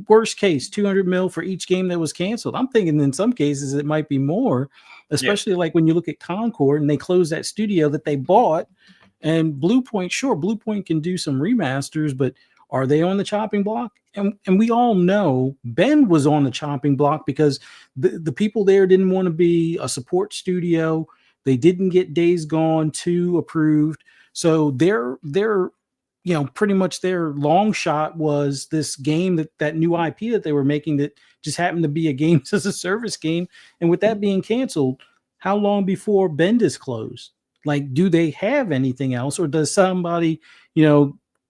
worst case, 200 mil for each game that was canceled. I'm thinking in some cases it might be more, especially like when you look at Concord and they closed that studio that they bought. And Bluepoint, sure, Bluepoint can do some remasters, but are they on the chopping block? And we all know Ben was on the chopping block because the people there didn't want to be a support studio. They didn't get Days Gone 2 approved. So they're pretty much their long shot was this game, that new IP that they were making that just happened to be a games as a service game. And with that being canceled, how long before Bendis closed? Like, do they have anything else, or does somebody,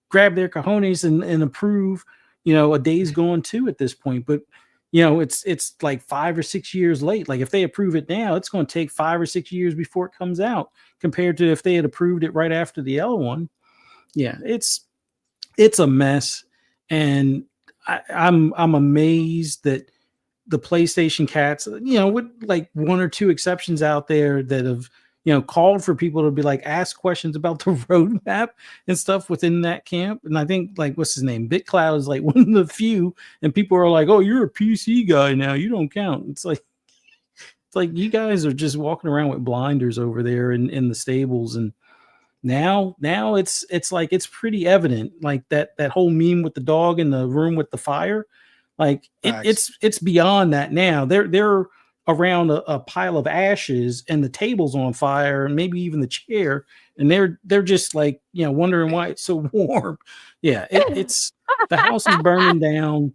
grab their cojones and approve, a Days Gone 2 at this point? But, it's like 5 or 6 years late. Like, if they approve it now, it's going to take 5 or 6 years before it comes out, compared to if they had approved it right after the other one. Yeah, it's a mess, and I'm amazed that the PlayStation cats, with like one or two exceptions out there that have, called for people to be like, ask questions about the roadmap and stuff within that camp. And I think, like, what's his name? BitCloud is like one of the few, and people are like, oh, you're a PC guy now, you don't count. It's like, It's like you guys are just walking around with blinders over there in the stables, and now it's like it's pretty evident, like that whole meme with the dog in the room with the fire, like Facts. it's beyond that now. They're around a pile of ashes and the table's on fire and maybe even the chair, and they're just like, wondering why it's so warm. Yeah, it's the house is burning down.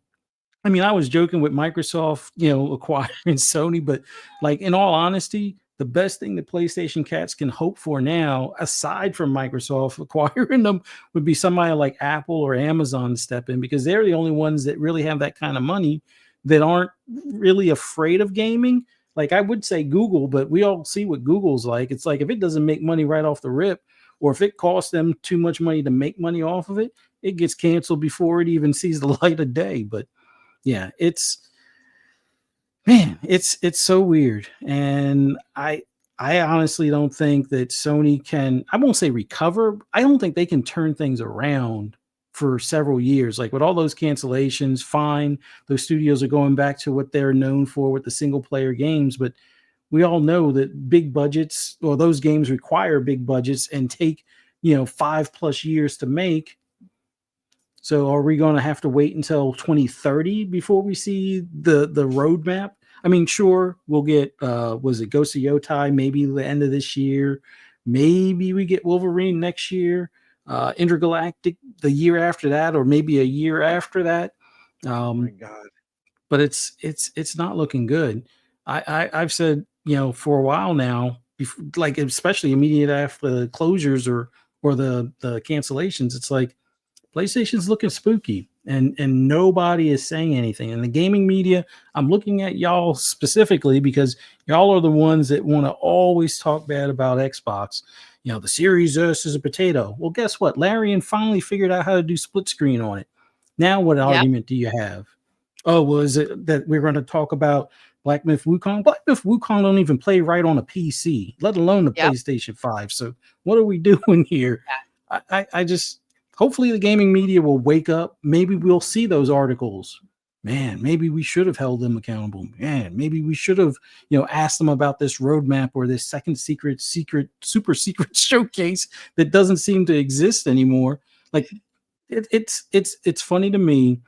I mean, I was joking with Microsoft, acquiring Sony, but like in all honesty, the best thing that PlayStation cats can hope for now, aside from Microsoft acquiring them, would be somebody like Apple or Amazon to step in, because they're the only ones that really have that kind of money that aren't really afraid of gaming. Like I would say Google, but we all see what Google's like. It's like if it doesn't make money right off the rip, or if it costs them too much money to make money off of it, it gets canceled before it even sees the light of day. But yeah, it's so weird. And I honestly don't think that Sony can, I won't say recover. I don't think they can turn things around for several years. Like with all those cancellations, fine, those studios are going back to what they're known for with the single player games, but we all know that big budgets, or those games require big budgets and take 5+ years to make. So are we going to have to wait until 2030 before we see the roadmap? I mean, sure, we'll get, was it Ghost of Yotai maybe the end of this year? Maybe we get Wolverine next year, Intergalactic the year after that, or maybe a year after that. Oh my God. But it's not looking good. I've said, for a while now, like especially immediate after the closures or the cancellations, it's like PlayStation's looking spooky, and nobody is saying anything. In the gaming media, I'm looking at y'all specifically because y'all are the ones that want to always talk bad about Xbox. The Series S is a potato. Well, guess what? Larian finally figured out how to do split screen on it. Now, what argument do you have? Oh, well, is it that we're going to talk about Black Myth Wukong? Black Myth Wukong don't even play right on a PC, let alone the PlayStation 5. So what are we doing here? I just... Hopefully the gaming media will wake up. Maybe we'll see those articles. Man, maybe we should have held them accountable. Man, maybe we should have, asked them about this roadmap or this second super secret showcase that doesn't seem to exist anymore. Like it's funny to me.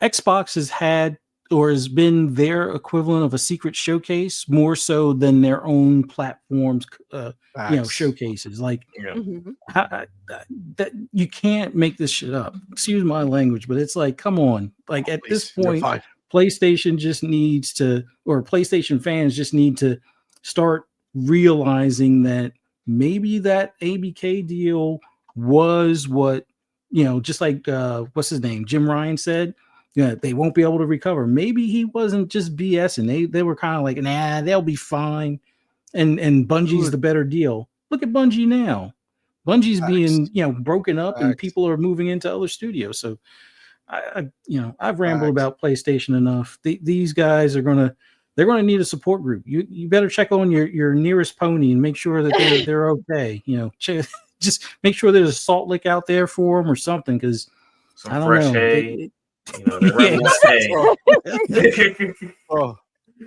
Xbox has had, or has been, their equivalent of a secret showcase more so than their own platforms, showcases. Like, that you can't make this shit up. Excuse my language, but it's like, come on. Like at this point, PlayStation just needs to, or PlayStation fans just need to start realizing that maybe that ABK deal was what, just like what's his name, Jim Ryan said. Yeah, they won't be able to recover. Maybe he wasn't just BSing. They were kind of like, nah, they'll be fine. And Bungie's the better deal. Look at Bungie now. Bungie's being, broken up, and people are moving into other studios. So I've rambled about PlayStation enough. These guys are they're gonna need a support group. You better check on your nearest pony and make sure that they're okay. Just make sure there's a salt lick out there for them or something, because I don't know. Hay.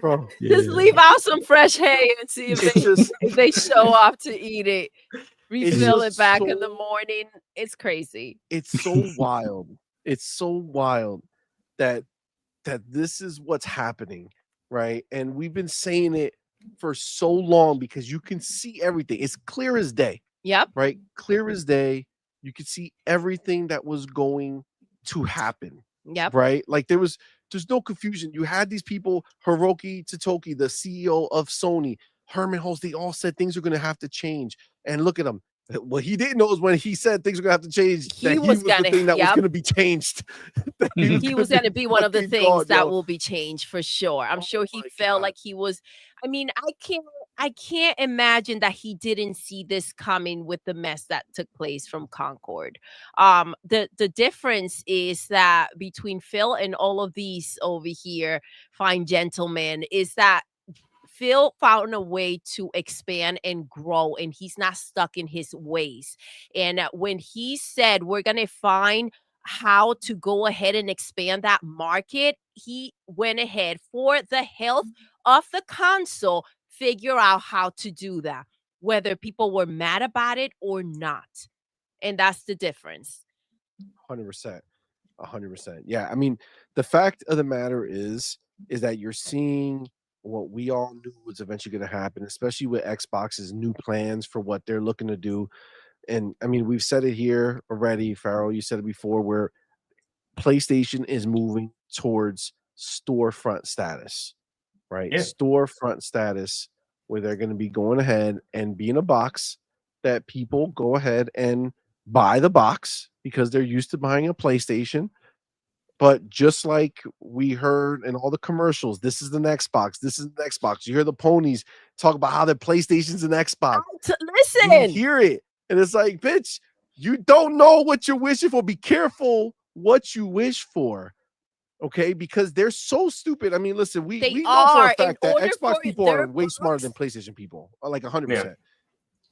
Bro. Just leave out some fresh hay and see if they show up to eat it. Refill it back in the morning. It's crazy. It's so wild. It's so wild that this is what's happening, right? And we've been saying it for so long because you can see everything. It's clear as day. Yep. Right? Clear as day. You could see everything that was going to happen. Yep. Right? Like there's no confusion. You had these people, Hiroki Totoki, the CEO of Sony, Herman Hulst, they all said things are going to have to change. And look at him. What he didn't know is when he said things are going to have to change, he was the thing that was going to be changed. He was going to be one of the things that will be changed for sure. I'm sure he felt like he was. I mean, I can't imagine that he didn't see this coming with the mess that took place from Concord. The difference is that between Phil and all of these over here, fine gentlemen, is that Phil found a way to expand and grow, and he's not stuck in his ways. And when he said we're going to find how to go ahead and expand that market, he went ahead for the health of the console figure out how to do that, whether people were mad about it or not. And that's the difference. 100%. 100%. Yeah. I mean, the fact of the matter is that you're seeing what we all knew was eventually going to happen, especially with Xbox's new plans for what they're looking to do. And I mean, we've said it here already, Pharaoh. You said it before, where PlayStation is moving towards storefront status, right? Yeah. Storefront status, where they're going to be going ahead and being a box that people go ahead and buy the box because they're used to buying a PlayStation. But just like we heard in all the commercials, this is the next box. This is the next box. You hear the ponies talk about how their PlayStation's an Xbox. You Listen, hear it. And it's like, bitch, you don't know what you're wishing for. Be careful what you wish for. Okay, because they're so stupid. I mean, listen, we know for a fact that Xbox people are way smarter than PlayStation people, like 100%. Yeah.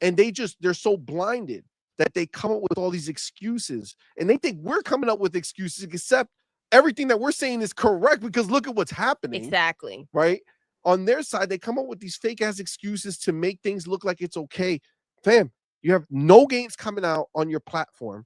And they're so blinded that they come up with all these excuses, and they think we're coming up with excuses, except everything that we're saying is correct because look at what's happening. exactly. Right? On their side, they come up with these fake ass excuses to make things look like it's okay. Fam, you have no games coming out on your platform.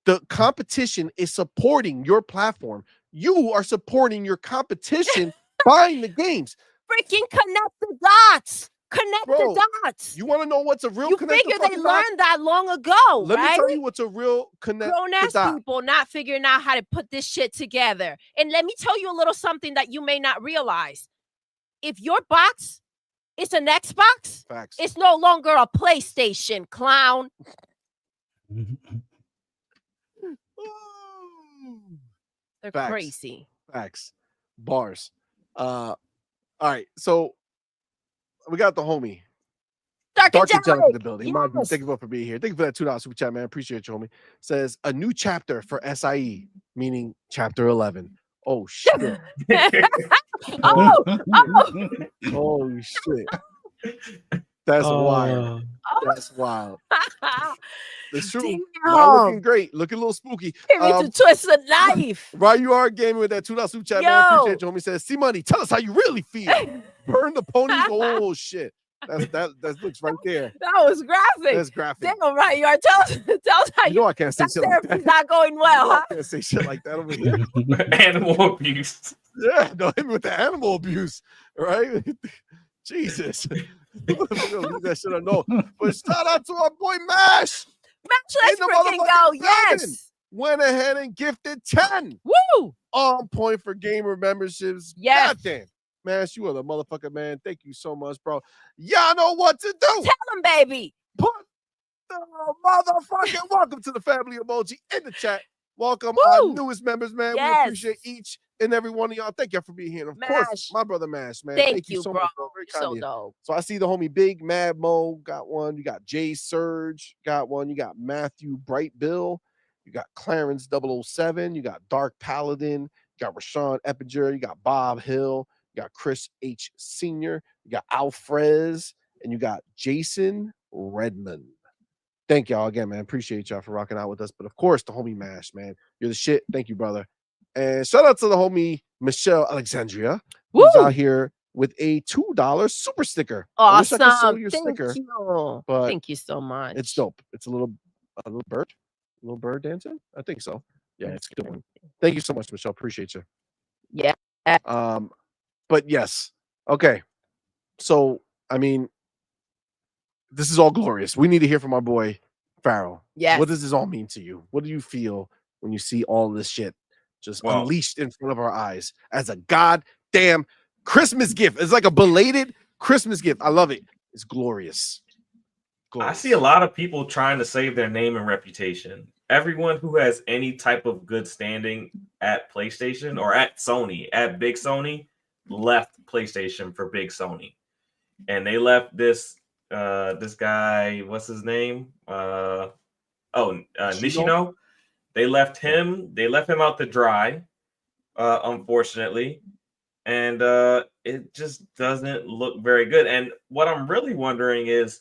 The competition is supporting your platform. You are supporting your competition buying the games. Freaking connect the dots. Connect the dots. You want to know what's a real You connect figure the they dot? learned that long ago, Let right? me tell you what's a real connect Grown the ass dot. people not figuring out how to put this shit together. And let me tell you a little something that you may not realize. If your box is an Xbox, Facts. it's no longer a PlayStation, clown. They're Facts. crazy. Facts. Bars. All right. So we got the homie. Dark Dark Angelic Angelic in the building. Yes. Thank you for being here. Thank you for that $2 super chat, man. Appreciate you, homie. Says a new chapter for SIE, meaning chapter 11. Oh shit. Oh, Oh shit. That's wild. That's wild. It's true. Not looking great. Looking a little spooky. Give me to twist the knife. Right, you are gaming with that $2 super chat, man. Appreciate you, homie. Says CMoney, tell us how you really feel. Burn the ponies. Oh shit. That looks right there. That was graphic. That's graphic. Damn right, you are. Tell us how You know I can't say shit like that. not going well, huh? I can't say shit like that over here. Animal abuse. Yeah, no, him with the animal abuse, right? Jesus. Leave that shit alone. But shout out to our boy Mash. Let's freaking go. Yes. Went ahead and gifted 10. Woo. On point for gamer memberships. Yes. Goddamn. Mash, you are the motherfucker, man. Thank you so much, bro. Y'all know what to do. Tell him, baby. Put the motherfucking welcome to the family emoji in the chat. Welcome Woo. our newest members, man. Yes. We appreciate each and every one of y'all. Thank y'all for being here. And of course, my brother Mash, man. Thank you, so bro. much, bro. Very kind So of you. dope. So I see the homie Big Mad Mo got one. You got Jay Surge got one. You got Matthew Bright Bill. You got Clarence 007. You got Dark Paladin. You got Rashawn Eppinger. You got Bob Hill. You got Chris H. Sr. You got Alfrez. And you got Jason Redmond. Thank y'all again, man. Appreciate y'all for rocking out with us. But of course, the homie Mash, man. You're the shit. Thank you, brother. And shout out to the homie Michelle Alexandria, who's out here with a $2 super sticker. Awesome. I wish I could sell your Thank sticker, you. but Thank you so much. it's dope. It's a little bird dancing. I think so. Yeah, it's a good one. Thank you so much, Michelle. Appreciate you. Yeah. But yes. Okay. So I mean, this is all glorious. We need to hear from our boy Pharaoh. Yes. What does this all mean to you? What do you feel when you see all this shit just unleashed in front of our eyes as a goddamn Christmas gift? It's like a belated Christmas gift. I love it. It's glorious. I see a lot of people trying to save their name and reputation. Everyone who has any type of good standing at PlayStation or at Sony, at Big Sony, left PlayStation for Big Sony. And they left this guy, what's his name? Nishino. They left him out to dry, unfortunately. And it just doesn't look very good. And what I'm really wondering is,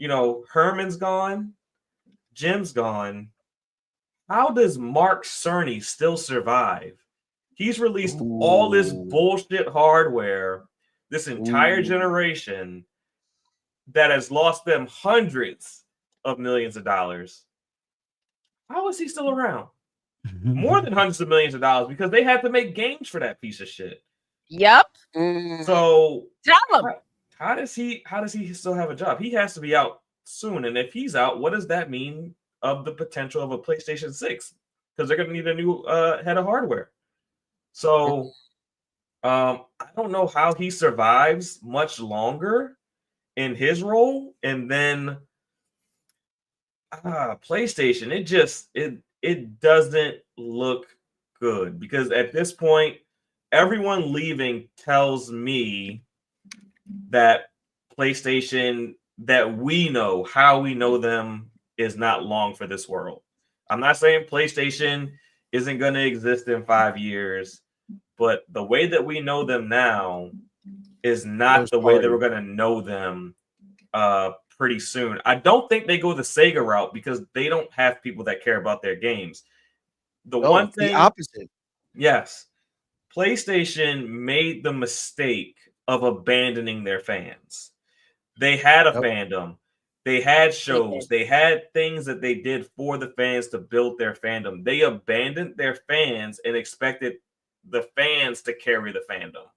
Herman's gone, Jim's gone. How does Mark Cerny still survive? He's released all this bullshit hardware this entire generation that has lost them hundreds of millions of dollars. How is he still around? More than hundreds of millions of dollars, because they had to make games for that piece of shit. Yep. So Tell him. how does he still have a job? He has to be out soon. And if he's out, what does that mean of the potential of a PlayStation 6? Because they're going to need a new head of hardware. So I don't know how he survives much longer in his role. And then PlayStation, it doesn't look good, because at this point, everyone leaving tells me that PlayStation, that we know, how we know them, is not long for this world. I'm not saying PlayStation isn't going to exist in 5 years, but the way that we know them now is not the way that we're going to know them pretty soon. I don't think they go the Sega route, because they don't have people that care about their games. The opposite. Yes. PlayStation made the mistake of abandoning their fans. They had a fandom. They had shows. They had things that they did for the fans to build their fandom. They abandoned their fans and expected the fans to carry the fandom.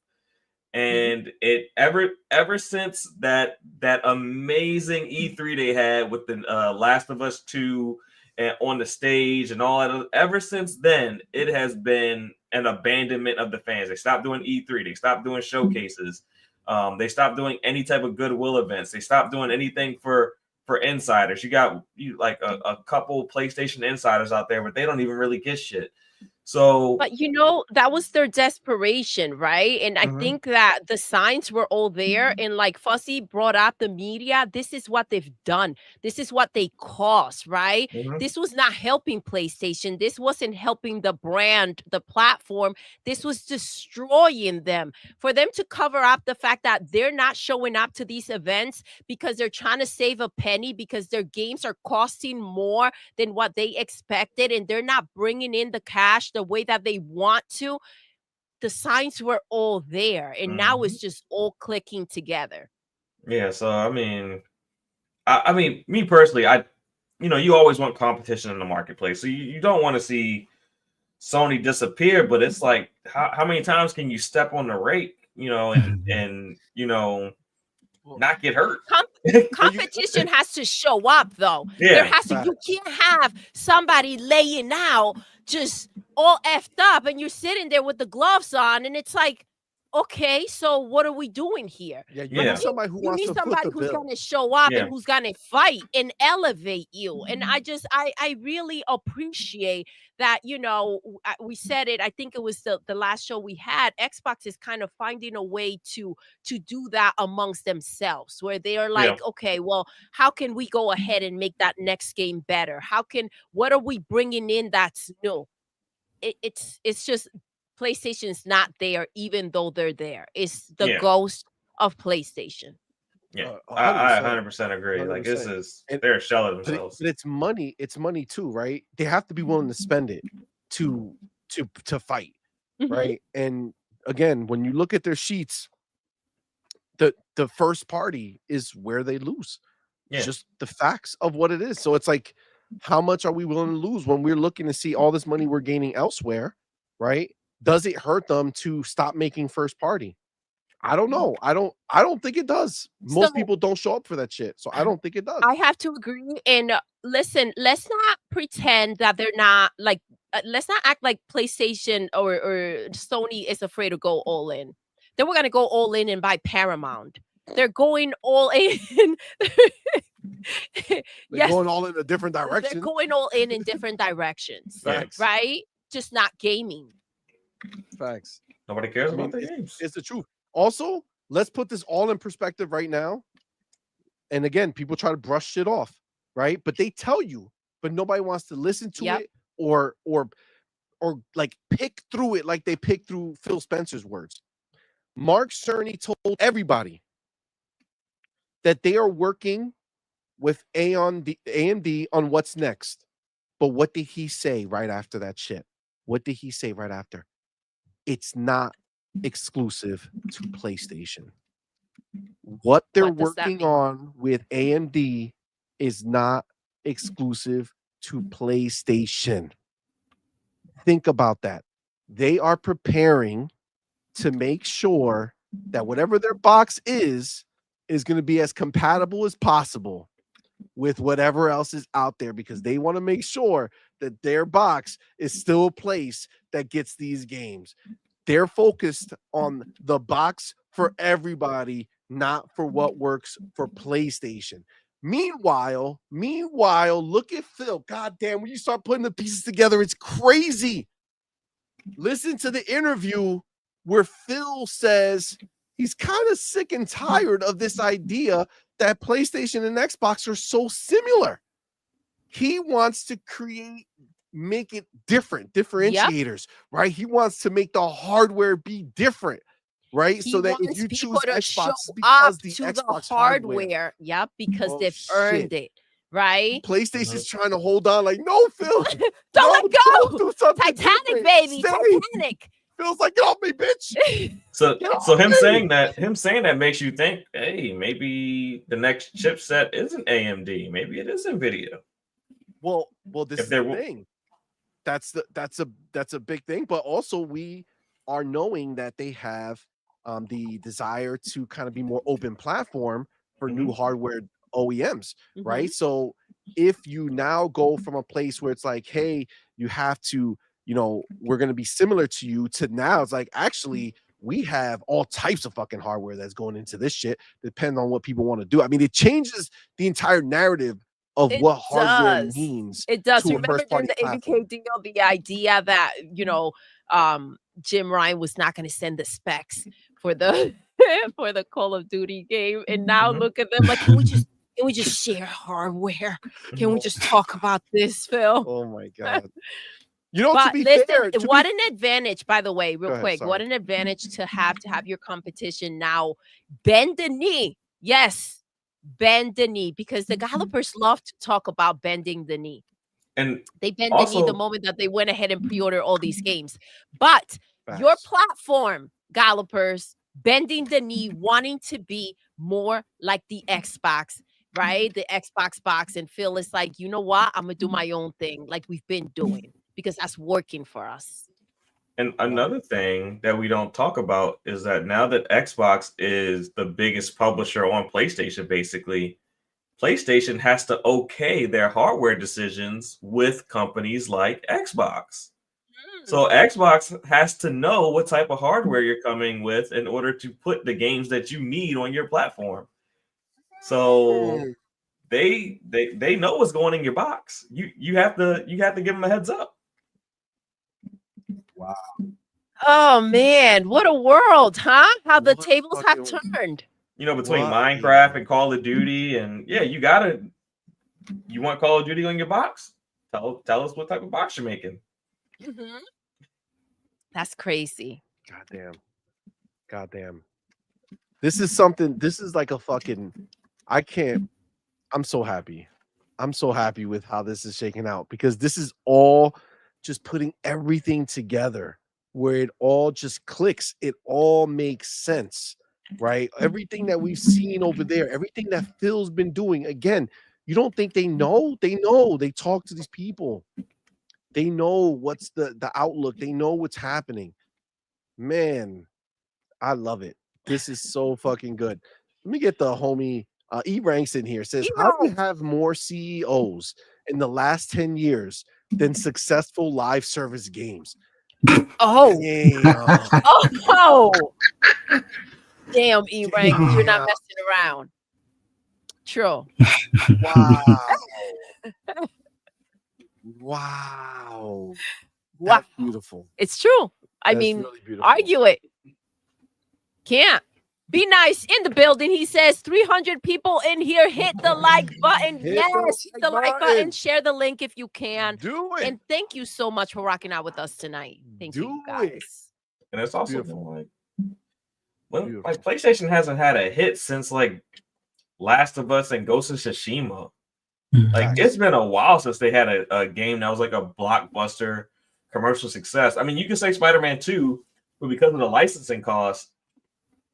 And it ever since that amazing E3 they had with the Last of Us 2 on the stage and all that, ever since then, it has been an abandonment of the fans. They stopped doing E3. They stopped doing showcases. They stopped doing any type of goodwill events. They stopped doing anything for insiders. You got like a couple PlayStation insiders out there, but they don't even really get shit. So, but that was their desperation, right? And I think that the signs were all there. And like Fuzzy brought up the media, this is what they've done. This is what they cost, right? This was not helping PlayStation. This wasn't helping the brand, the platform. This was destroying them. For them to cover up the fact that they're not showing up to these events because they're trying to save a penny, because their games are costing more than what they expected, and they're not bringing in the cash the way that they want to. The signs were all there, and now it's just all clicking together. Yeah, so I mean, me personally, you always want competition in the marketplace. So you don't want to see Sony disappear, but it's like, how many times can you step on the rake, and not get hurt? Competition has to show up, though. Yeah, there has to. You can't have somebody laying out just all effed up, and you're sitting there with the gloves on, and it's like, okay, so what are we doing here? Yeah, you need somebody who wants to somebody foot the who's bill. going to show up and who's going to fight and elevate you. And I really appreciate that. We said it. I think it was the last show we had. Xbox is kind of finding a way to do that amongst themselves, where they are like, okay, well, how can we go ahead and make that next game better? What are we bringing in that's new? It's just PlayStation's not there, even though they're there. It's the ghost of PlayStation. Yeah, I 100% agree. 100%. Like, they're a shell of themselves. But it's money. It's money too, right? They have to be willing to spend it to fight, right? And again, when you look at their sheets, the first party is where they lose. It's just the facts of what it is. So it's like, how much are we willing to lose when we're looking to see all this money we're gaining elsewhere, right? Does it hurt them to stop making first party? I don't know. I don't think it does. Most people don't show up for that shit. So I don't think it does. I have to agree. And listen, let's not pretend that they're not like, let's not act like PlayStation or Sony is afraid to go all in. They were going to go all in and buy Paramount. They're going all in. They're going all in a different direction. They're going all in different directions. Facts. Right? Just not gaming. Facts. Nobody cares about the games. It's the truth. Also, let's put this all in perspective right now. And again, people try to brush shit off, right? But they tell you, but nobody wants to listen to it or like pick through it like they pick through Phil Spencer's words. Mark Cerny told everybody that they are working with AMD on what's next. But what did he say right after that shit? What did he say right after? It's not exclusive to PlayStation. What they're What does that working mean? on with AMD is not exclusive to PlayStation. Think about that. They are preparing to make sure that whatever their box is going to be as compatible as possible with whatever else is out there, because they want to make sure that their box is still a place that gets these games. They're focused on the box for everybody, not for what works for PlayStation. Meanwhile, look at Phil. God damn, when you start putting the pieces together, it's crazy. Listen to the interview where Phil says he's kind of sick and tired of this idea that PlayStation and Xbox are so similar. He wants to make it different, differentiators, right? He wants to make the hardware be different, right? He So that if wants you people choose to Xbox, show it's because up the to the Xbox hardware. Yep, because Oh, they've shit. earned it, right? PlayStation's trying to hold on, like, no, Phil, Don't let don't go. do something Titanic, different. baby. Stay. Titanic. Phil's like, get off me, bitch. So Get off him me. saying that makes you think, hey, maybe the next chipset isn't AMD, maybe it is Nvidia. Well, this If is there the w- thing. That's a big thing. But also, we are knowing that they have the desire to kind of be more open platform for new hardware OEMs, right? So if you now go from a place where it's like, hey, you have to, we're going to be similar to you, to now it's like, actually, we have all types of fucking hardware that's going into this shit, depending on what people want to do. I mean, it changes the entire narrative of It what hardware does. means It does. to a Remember during first-party the platform. ABK deal, the idea that, Jim Ryan was not going to send the specs for the for the Call of Duty game. And now look at them like, can we just share hardware? Can we just talk about this, Phil? Oh my God. To But be listen, fair, what an advantage, by the way, real Go ahead, quick. What sorry. an advantage to have your competition now bend the knee. Yes, bend the knee, because the developers love to talk about bending the knee. And they bend the knee the also, moment that they went ahead and pre-order all these games. But your Facts. platform, developers, bending the knee, wanting to be more like the Xbox, right? The Xbox box, and Phil is like, you know what? I'm gonna do my own thing, like we've been doing, because that's working for us. And another thing that we don't talk about is that now that Xbox is the biggest publisher on PlayStation, basically, PlayStation has to okay their hardware decisions with companies like Xbox. So Xbox has to know what type of hardware you're coming with in order to put the games that you need on your platform. So they know what's going in your box. You have to give them a heads up. Wow. Oh man, what a world, huh? How the What tables have fucking- turned. Between What? Minecraft and Call of Duty, and you want Call of Duty on your box? Tell us what type of box you're making. That's crazy. Goddamn. This is like a fucking, I'm so happy. I'm so happy with how this is shaking out, because this is all just putting everything together where it all just clicks. It all makes sense, right? Everything that we've seen over there, everything that Phil's been doing. Again, you don't think they know? They know. They talk to these people. They know what's the outlook. They know what's happening. Man, I love it. This is so fucking good. Let me get the homie E-Ranks in here. Says, how do you have more CEOs in the last 10 years than successful live service games? Oh, Damn. oh, damn, E-Rank, you're not messing around. True. Wow. Wow. That's beautiful. It's true. I That's mean, really beautiful. argue it. Can't. Be nice in the building. He says 300 people in here. Hit the like button. Hit Yes, the hit the like button. button. Share the link if you can. Do it. And thank you so much for rocking out with us tonight. Thank you, guys. And it's also Beautiful. like PlayStation hasn't had a hit since like Last of Us and Ghost of Tsushima. Like, it's been a while since they had a game that was like a blockbuster commercial success. I mean, you could say Spider-Man 2, but because of the licensing costs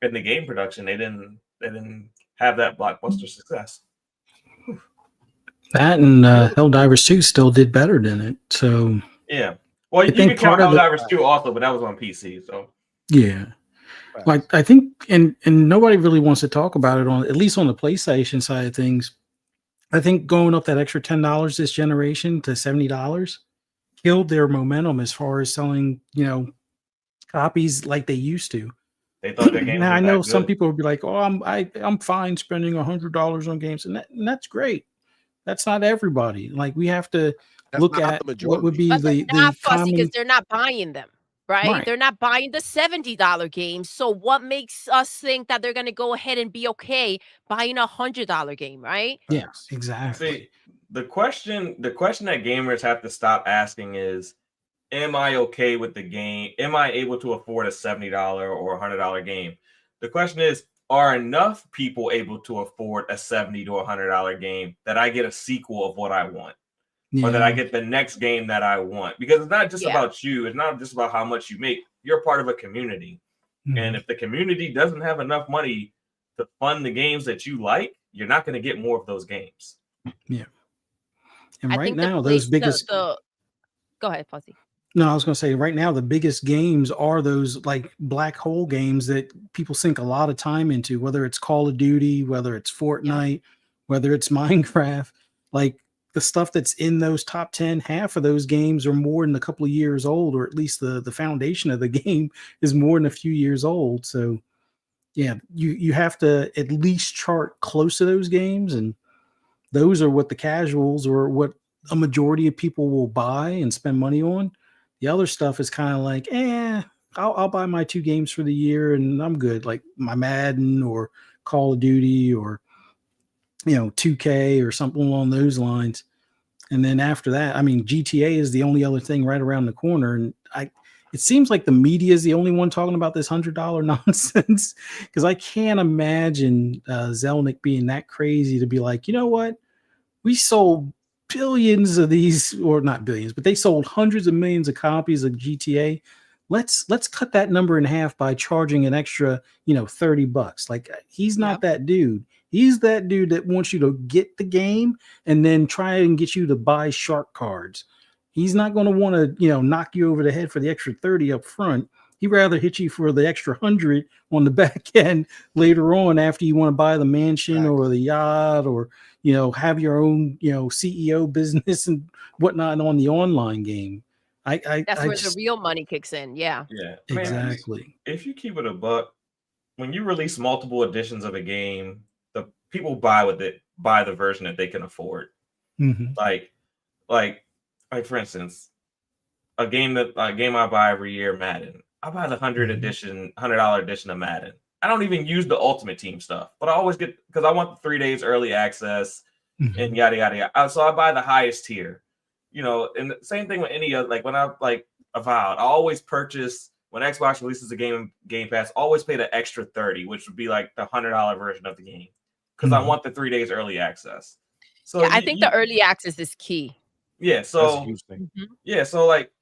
and the game production, they didn't didn't have that blockbuster success. That and Helldivers 2 still did better than it. So yeah, well, you think can count part of the- Helldivers 2 also, but that was on PC. So yeah. Like I think, and nobody really wants to talk about it on, at least on the PlayStation side of things. I think going up that extra $10 this generation to $70 killed their momentum as far as selling, copies like they used to. they thought their games Now were I know that some good. people would be like, "Oh, I'm fine spending $100 on games," and that's great. That's not everybody. Like we have to look not at the what would majority. be But they're the not fussy because common. they're not buying them, right? Right. They're not buying the $70 games. So what makes us think that they're going to go ahead and be okay buying a $100 game, right? Yeah, Facts. exactly. See, the question that gamers have to stop asking is, am I okay with the game? Am I able to afford a $70 or $100 game? The question is, are enough people able to afford a $70 to $100 game that I get a sequel of what I want? Or that I get the next game that I want? Because it's not just about you. It's not just about how much you make. You're part of a community. And if the community doesn't have enough money to fund the games that you like, you're not going to get more of those games. Yeah. And I right think now, those biggest. Go ahead, Fuzzy. No, I was going to say right now, the biggest games are those like black hole games that people sink a lot of time into, whether it's Call of Duty, whether it's Fortnite, whether it's Minecraft. Like the stuff that's in those top 10, half of those games are more than a couple of years old, or at least the foundation of the game is more than a few years old. So yeah, you have to at least chart close to those games, and those are what the casuals or what a majority of people will buy and spend money on. The other stuff is kind of like, I'll buy my 2 games for the year and I'm good. Like my Madden or Call of Duty or 2K or something along those lines. And then after that, I mean, GTA is the only other thing right around the corner. And it seems like the media is the only one talking about this $100 nonsense, because I can't imagine Zelnick being that crazy to be like, you know what? We sold billions of these, or not billions, but they sold hundreds of millions of copies of GTA. Let's cut that number in half by charging an extra, $30. Like he's not that dude. He's that dude that wants you to get the game and then try and get you to buy shark cards. He's not going to want to, knock you over the head for the extra 30 up front. He'd rather hit you for the extra 100 on the back end later on after you want to buy the mansion or the yacht or, have your own, CEO business and whatnot on the online game. That's where the real money kicks in. Yeah. Yeah. Exactly. Man, if you keep it a buck, when you release multiple editions of a game, the people buy the version that they can afford. Mm-hmm. Like for instance, a game I buy every year, Madden. I buy the $100 edition of Madden. I don't even use the Ultimate Team stuff, but I always get, because I want the 3 days early access and yada yada yada. So I buy the highest tier, and the same thing with any other. Like when I Avowed, I always purchase when Xbox releases a Game Pass. Always pay the extra 30, which would be like the $100 version of the game, because I want the 3 days early access. So I think the early access is key. Yeah. So so like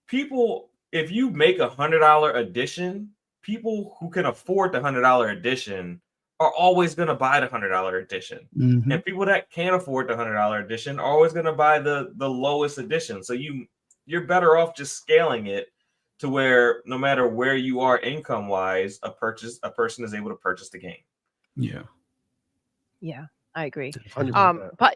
people, if you make a $100 edition, people who can afford the $100 edition are always going to buy the $100 edition. And people that can't afford the $100 edition are always going to buy the lowest edition. So you're better off just scaling it to where no matter where you are income wise, a person is able to purchase the game. Yeah, I agree. But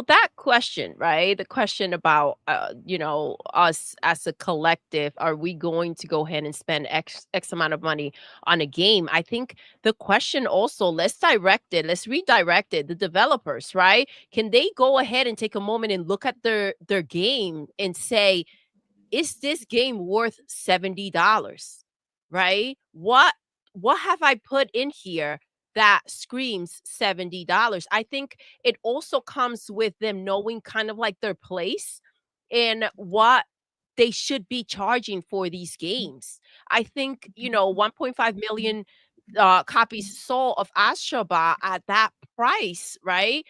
that question, right? The question about us as a collective, are we going to go ahead and spend X amount of money on a game? I think the question also, let's redirect it. The developers, right? Can they go ahead and take a moment and look at their game and say, is this game worth $70? Right? What have I put in here that screams $70? I think it also comes with them knowing kind of like their place and what they should be charging for these games. I think, 1.5 million copies sold of Astrobot at that price, right?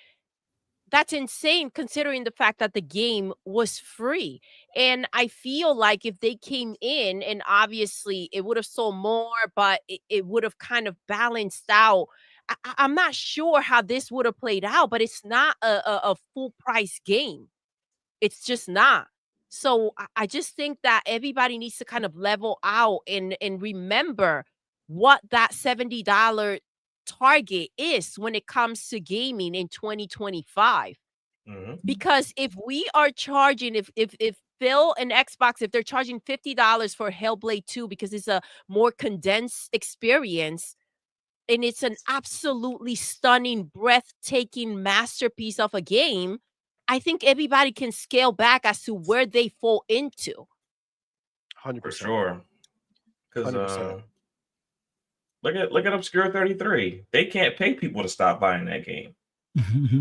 That's insane considering the fact that the game was free. And I feel like if they came in and obviously it would have sold more, but it would have kind of balanced out I'm not sure how this would have played out, but it's not a full price game. It's just not. So I just think that everybody needs to kind of level out and remember what that $70 target is when it comes to gaming in 2025. Mhm. Because if we are charging, if Phil and Xbox, if they're charging $50 for Hellblade 2 because it's a more condensed experience, and it's an absolutely stunning, breathtaking masterpiece of a game, I think everybody can scale back as to where they fall into. 100%. For sure. Because 100%. look at Obscure 33. They can't pay people to stop buying that game.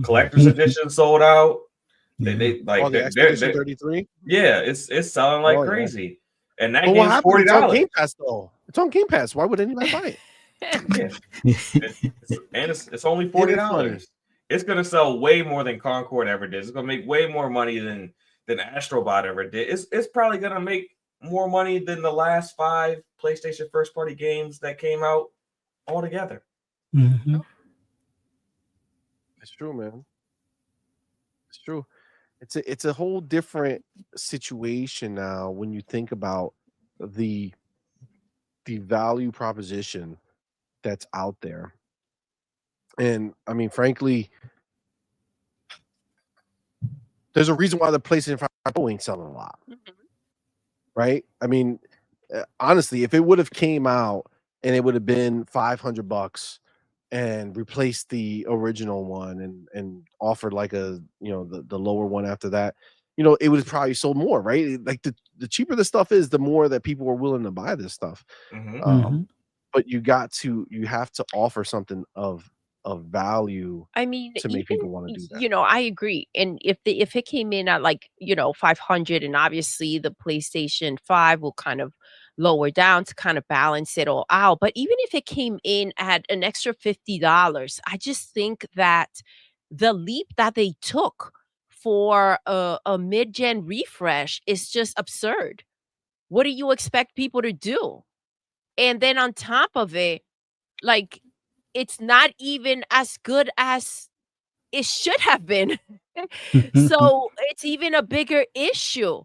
Collector's edition sold out. They like The Expedition 33. yeah, it's selling like Oh, yeah. crazy. And that But what game's happened? It's on $40. Game Pass though. It's on Game Pass. Why would anybody buy it? Yeah. It's only It is funny. $40. It's gonna sell way more than Concord ever did. It's gonna make way more money than Astrobot ever did. It's probably gonna make more money than the last 5 PlayStation first party games that came out altogether. Mhm. It's true, man. It's true. It's a whole different situation now when you think about the value proposition that's out there. And I mean, frankly, there's a reason why the PlayStation 5 Pro ain't selling a lot, right? I mean, honestly, if it would have came out and it would have been $500 and replaced the original one and offered like a the lower one after that, it would have probably sold more, right? Like the cheaper the stuff is, the more that people are willing to buy this stuff. But you have to offer something of value I mean, to make people want to do that. I agree. And if it came in at like, 500, and obviously the PlayStation 5 will kind of lower down to kind of balance it all out. But even if it came in at an extra $50, I just think that the leap that they took for a mid-gen refresh is just absurd. What do you expect people to do? And then on top of it, like, it's not even as good as it should have been. So, it's even a bigger issue.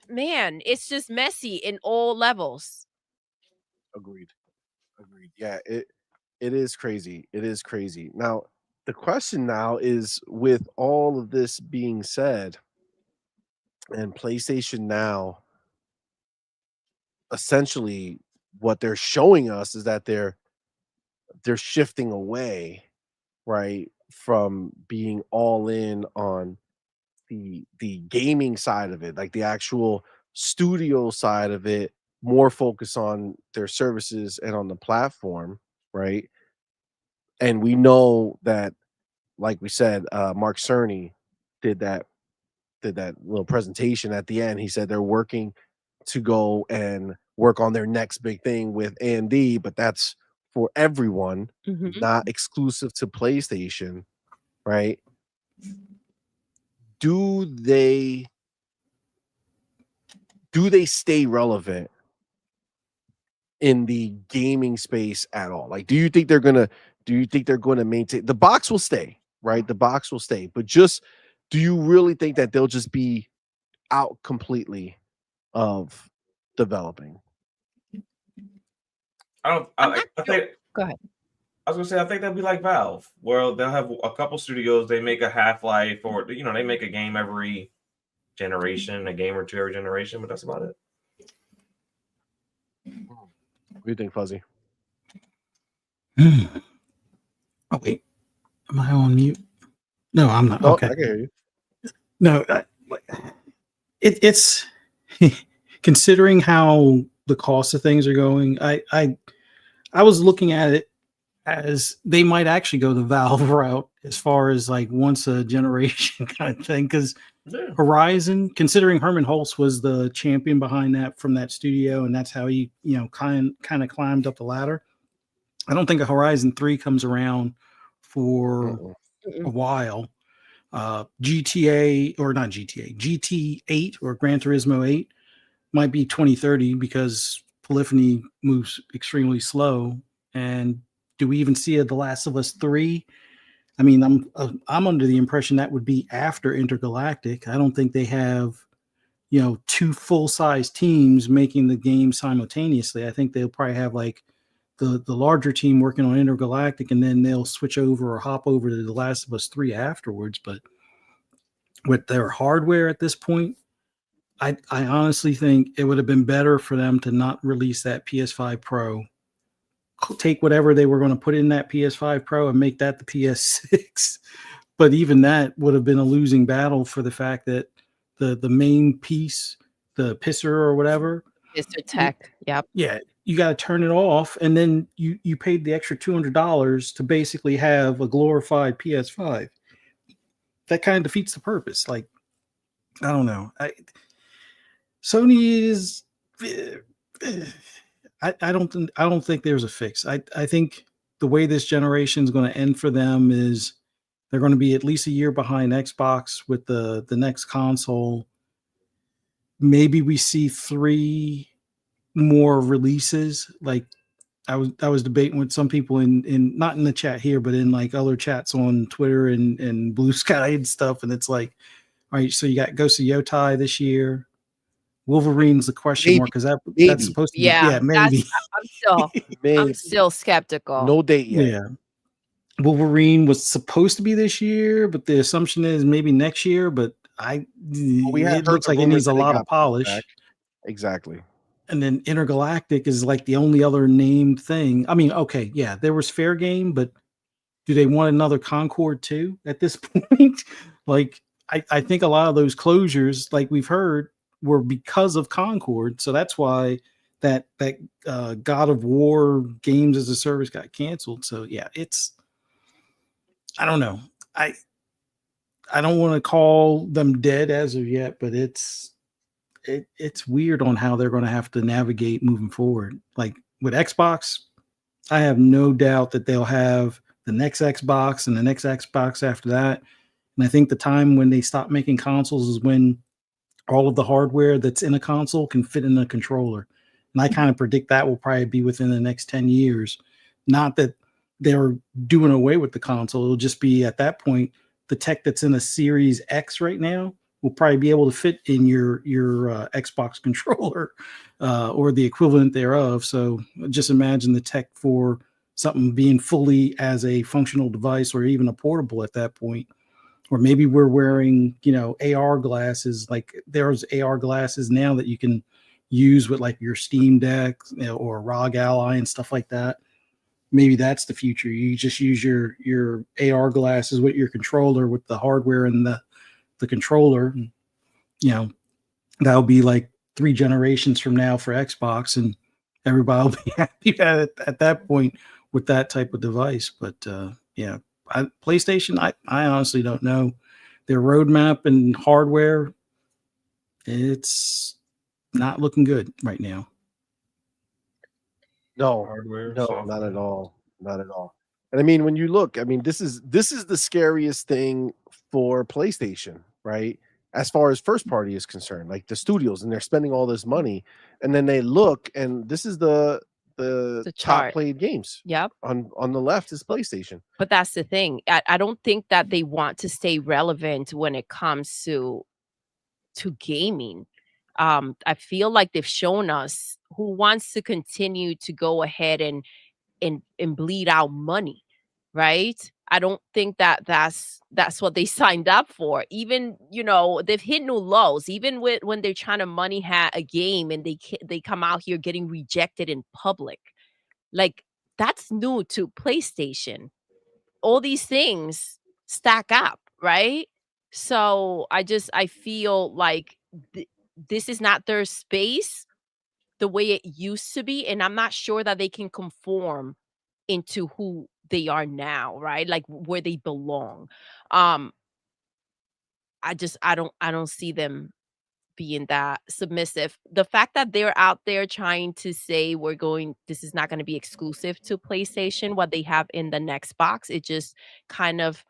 Man, it's just messy in all levels. Agreed. Yeah, it is crazy. It is crazy. Now, the question now is, with all of this being said, and PlayStation Now, essentially what they're showing us is that they're shifting away, right, from being all in on the gaming side of it, like the actual studio side of it, more focus on their services and on the platform, right? And we know that, like we said, Mark Cerny did that little presentation at the end. He said they're working to go and work on their next big thing with AMD, but that's for everyone, not exclusive to PlayStation, right? Do they stay relevant in the gaming space at all? Like, do you think they're gonna maintain? The box will stay, right? The box will stay, but just, do you really think that they'll just be out completely of developing? I think Go ahead. I was gonna say, I think that'd be like Valve, where they'll have a couple studios. They make a Half-Life, or they make a game every generation, a game or two every generation, but that's about it. What do you think, Fuzzy? Oh wait, am I on mute? No, I'm not. Oh, Okay, I can hear you. no, it's considering how the cost of things are going. I was looking at it as they might actually go the Valve route as far as like once a generation kind of thing, because Horizon, considering Herman Hulst was the champion behind that from that studio, and that's how he kind of climbed up the ladder. I don't think a Horizon 3 comes around for a while. GT8 or Gran Turismo 8 might be 2030 because polyphony moves extremely slow, and do we even see a The Last of Us 3? I mean, I'm under the impression that would be after Intergalactic. I don't think they have, you know, 2 full-size teams making the game simultaneously. I think they'll probably have like the larger team working on Intergalactic, and then they'll switch over or hop over to The Last of Us 3 afterwards. But with their hardware at this point, I honestly think it would have been better for them to not release that PS5 Pro. Take whatever they were going to put in that PS5 Pro and make that the PS6. But even that would have been a losing battle for the fact that the main piece, the pisser or whatever, Mr. Tech. Yep. yeah, you got to turn it off, and then you paid the extra $200 to basically have a glorified PS5. That kind of defeats the purpose. Like, I don't know. Sony is. I don't think there's a fix. I think the way this generation is going to end for them is they're going to be at least a year behind Xbox with the next console. Maybe we see 3 more releases. Like I was debating with some people in not in the chat here, but in like other chats on Twitter and Blue Sky and stuff. And it's like, all right, so you got Ghost of Yotai this year. Wolverine's the question mark because that's supposed to be maybe. I'm still skeptical. No date yet. Yeah. Wolverine was supposed to be this year, but the assumption is maybe next year. But it looks like it needs a lot of polish. Back. Exactly. And then Intergalactic is like the only other named thing. I mean, okay, yeah, there was Fair Game, but do they want another Concord too at this point? Like, I think a lot of those closures, like we've heard, were because of Concord. So that's why that God of War games as a service got canceled. So yeah, I don't know. I don't want to call them dead as of yet, but it's weird on how they're going to have to navigate moving forward. Like with Xbox, I have no doubt that they'll have the next Xbox and the next Xbox after that. And I think the time when they stop making consoles is when all of the hardware that's in a console can fit in a controller. And I kind of predict that will probably be within the next 10 years. Not that they're doing away with the console. It'll just be at that point, the tech that's in a Series X right now will probably be able to fit in your Xbox controller or the equivalent thereof. So just imagine the tech for something being fully as a functional device or even a portable at that point. Or maybe we're wearing, AR glasses. Like there's AR glasses now that you can use with like your Steam Deck or ROG Ally and stuff like that. Maybe that's the future. You just use your AR glasses with your controller with the hardware and the controller. That'll be like 3 generations from now for Xbox, and everybody will be happy at that point with that type of device. But PlayStation, I honestly don't know. Their roadmap and hardware, it's not looking good right now. No, Hardware, no, software. not at all. Not at all. And I mean, when you look, I mean, this is the scariest thing for PlayStation, right? As far as first party is concerned, like the studios, and they're spending all this money, and then they look, and this is the top chart. played games. Yep. On the left is PlayStation. But that's the thing. I don't think that they want to stay relevant when it comes to gaming. I feel like they've shown us who wants to continue to go ahead and bleed out money, right? I don't think that that's what they signed up for. Even they've hit new lows. Even when they're trying to money hat a game and they come out here getting rejected in public, like that's new to PlayStation. All these things stack up, right? So I feel like this is not their space the way it used to be, and I'm not sure that they can conform into who they are now, right? Like where they belong. I don't see them being that submissive. The fact that they're out there trying to say this is not going to be exclusive to PlayStation, what they have in the next box, it just kind of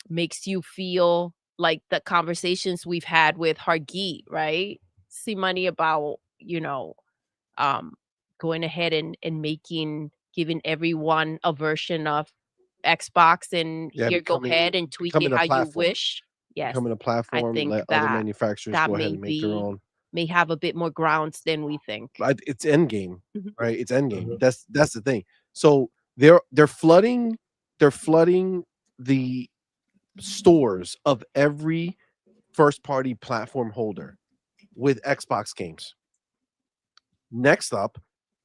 makes you feel like the conversations we've had with Hargeet, right? CMoney about, going ahead and making giving everyone a version of Xbox and Yeah, here, go becoming ahead and tweak it becoming a how you platform. wish. Yes, Becoming a I platform, think let other that manufacturers that go ahead and make their own. may have a bit more grounds than we think. It's end game, Mhm. right? It's end game. Mhm. That's the thing. So they're flooding the stores of every first party platform holder with Xbox games. Next up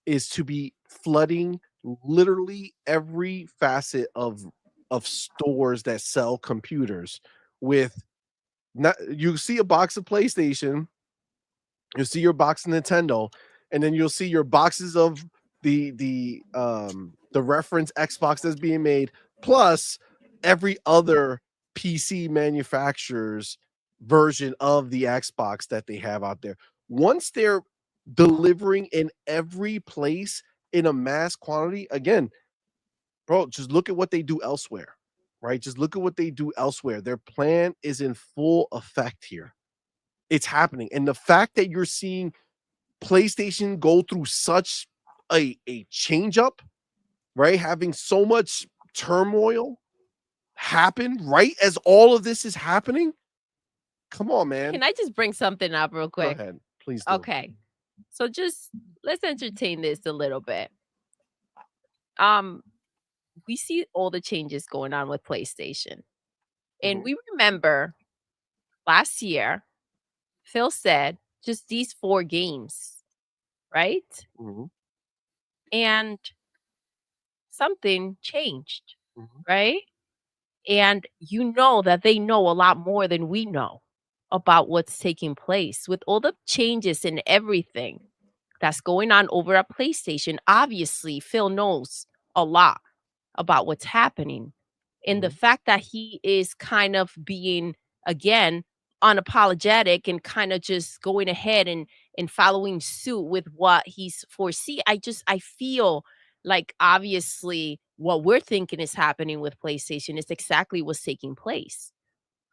is to be flooding literally every facet of stores that sell computers with not you see a box of PlayStation, you'll see your box of Nintendo, and then you'll see your boxes of the reference Xbox that's being made, plus every other PC manufacturer's version of the Xbox that they have out there. Once they're delivering in every place in a mass quantity, again, bro, just look at what they do elsewhere, right? Just look at what they do elsewhere. Their plan is in full effect here. It's happening. And the fact that you're seeing PlayStation go through such a change up, right? Having so much turmoil happen right as all of this is happening. Come on, man. Can I just bring something up real Go quick? ahead. Please do. Okay. So just let's entertain this a little bit. Um, we see all the changes going on with PlayStation. And Mhm. we remember last year, Phil said just these 4 games, right? Mhm. And something changed, Mhm. right? And you know that they know a lot more than we know about what's taking place with all the changes and everything that's going on over at PlayStation. Obviously, Phil knows a lot about what's happening. And the Mhm. fact that he is kind of being, again, unapologetic and kind of just going ahead and following suit with what he's foresee. I feel like obviously what we're thinking is happening with PlayStation is exactly what's taking place.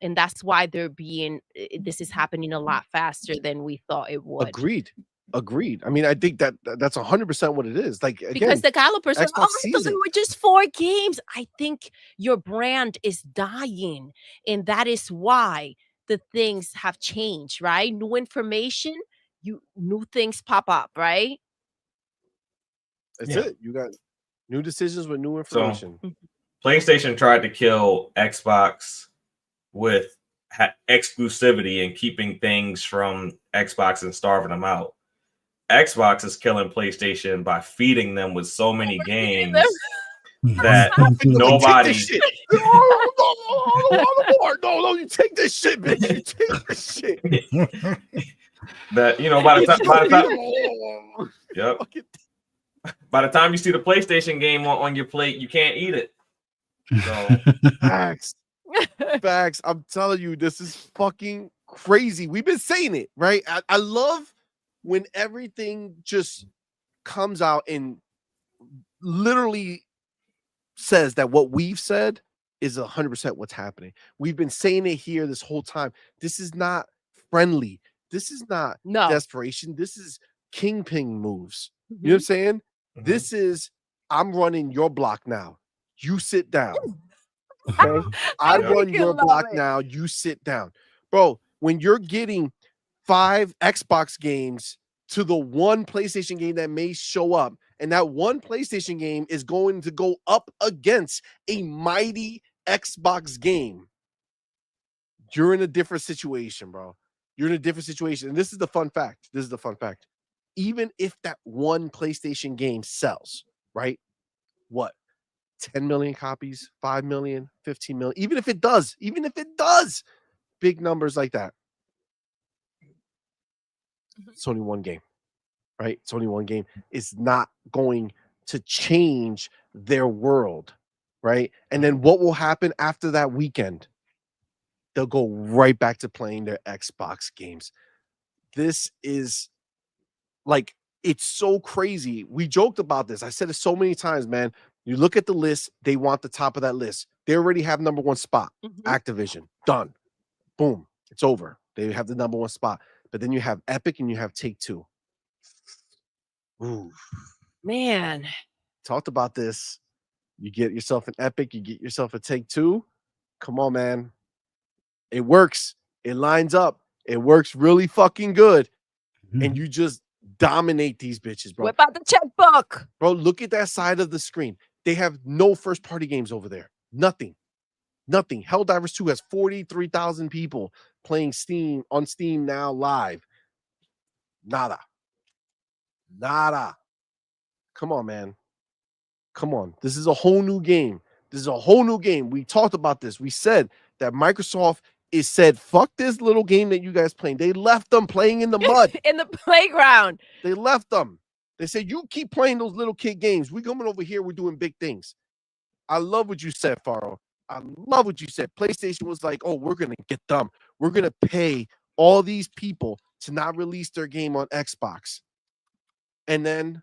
And that's why they're being this is happening a lot faster than we thought it would. Agreed. Agreed. I mean, I think that's 100% what it is. Like Because again, the developers are, Xbox oh, I sees thought they it. were just 4 games. I think your brand is dying. And that is why the things have changed, right? New information, new things pop up, right? That's Yeah. it. You got new decisions with new So information. PlayStation tried to kill Xbox with exclusivity and keeping things from Xbox and starving them out. Xbox is killing PlayStation by feeding them with so many games that nobody. Take this shit. No, you take this shit, bitch. You take this shit. That yep. By the time you see the PlayStation game on your plate, you can't eat it. So Facts. Facts. I'm telling you, this is fucking crazy. We've been saying it, right? I love when everything just comes out and literally says that what we've said is 100% what's happening. We've been saying it here this whole time. This is not friendly. This is not No. desperation. This is kingpin moves. You know what I'm saying? This is I'm running your block now. You sit down. Okay? I run your block now. You sit down. Bro, when you're getting 5 Xbox games to the one PlayStation game that may show up, and that one PlayStation game is going to go up against a mighty Xbox game, you're in a different situation, bro. You're in a different situation. And this is the fun fact. This is the fun fact. Even if that one PlayStation game sells, right? What? 10 million copies, 5 million, 15 million. Even if it does, big numbers like that. It's only one game, right? It's only one game. It's not going to change their world, right? And then what will happen after that weekend? They'll go right back to playing their Xbox games. This is like, it's so crazy. We joked about this. I said it so many times, man. You look at the list, they want the top of that list. They already have number 1 spot. Activision, done. Boom. It's over. They have the number 1 spot. But then you have Epic and you have Take-Two. Ooh. Man. talked about this. You get yourself an Epic, you get yourself a Take-Two. Come on, man. It works. It lines up. It works really fucking good. And you just dominate these bitches, bro. Whip out the checkbook. Bro, look at that side of the screen. They have no first-party games over there. Nothing. Helldivers 2 has 43,000 people playing on Steam now live. Nada. Come on, man. Come on. This is a whole new game. We talked about this. We said that Microsoft said, fuck this little game that you guys playing. They left them playing in the mud. In the playground. They left them. They said, you keep playing those little kid games. We're coming over here. We're doing big things. I love what you said, Pharaoh. I love what you said. PlayStation was like, oh, we're going to get them. We're going to pay all these people to not release their game on Xbox. And then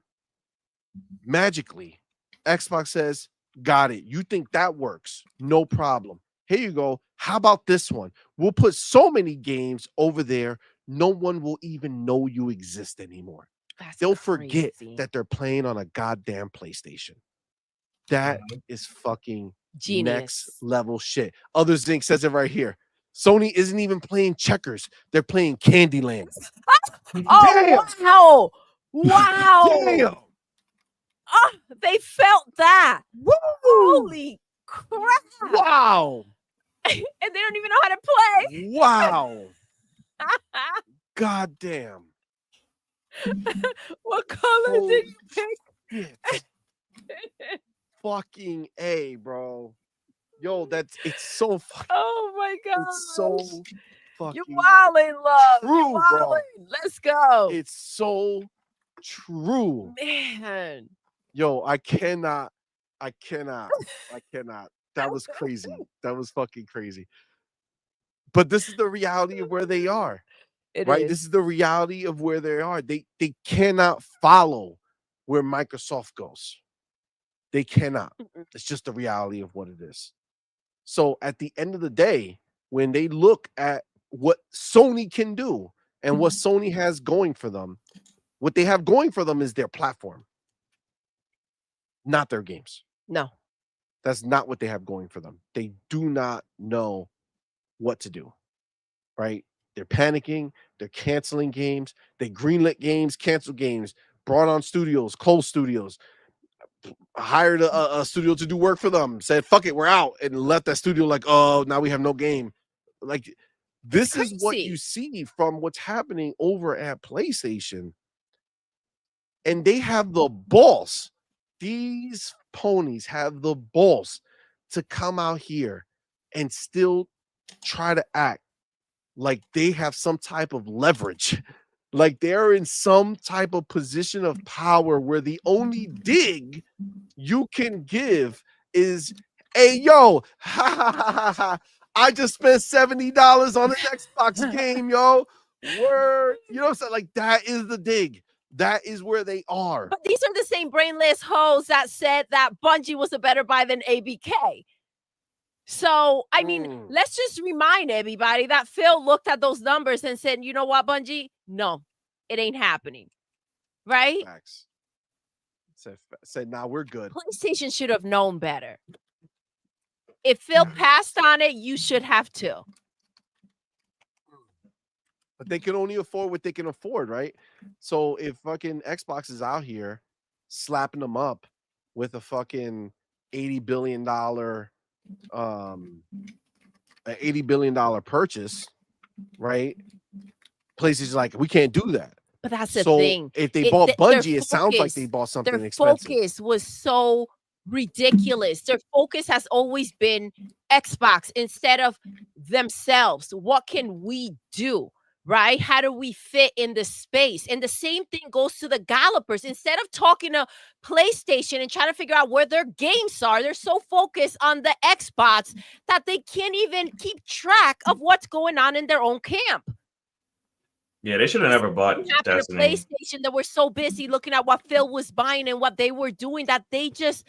magically, Xbox says, got it. You think that works? No problem. Here you go. How about this one? We'll put so many games over there, no one will even know you exist anymore. They'll forget that they're playing on a goddamn PlayStation. That is fucking genius. Next level shit. Other Zinc says it right here. Sony isn't even playing checkers. They're playing Candyland. Oh, wow. Damn. Oh, they felt that. Woo. Holy crap. Wow. And they don't even know how to play. Wow. God damn. What color did you pick? Fucking A, bro. Yo, it's so fucking. Oh my god. It's so fucking. You're wildin', love. True, You're wildin'. bro. Let's go. It's so true. Man. Yo, I cannot. That was crazy. That was fucking crazy. But this is the reality of where they are. Right? This is the reality of where they are. They cannot follow where Microsoft goes. They cannot. It's just the reality of what it is. So at the end of the day, when they look at what Sony can do and what Sony has going for them, what they have going for them is their platform, not their games. No. That's not what they have going for them. They do not know what to do, right? They're panicking. They're canceling games. They greenlit games, canceled games, brought on studios, closed studios, hired a studio to do work for them, said, fuck it, we're out, and left that studio like, oh, now we have no game. Like, this is what you see from what's happening over at PlayStation. And they have the balls. These ponies have the balls to come out here and still try to act like they have some type of leverage, like they're in some type of position of power where the only dig you can give is, hey, yo, I just spent $70 on an Xbox game, yo. Word. You know what I'm saying? Like, that is the dig. That is where they are. But these are the same brainless hoes that said that Bungie was a better buy than ABK. So, I mean, let's just remind everybody that Phil looked at those numbers and said, you know what, Bungie? No, it ain't happening. Right? Facts. Said, nah, we're good. PlayStation should have known better. If Phil passed on it, you should have too. But they can only afford what they can afford, right? So if fucking Xbox is out here slapping them up with a fucking $80 billion purchase, right? PlayStation's like, we can't do that. But that's the thing. If they bought Bungie, it sounds like they bought something expensive. Their focus was so ridiculous. Their focus has always been Xbox instead of themselves. What can we do? Right? How do we fit in the space? And the same thing goes to the developers. Instead of talking to PlayStation and trying to figure out where their games are, they're so focused on the Xbox that they can't even keep track of what's going on in their own camp. Yeah, they should have never bought Destiny. PlayStation, that were so busy looking at what Phil was buying and what they were doing that they just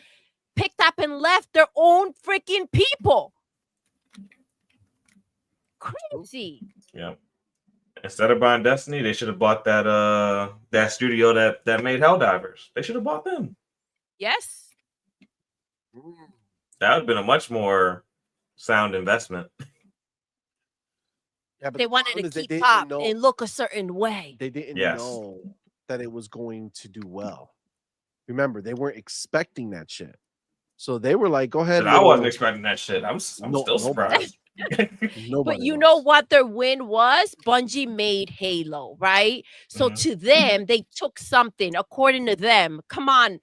picked up and left their own freaking people. Crazy. Yeah. Instead of buying Destiny, they should have bought that studio that made Helldivers. They should have bought them. Yes. That would have been a much more sound investment. Yeah, but They the wanted problem to is they keep didn't pop know and look a certain way. they didn't Yes. know that it was going to do well. Remember, they weren't expecting that shit. So they were like, go ahead. Shit, I wasn't little- expecting that shit. I'm No- still nobody. surprised. Nobody But you know was. what their win was? Bungie made Halo, right? So Mhm. to them, they took something according to them. Come on.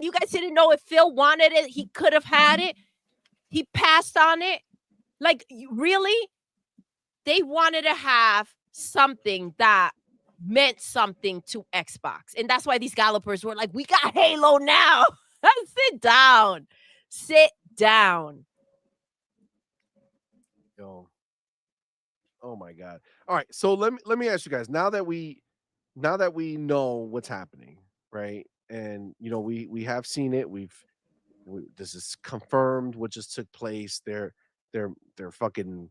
You guys didn't know if Phil wanted it, he could have had it. He passed on it. Like, really? They wanted to have something that meant something to Xbox. And that's why these developers were like, we got Halo now. Sit down. Sit down. Yo. Oh my god. All right. So let me ask you guys, now that we know what's happening, right? And we have seen it. This is confirmed what just took place. They're fucking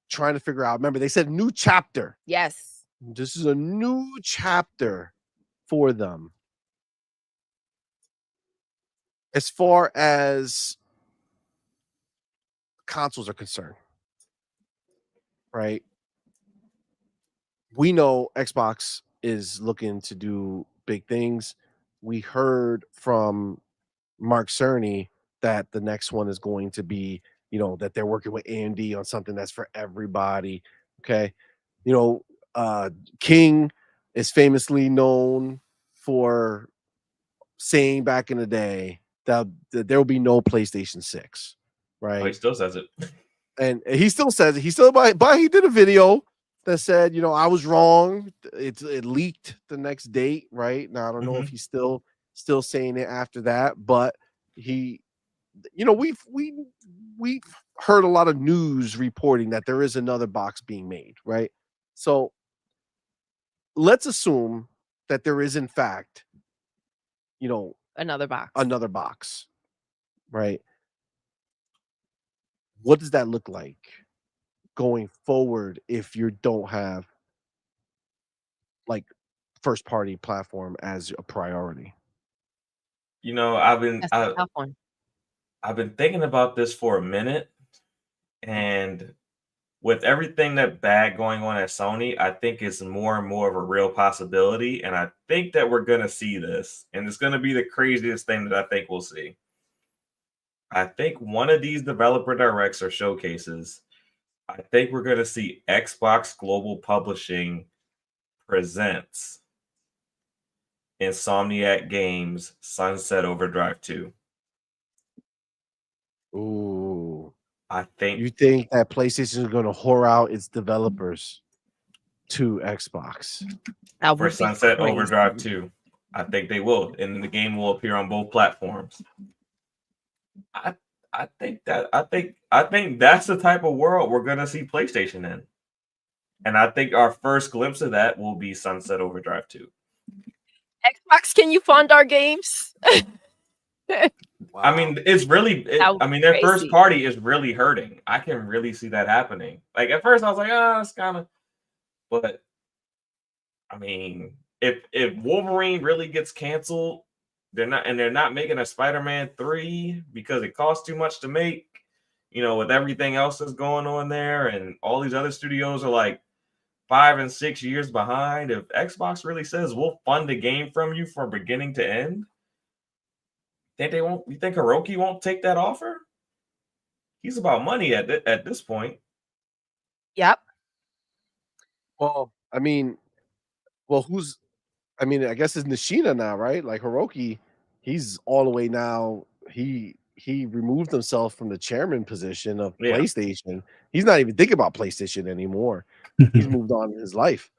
trying to figure out. Remember, they said new chapter. Yes. This is a new chapter for them. As far as consoles are concerned, right? We know Xbox is looking to do big things. We heard from Mark Cerny that the next one is going to be, that they're working with AMD on something that's for everybody. Okay. King is famously known for saying back in the day that there will be no PlayStation 6, right? Oh, he still says it. And he still says it. He still, but he did a video that said, I was wrong. It leaked the next date, right? Now I don't know if he's still saying it after that, but he, we've heard a lot of news reporting that there is another box being made, right? So let's assume that there is in fact, Another box, right? What does that look like going forward if you don't have like first party platform as a priority? That's a tough one. I've been thinking about this for a minute, and with everything that bad going on at Sony, I think it's more and more of a real possibility, and I think that we're gonna see this, and it's gonna be the craziest thing that I think we'll see. I think one of these developer directs or showcases, I think we're gonna see Xbox Global Publishing presents Insomniac Games Sunset Overdrive 2. Ooh. I think You think that PlayStation is going to whore out its developers to Xbox That for would be Sunset crazy. Overdrive 2. I think they will, and the game will appear on both platforms. I think that's the type of world we're gonna see PlayStation in. And I think our first glimpse of that will be Sunset Overdrive 2. Xbox, can you fund our games? I mean, it's really, That would I mean, be their first crazy. party is really hurting. I can really see that happening. Like at first I was like, it's kind of, but I mean, if Wolverine really gets canceled, they're not making a Spider-Man 3 because it costs too much to make, with everything else that's going on there, and all these other studios are like 5 and 6 years behind. If Xbox really says we'll fund a game from you from beginning to end, think they won't? You think Hiroki won't take that offer? He's about money at this point. Yep. Well, I mean, I guess it's Nishina now, right? Like Hiroki, he's all the way now. He removed himself from the chairman position of Yeah. PlayStation. He's not even thinking about PlayStation anymore. He's moved on in his life.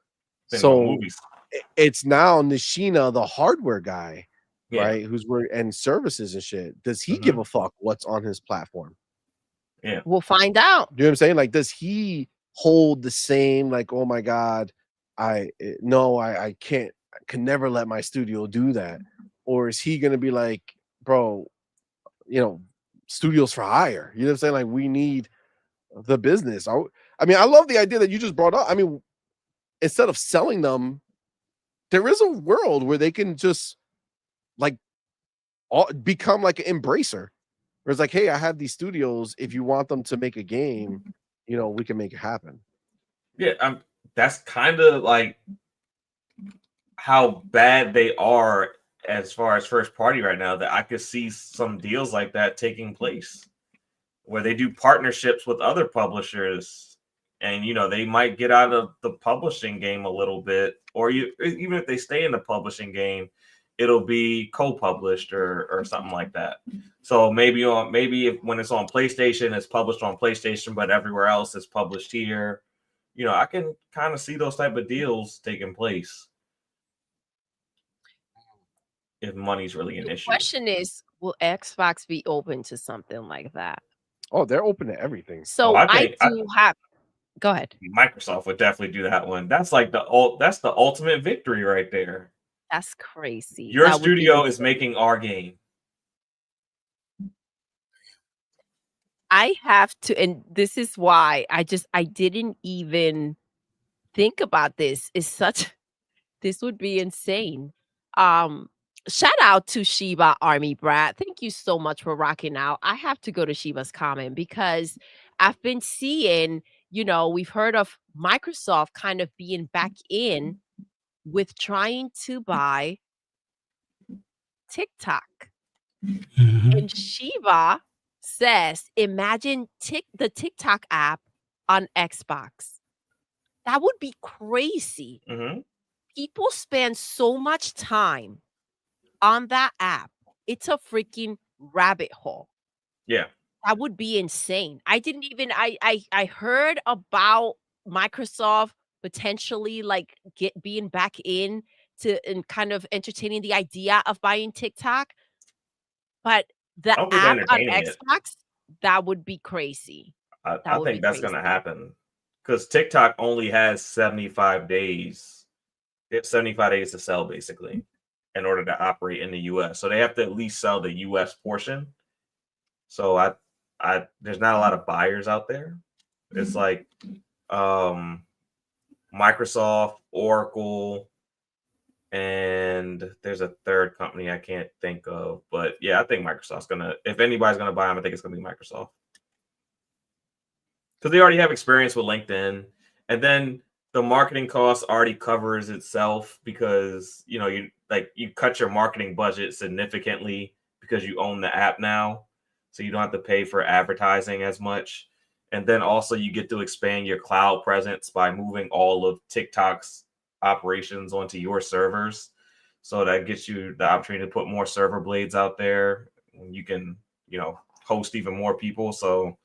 Thinking about So movies. it's now Nishina, the hardware guy, Yeah. right? Who's and services and shit. Does he give a fuck what's on his platform? Yeah. We'll find out. You know what I'm saying? Like, does he hold the same, like, oh my God, I can't, I can never let my studio do that? Or is he gonna be like, bro, studios for hire? You know what I'm saying? Like, we need the business. I mean, I love the idea that you just brought up. I mean, instead of selling them, there is a world where they can just like become like an embracer, Where it's like, hey, I have these studios. If you want them to make a game, we can make it happen. Yeah, that's kind of like how bad they are as far as first party right now, that I could see some deals like that taking place where they do partnerships with other publishers, and they might get out of the publishing game a little bit, or even if they stay in the publishing game, it'll be co-published or something like that. So maybe when it's on PlayStation, it's published on PlayStation, but everywhere else is published here. I can kind of see those type of deals taking place if money's really an The issue. question is, will Xbox be open to something like that? Oh, they're open to everything. So I do have. Go ahead. Microsoft would definitely do that one. That's like that's the ultimate victory right there. That's crazy. Your That would be studio is insane. making our game. I have to, and this is why I didn't even think about this. This would be insane. Shout out to Shiba Army Brat. Thank you so much for rocking out. I have to go to Shiba's comment because I've been seeing, we've heard of Microsoft kind of being back in with trying to buy TikTok. And Shiba says, imagine the TikTok app on Xbox. That would be crazy. Mm-hmm. People spend so much time on that app. It's a freaking rabbit hole. Yeah. That would be insane. I didn't even I heard about Microsoft potentially like being back in and kind of entertaining the idea of buying TikTok. But the I don't think app on entertaining it. Xbox, that would be crazy. I think that's going to happen because TikTok only has 75 days. They have 75 days to sell, basically, in order to operate in the U.S. So they have to at least sell the U.S. portion. So there's not a lot of buyers out there. It's like Microsoft, Oracle, and there's a third company I can't think of. But yeah, I think Microsoft's if anybody's gonna buy them, I think it's gonna be Microsoft. Because they already have experience with LinkedIn, and then the marketing cost already covers itself because you cut your marketing budget significantly because you own the app now, so you don't have to pay for advertising as much. And then also you get to expand your cloud presence by moving all of TikTok's operations onto your servers. So that gets you the opportunity to put more server blades out there, and you can host even more people. So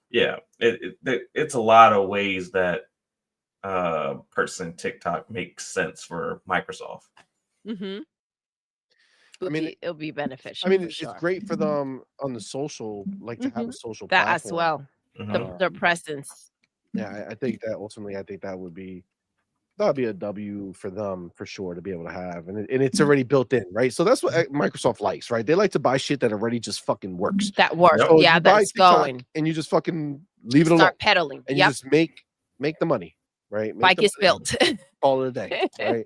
yeah, it's a lot of ways that purchasing TikTok makes sense for Microsoft. Mm-hmm. I mean, it'll be beneficial. I mean, for it's sure. great for them on the social, like to have a social that platform as well. Mhm. Their presence. Yeah, I think that ultimately, that would be a W for them for sure to be able to have, and it's already built in, right? So that's what Microsoft likes, right? They like to buy shit that already just fucking works. That works. So Yeah, you buy that's TikTok going. and you just fucking leave it alone, Start pedaling. and you just make the money, right? Make Bike the is money, built. call it a day, right?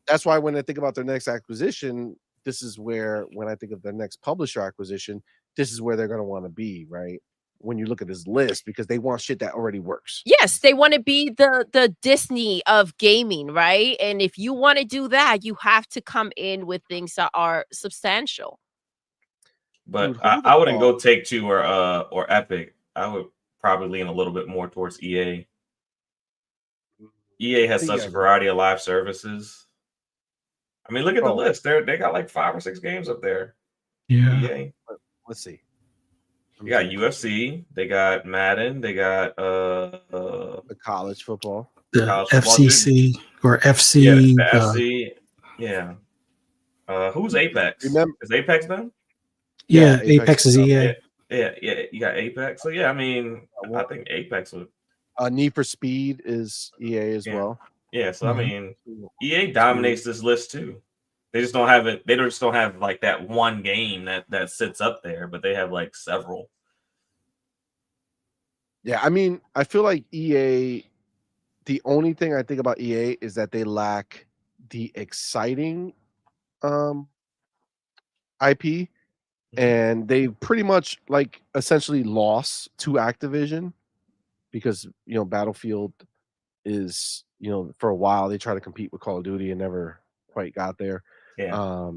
That's why when I think about their next acquisition, this is where, when I think of their next publisher acquisition, this is where they're going to want to be, right? When you look at this list, because they want shit that already works. Yes, they want to be the Disney of gaming, right? And if you want to do that, you have to come in with things that are substantial. But Dude, I wouldn't go Take-Two or Epic. I would probably lean a little bit more towards EA. EA has such a variety of live services. I mean, look at the list. They got like 5 or 6 games up there. Yeah. EA. Let's see. You got UFC. They got Madden. They got the college football. The college FCC football, or FC. Yeah, the FC. Yeah. Who's Apex? Is Apex done? Yeah, Apex is EA. Yeah. You got Apex. So yeah, I mean, I think Apex would. Need for Speed is EA as well. Yeah, so I mean, EA dominates this list too. They just don't have it. They just don't have like that one game that sits up there, but they have like several. Yeah, I mean, I feel like EA. The only thing I think about EA is that they lack the exciting IP and they pretty much like essentially lost to Activision because Battlefield is for a while they tried to compete with Call of Duty and never quite got there. Yeah.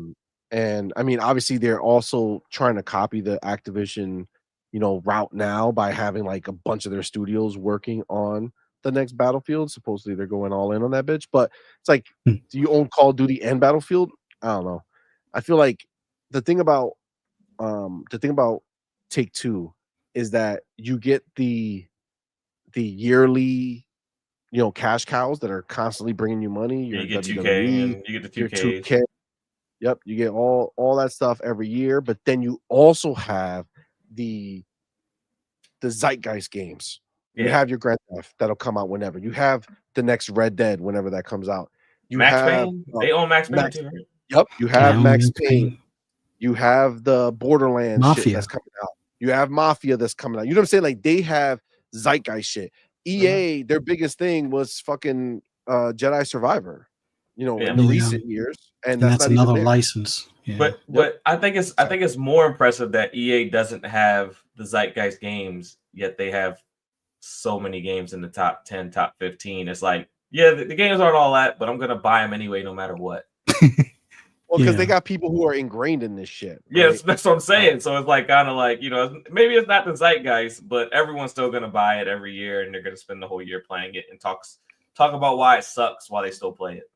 And I mean, obviously they're also trying to copy the Activision route now by having like a bunch of their studios working on the next Battlefield. Supposedly they're going all in on that bitch, but it's like, do you own Call of Duty and Battlefield? I don't know. I feel like the thing about Take-Two is that you get the yearly cash cows that are constantly bringing you money. You Your get 2K WWE, and you get the your 2K. 2K. Yep, you get all that stuff every year, but then you also have the Zeitgeist games. You Yeah. have your Grand Theft that'll come out whenever. You have the next Red Dead whenever that comes out. You Max have Payne. They own Max Payne too, right? Yep, you Yeah, I have own Max Max Payne. Payne. You have the Borderlands shit Mafia. that's coming out. You have Mafia that's coming out. You know what I'm saying? Like they have Zeitgeist shit. EA, their biggest thing was fucking Jedi Survivor, in the recent years, and that's not another even there. license. Yeah. But I think it's more impressive that EA doesn't have the Zeitgeist games, yet they have so many games in the top 10, top 15. It's like, yeah, the games aren't all that, but I'm gonna buy them anyway, no matter what. Well, because they got people who are ingrained in this shit. Right? Yes, that's what I'm saying. So it's like kind of like, maybe it's not the Zeitgeist, but everyone's still gonna buy it every year, and they're gonna spend the whole year playing it and talk about why it sucks while they still play it.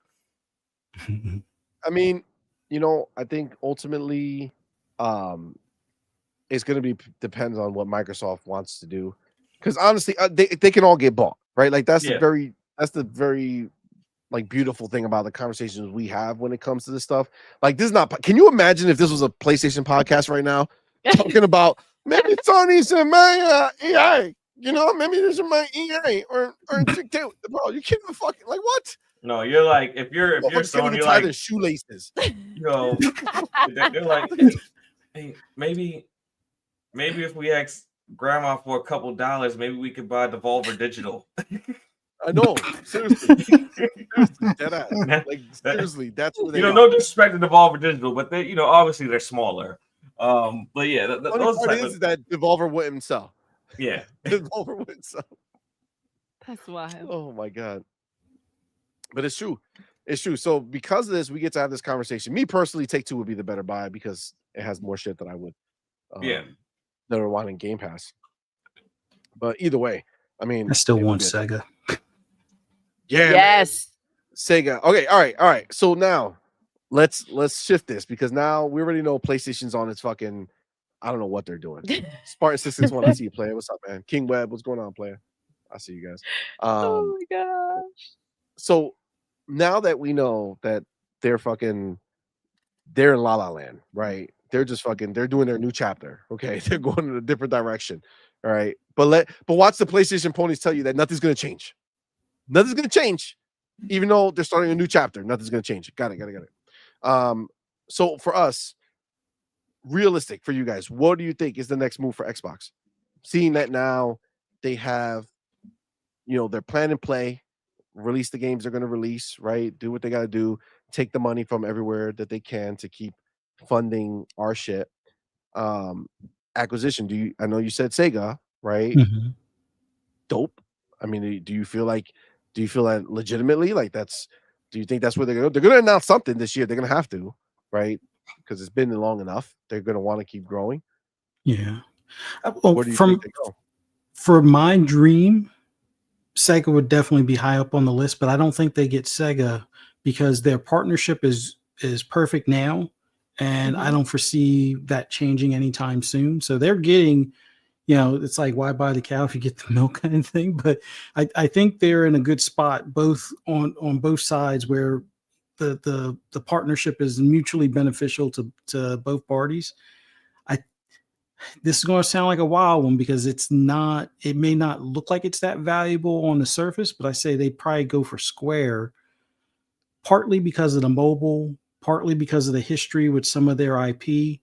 I mean, I think ultimately, it's going to be depends on what Microsoft wants to do. Because honestly, they can all get bought, right? Like that's the very like beautiful thing about the conversations we have when it comes to this stuff. Like this is not. Can you imagine if this was a PlayStation podcast right now, talking about maybe Sony's in my EA, maybe this is my EA or bro, you can't even fucking like what? No, you're like if you're Sony, you're like shoelaces. They're like, hey, maybe if we ask Grandma for a couple dollars, maybe we could buy Devolver Digital. I know, seriously, dead ass. Like seriously, that's what they no disrespect to Devolver Digital, but they, obviously they're smaller. But yeah, the funny part is that Devolver wouldn't sell. Yeah, Devolver wouldn't sell. That's wild. Oh my god. But it's true. It's true. So because of this, we get to have this conversation. Me personally, Take-Two would be the better buy because it has more shit that I would. That are wanting Game Pass. But either way, I mean, I still want Sega. Yeah. Yes. Sega. Okay. All right. So now let's shift this because now we already know PlayStation's on its fucking. I don't know what they're doing. Spartan 661. I see you, player. What's up, man? King Web. What's going on, player? I see you guys. Oh my gosh. So now that we know that they're in La La Land, right? They're just they're doing their new chapter. Okay. They're going in a different direction. All right. But watch the PlayStation ponies tell you that nothing's going to change. Nothing's going to change. Even though they're starting a new chapter, nothing's going to change. Got it. So for us, realistic for you guys, what do you think is the next move for Xbox? Seeing that now they have, their plan and play, release the games they're going to release, right? Do what they got to do, take the money from everywhere that they can to keep funding our shit. Acquisition. I know you said Sega, right? Mm-hmm. Dope. I mean, do you feel that legitimately like do you think that's where they're going to announce something this year? They're going to have to, right? Because it's been long enough. They're going to want to keep growing. Yeah. Where do you think they go? For my dream, Sega would definitely be high up on the list, but I don't think they get Sega because their partnership is perfect now, and I don't foresee that changing anytime soon. So they're getting, it's like why buy the cow if you get the milk kind of thing. But I think they're in a good spot, both on both sides, where the partnership is mutually beneficial to both parties. This is going to sound like a wild one because it may not look like it's that valuable on the surface, but I say they'd probably go for Square, partly because of the mobile, partly because of the history with some of their IP.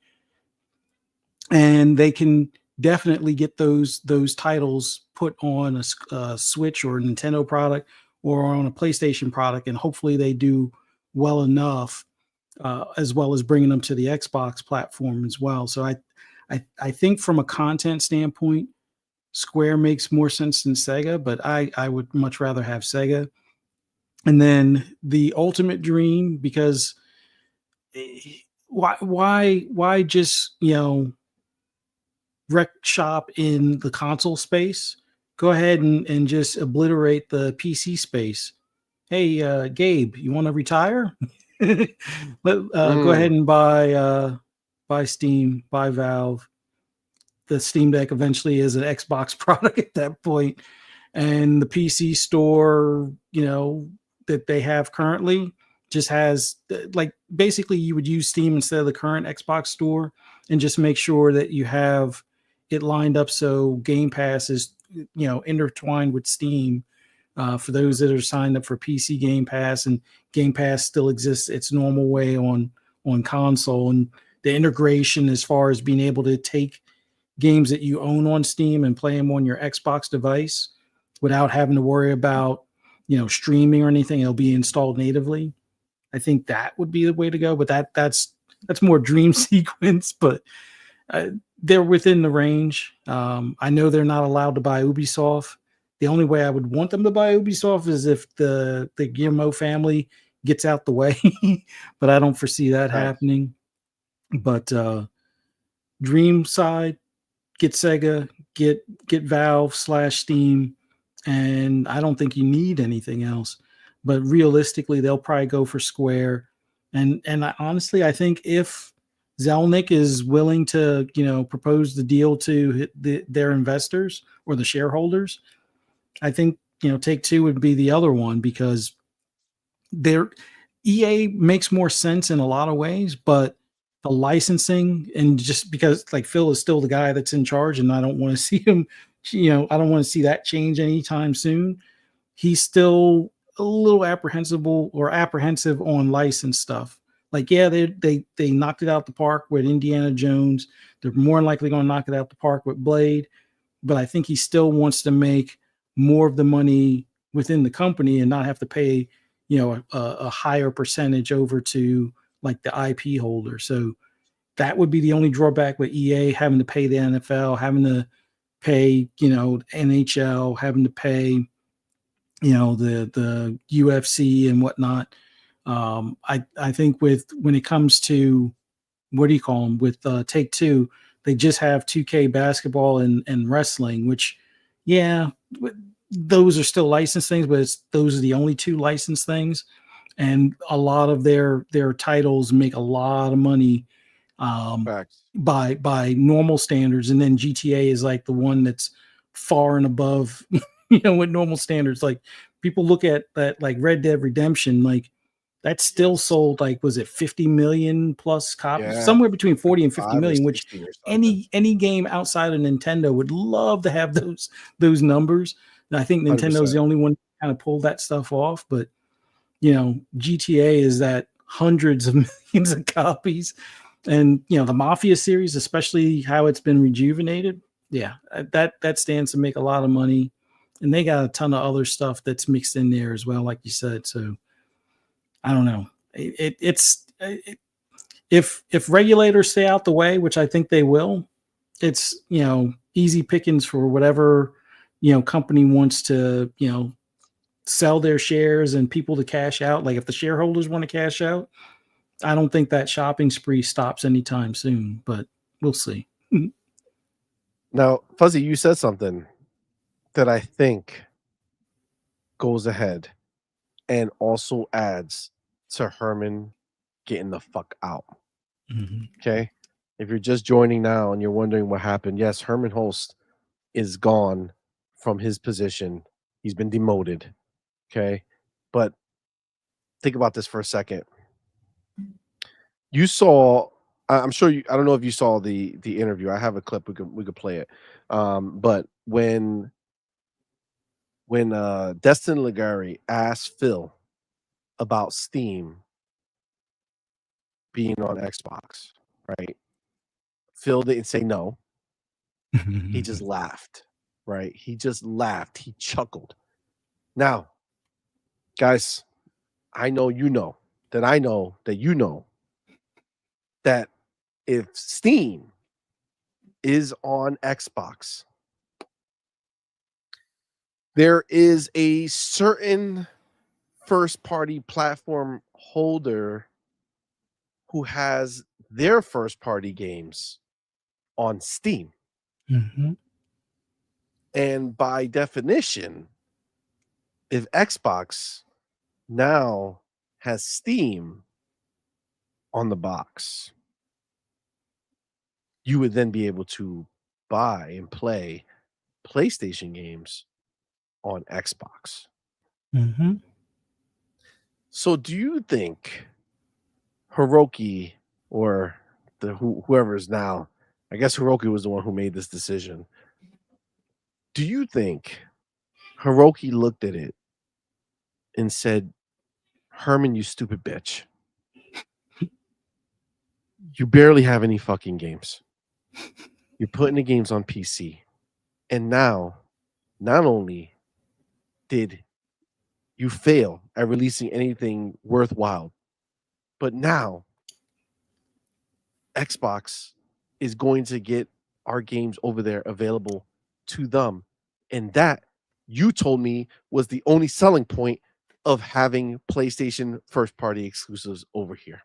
And they can definitely get those titles put on a Switch or a Nintendo product or on a PlayStation product. And hopefully they do well enough, as well as bringing them to the Xbox platform as well. So I think from a content standpoint, Square makes more sense than Sega, but I would much rather have Sega. And then the ultimate dream, because why just, wreck shop in the console space? Go ahead and just obliterate the PC space. Hey, Gabe, you want to retire? Go ahead and buy Steam, buy Valve. The Steam Deck eventually is an Xbox product at that point, and the PC store, that they have currently just has, like, basically you would use Steam instead of the current Xbox store, and just make sure that you have it lined up so Game Pass is, intertwined with Steam. For those that are signed up for PC Game Pass, and Game Pass still exists its normal way on console, and the integration as far as being able to take games that you own on Steam and play them on your Xbox device without having to worry about, streaming or anything. It'll be installed natively. I think that would be the way to go, but that's more dream sequence, but they're within the range. I know they're not allowed to buy Ubisoft. The only way I would want them to buy Ubisoft is if the Guillermo family gets out the way, but I don't foresee that happening. But dream side, get Sega, get Valve / Steam, and I don't think you need anything else. But realistically, they'll probably go for Square. And honestly, I think if Zelnick is willing to, propose the deal to their investors or the shareholders, I think, Take-Two would be the other one, because EA makes more sense in a lot of ways, but the licensing, and just because, like, Phil is still the guy that's in charge, and I don't want to see him, I don't want to see that change anytime soon. He's still a little apprehensive on license stuff. Like, yeah, they knocked it out the park with Indiana Jones. They're more than likely going to knock it out the park with Blade, but I think he still wants to make more of the money within the company and not have to pay, a higher percentage over to, like, the IP holder. So that would be the only drawback with EA, having to pay the NFL, having to pay, NHL, having to pay, the UFC and whatnot. I think when it comes to, what do you call them, with Take-Two, they just have 2K basketball and wrestling, which, yeah, those are still licensed things, but those are the only two licensed things. And a lot of their titles make a lot of money by normal standards. And then GTA is like the one that's far and above, with normal standards. Like, people look at that, like Red Dead Redemption, like, that's still sold, like, was it 50 million plus copies? Somewhere between 40 and 50 million, which any game outside of Nintendo would love to have those numbers. And I think Nintendo's 100%. The only one kind of pulled that stuff off. But, GTA is that hundreds of millions of copies. And, the Mafia series, especially how it's been rejuvenated. Yeah, that stands to make a lot of money. And they got a ton of other stuff that's mixed in there as well, like you said. So I don't know. If regulators stay out the way, which I think they will, it's, easy pickings for whatever, company wants to, sell their shares and people to cash out. Like, if the shareholders want to cash out, I don't think that shopping spree stops anytime soon, but we'll see. Now, Fuzzy, you said something that I think goes ahead and also adds to Herman getting the fuck out. Mm-hmm. Okay? If you're just joining now and you're wondering what happened, yes, Herman Hulst is gone from his position. He's been demoted. Okay? But think about this for a second. You saw, I'm sure I don't know if you saw the interview. I have a clip, we could play it. But when Destin Legary asked Phil about Steam being on Xbox, right? Phil didn't say no. He just laughed, right? He just laughed. He chuckled. Now, guys, I know that I know that you know that if Steam is on Xbox. There is a certain first-party platform holder who has their first-party games on Steam. Mm-hmm. And by definition, if Xbox now has Steam on the box, you would then be able to buy and play PlayStation games on Xbox. Mm-hmm. So do you think Hiroki or whoever is now, I guess Hiroki was the one who made this decision. Do you think Hiroki looked at it and said, Herman, you stupid bitch. You barely have any fucking games. You're putting the games on PC. And now, not only did you fail at releasing anything worthwhile, but now Xbox is going to get our games over there available to them. And that, you told me, was the only selling point of having PlayStation first-party exclusives over here.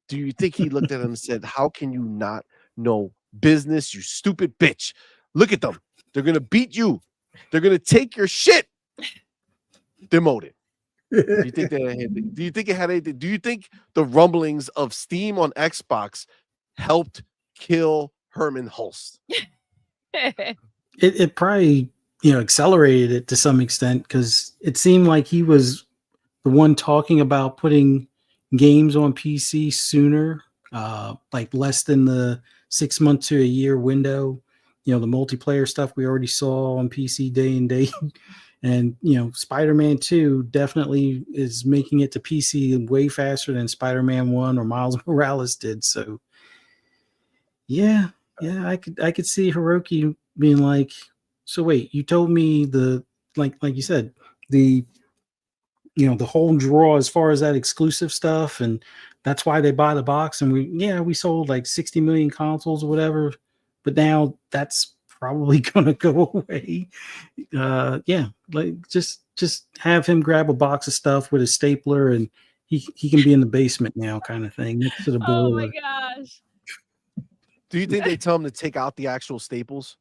Do you think he looked at him and said, how can you not know business, you stupid bitch? Look at them. They're going to beat you. They're going to take your shit. Demoted. Do you think that? Do you think it had anything? Do you think the rumblings of Steam on Xbox helped kill Herman Hulst? It probably accelerated it to some extent, because it seemed like he was the one talking about putting games on PC sooner, like less than the 6 month to a year window. The multiplayer stuff we already saw on PC day and date. And, Spider-Man 2 definitely is making it to PC way faster than Spider-Man 1 or Miles Morales did. So, yeah, I could see Hiroki being like, so wait, you told me like you said, the whole draw as far as that exclusive stuff, and that's why they buy the box, and we sold like 60 million consoles or whatever, but now that's probably gonna go away. Like just have him grab a box of stuff with a stapler, and he can be in the basement now, kind of thing, next to the boiler. Oh my gosh. Do you think they tell him to take out the actual staples?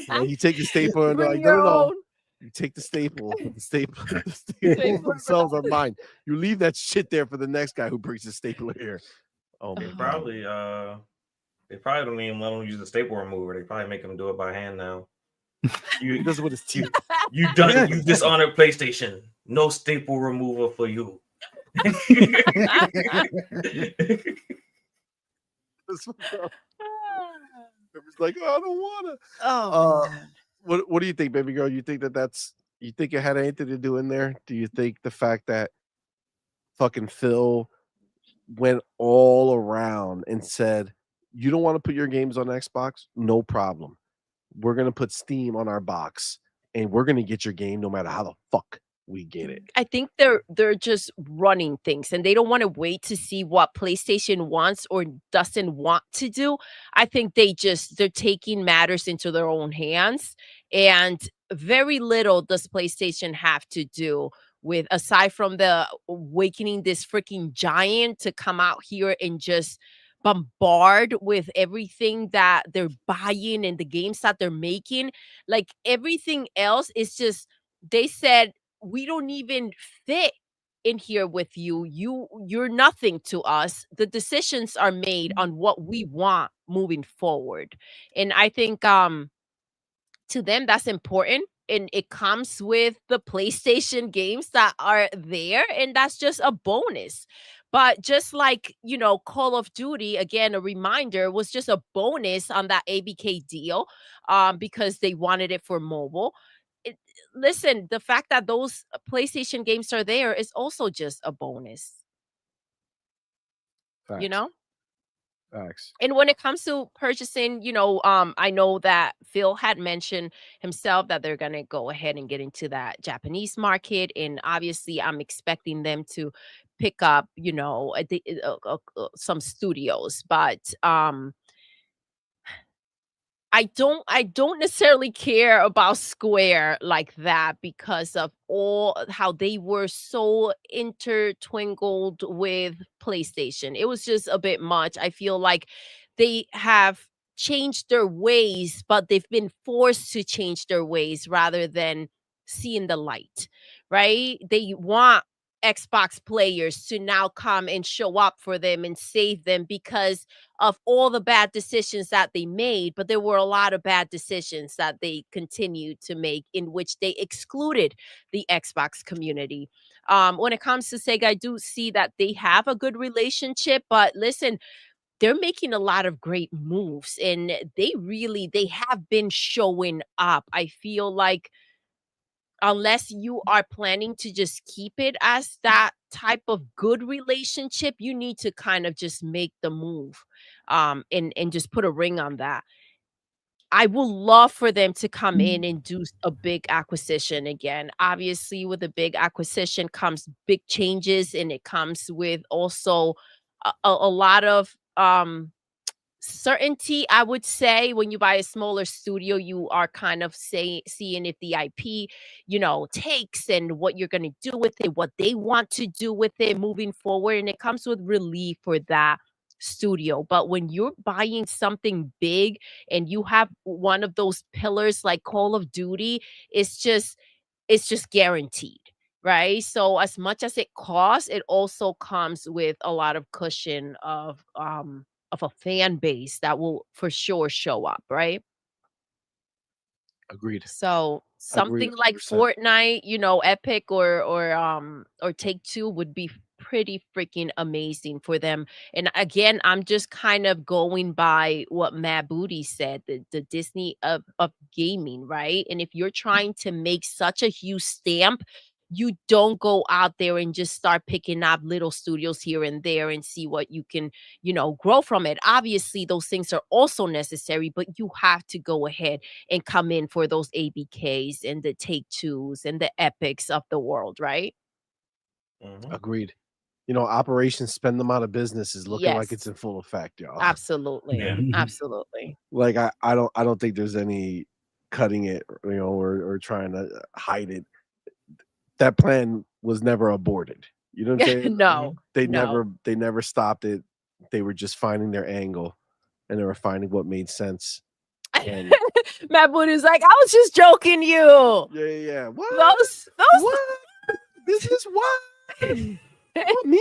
You take the stapler and they're like, Bring your no. own. You take the staple. The staples themselves are mine. You leave that shit there for the next guy who brings the stapler here. Oh my They God. they probably don't even let him use the staple remover. They probably make him do it by hand now. He does it with his teeth. You dishonored PlayStation. No staple remover for you. It was like, oh, I don't wanna. Oh, man. What do you think, baby girl? You think you think it had anything to do in there? Do you think the fact that fucking Phil went all around and said, you don't want to put your games on Xbox? No problem. We're gonna put Steam on our box and we're gonna get your game no matter how the fuck we get it. I think they're just running things, and they don't want to wait to see what PlayStation wants or doesn't want to do. I think they're taking matters into their own hands, and very little does PlayStation have to do with, aside from the awakening this freaking giant to come out here and just bombard with everything that they're buying and the games that they're making. Like, everything else is just, they said, we don't even fit in here with you. You're nothing to us. The decisions are made on what we want moving forward. And I think to them that's important, and it comes with the PlayStation games that are there, and that's just a bonus. But just like, Call of Duty, again, a reminder, was just a bonus on that ABK deal, because they wanted it for mobile. it, Listen, the fact that those PlayStation games are there is also just a bonus, you Facts. know? Facts. And when it comes to purchasing, I know that Phil had mentioned himself that they're going to go ahead and get into that Japanese market. And obviously, I'm expecting them to pick up, some studios. But I don't necessarily care about Square like that because of all how they were so intertwinkled with PlayStation. It was just a bit much. I feel like they have changed their ways, but they've been forced to change their ways rather than seeing the light, right? They want Xbox players to now come and show up for them and save them because of all the bad decisions that they made, but there were a lot of bad decisions that they continued to make in which they excluded the Xbox community. When it comes to Sega, I do see that they have a good relationship, but listen, they're making a lot of great moves and they have been showing up. I feel like unless you are planning to just keep it as that type of good relationship, you need to kind of just make the move and just put a ring on that. I would love for them to come in and do a big acquisition again. Obviously, with a big acquisition comes big changes, and it comes with also a lot of certainty. I would say when you buy a smaller studio, you are kind of seeing if the IP, takes and what you're going to do with it, what they want to do with it moving forward. And it comes with relief for that studio. But when you're buying something big and you have one of those pillars like Call of Duty, it's just guaranteed. Right. So as much as it costs, it also comes with a lot of cushion of a fan base that will for sure show up, right? Agreed. So Agreed. something like 100%. Fortnite, Epic or Take-Two would be pretty freaking amazing for them. And again, I'm just kind of going by what Matt Booty said, the Disney of gaming, right? And if you're trying to make such a huge stamp, you don't go out there and just start picking up little studios here and there and see what you can, grow from it. Obviously, those things are also necessary, but you have to go ahead and come in for those ABKs and the Take-Twos and the Epics of the world, right? Mhm. Agreed. Operation Spend Them Out of Business is looking like it's Yes, in full effect, y'all. absolutely. Yeah. Absolutely. Like I don't think there's any cutting it, or trying to hide it. That plan was never aborted. You know what I'm saying? No, They no. never stopped it. They were just finding their angle, and they were finding what made sense. And Matt Booty's like, I was just joking you. yeah. What? Those What? This is what? What me?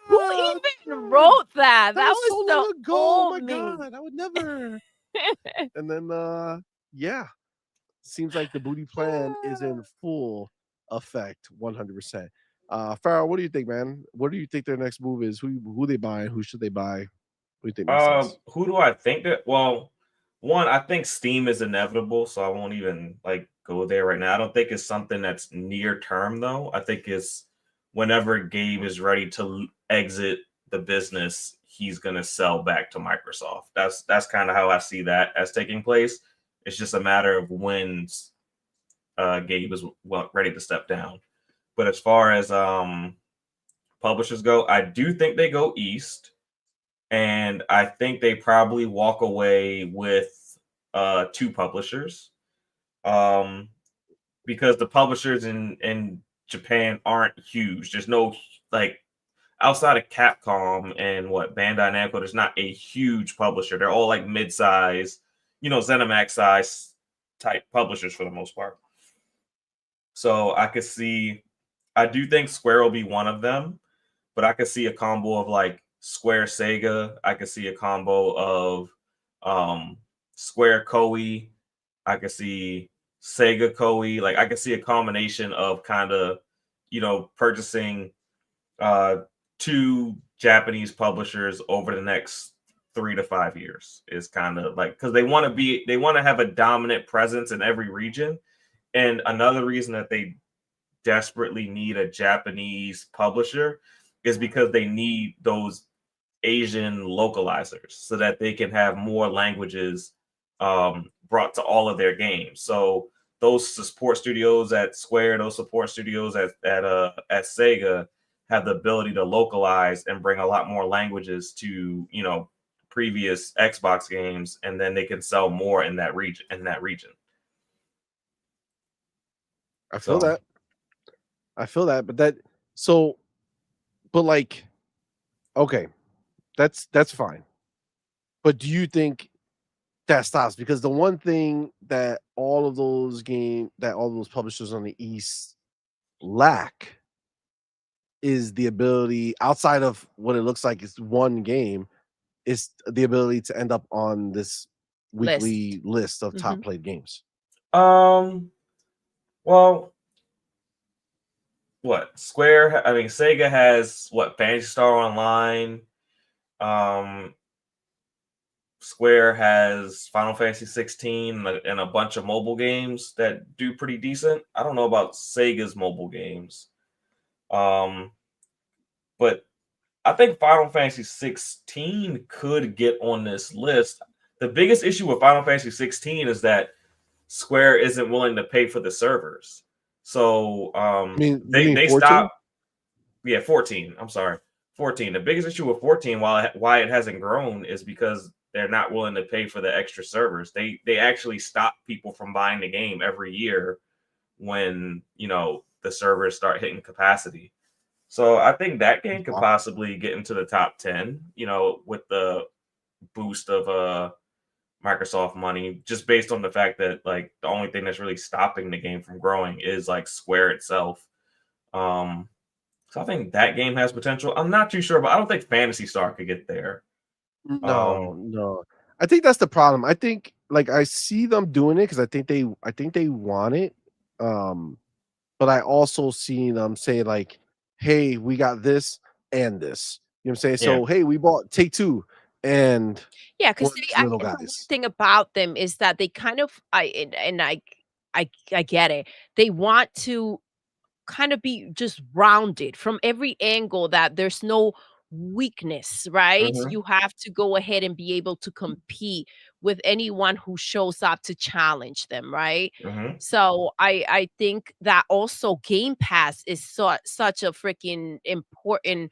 who Nah, even nah. wrote that? That was was so the long ago. Oh old my me. god, I would never. And then yeah, seems like the booty plan is in full effect, 100%. Farrell, what do you think, man? What do you think their next move is? Who they buying? Who should they buy? What do you think makes sense? Who do I think that? Well, one, I think Steam is inevitable, so I won't even go there right now. I don't think it's something that's near term though. I think it's whenever Gabe is ready to exit the business, he's gonna sell back to Microsoft. That's kind of how I see that as taking place. It's just a matter of when Gabe is ready to step down. But as far as publishers go, I do think they go east. And I think they probably walk away with 2 publishers, because the publishers in Japan aren't huge. There's no outside of Capcom and Bandai Namco. There's not a huge publisher. They're all like mid-size, ZeniMax size type publishers for the most part. So I do think Square will be one of them, but I could see a combo of Square Sega. I could see a combo of Square Koei. I could see Sega Koei. I could see a combination of kind of, purchasing 2 Japanese publishers over the next 3 to 5 years is kind of because they want to have a dominant presence in every region. And another reason that they desperately need a Japanese publisher is because they need those Asian localizers so that they can have more languages brought to all of their games. So those support studios at Square, those support studios at Sega have the ability to localize and bring a lot more languages to previous Xbox games, and then they can sell more in that region. I feel that. But like, okay, that's fine. But do you think that stops? Because the one thing that all of those publishers on the East lack is the ability, outside of what it looks like is one game, is the ability to end up on this weekly list of top played games. Well, what Square? I mean, Sega has what Phantasy Star Online. Square has Final Fantasy 16 and a bunch of mobile games that do pretty decent. I don't know about Sega's mobile games, but I think Final Fantasy 16 could get on this list. The biggest issue with Final Fantasy 16 is that Square isn't willing to pay for the servers. So they stopped. Yeah, 14. I'm sorry, 14. The biggest issue with 14, why it hasn't grown, is because they're not willing to pay for the extra servers. They actually stop people from buying the game every year when the servers start hitting capacity. So I think that game could possibly get into the top 10, with the boost of Microsoft money, just based on the fact that like the only thing that's really stopping the game from growing is like Square itself. So I think that game has potential. I'm not too sure, but I don't think Phantasy Star could get there. No. I think that's the problem. I think like I see them doing it because I think they want it. But I also see them say like, hey, we got this and this. You know what I'm saying? Yeah. So hey, we bought Take-Two and Yeah, because little the one guys. thing about them is that they kind of I get it. They want to kind of be just rounded from every angle, that there's no weakness, right? Mhm. You have to go ahead and be able to compete with anyone who shows up to challenge them, right? Mhm. So I think that also Game Pass is such a freaking important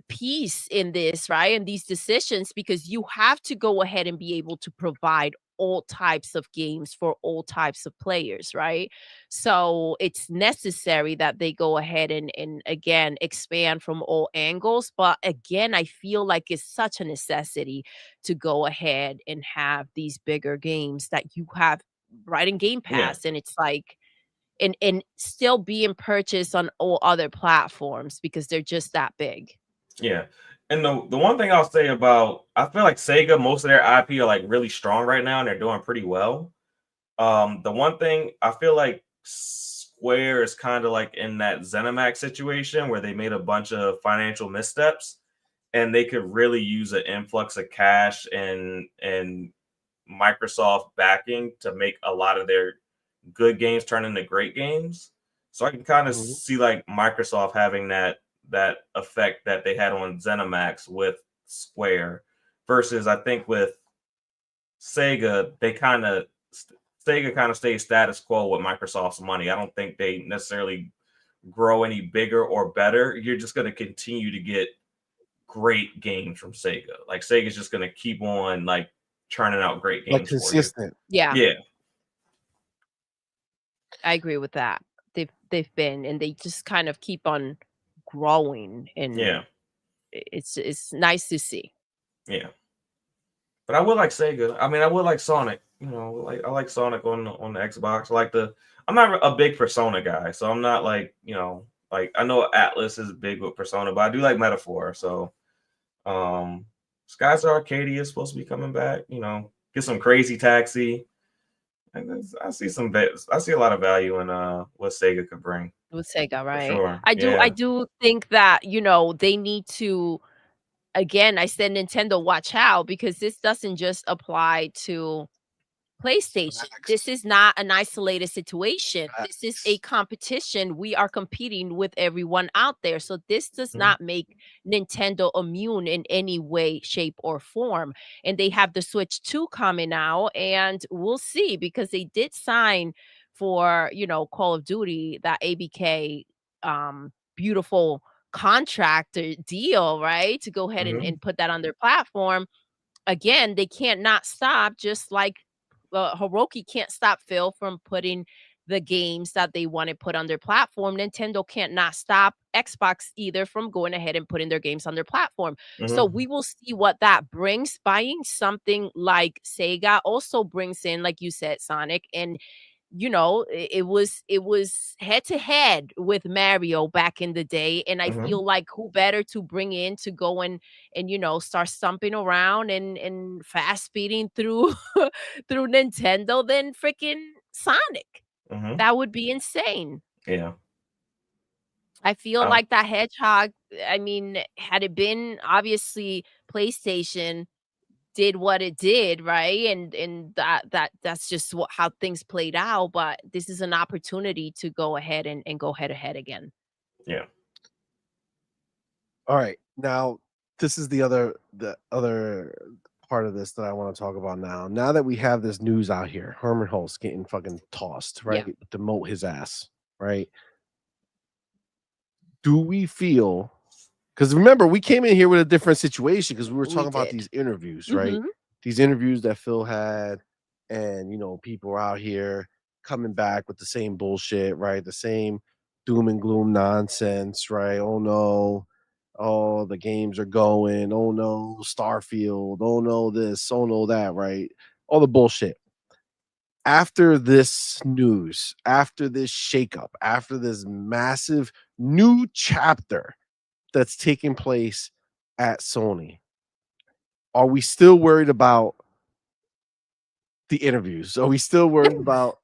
piece in this, right? And these decisions, because you have to go ahead and be able to provide all types of games for all types of players, right? So it's necessary that they go ahead and again expand from all angles. But again, I feel like it's such a necessity to go ahead and have these bigger games that you have right in Game Pass. And it's like and still being purchased on all other platforms because they're just that big. Yeah. And the one thing I'll say about, I feel like Sega, most of their IP are like really strong right now and they're doing pretty well. The one thing I feel like Square is kind of like in that ZeniMax situation where they made a bunch of financial missteps and they could really use an influx of cash and Microsoft backing to make a lot of their good games turn into great games. So I can kind of see like Microsoft having that effect that they had on ZeniMax with Square, versus I think with Sega, Sega kind of stays status quo with Microsoft's money. I don't think they necessarily grow any bigger or better. You're just going to continue to get great games from Sega. Like Sega's just going to keep on like churning out great games, like consistent. Yeah. Yeah. I agree with that. They've been, and they just kind of keep on growing, and Yeah. it's nice to see. Yeah. But I would like Sega. I mean, I would like Sonic. Like I like Sonic on the Xbox. I'm not a big Persona guy, so I'm not like, like I know Atlas is big with Persona, but I do like Metaphor. So Skies of Arcadia is supposed to be coming back, get some Crazy Taxi. And I see a lot of value in what Sega could bring. With Sega, right? Sure. I Yeah. do think that, they need to, again, I said Nintendo, watch out, because this doesn't just apply to PlayStation. This is not an isolated situation. This is a competition. We are competing with everyone out there. So this does not make Nintendo immune in any way, shape, or form. And they have the Switch 2 coming out, and we'll see, because they did sign for, Call of Duty, that ABK beautiful contract or deal, right? To go ahead and put that on their platform. Again, they can't not stop, just like Hiroki can't stop Phil from putting the games that they want to put on their platform. Nintendo can't not stop Xbox either from going ahead and putting their games on their platform. So we will see what that brings. Buying something like Sega also brings in, like you said, Sonic, and it was head to head with Mario back in the day, and I feel like who better to bring in to go and start stumping around and fast speeding through through Nintendo than freaking Sonic. That would be insane. Yeah. I feel Um, like that hedgehog, I mean, had it been obviously PlayStation did what it did, right? And that's just how things played out. But this is an opportunity to go ahead and go head to head again. yeah. All right. Now, this is the other part of this that I want to talk about now. Now that we have this news out here, Herman Hulst getting fucking tossed, Yeah. right? Demote his ass, right? Do we feel, because remember, we came in here with a different situation because we were We talking about did. these interviews, right? Mhm. These interviews that Phil had, and people are out here coming back with the same bullshit, right? The same doom and gloom nonsense, right? Oh no, oh the games are going, oh no, Starfield, oh no, this, oh no, that, right? All the bullshit. After this news, after this shakeup, after this massive new chapter that's taking place at Sony, are we still worried about the interviews? Are we still worried about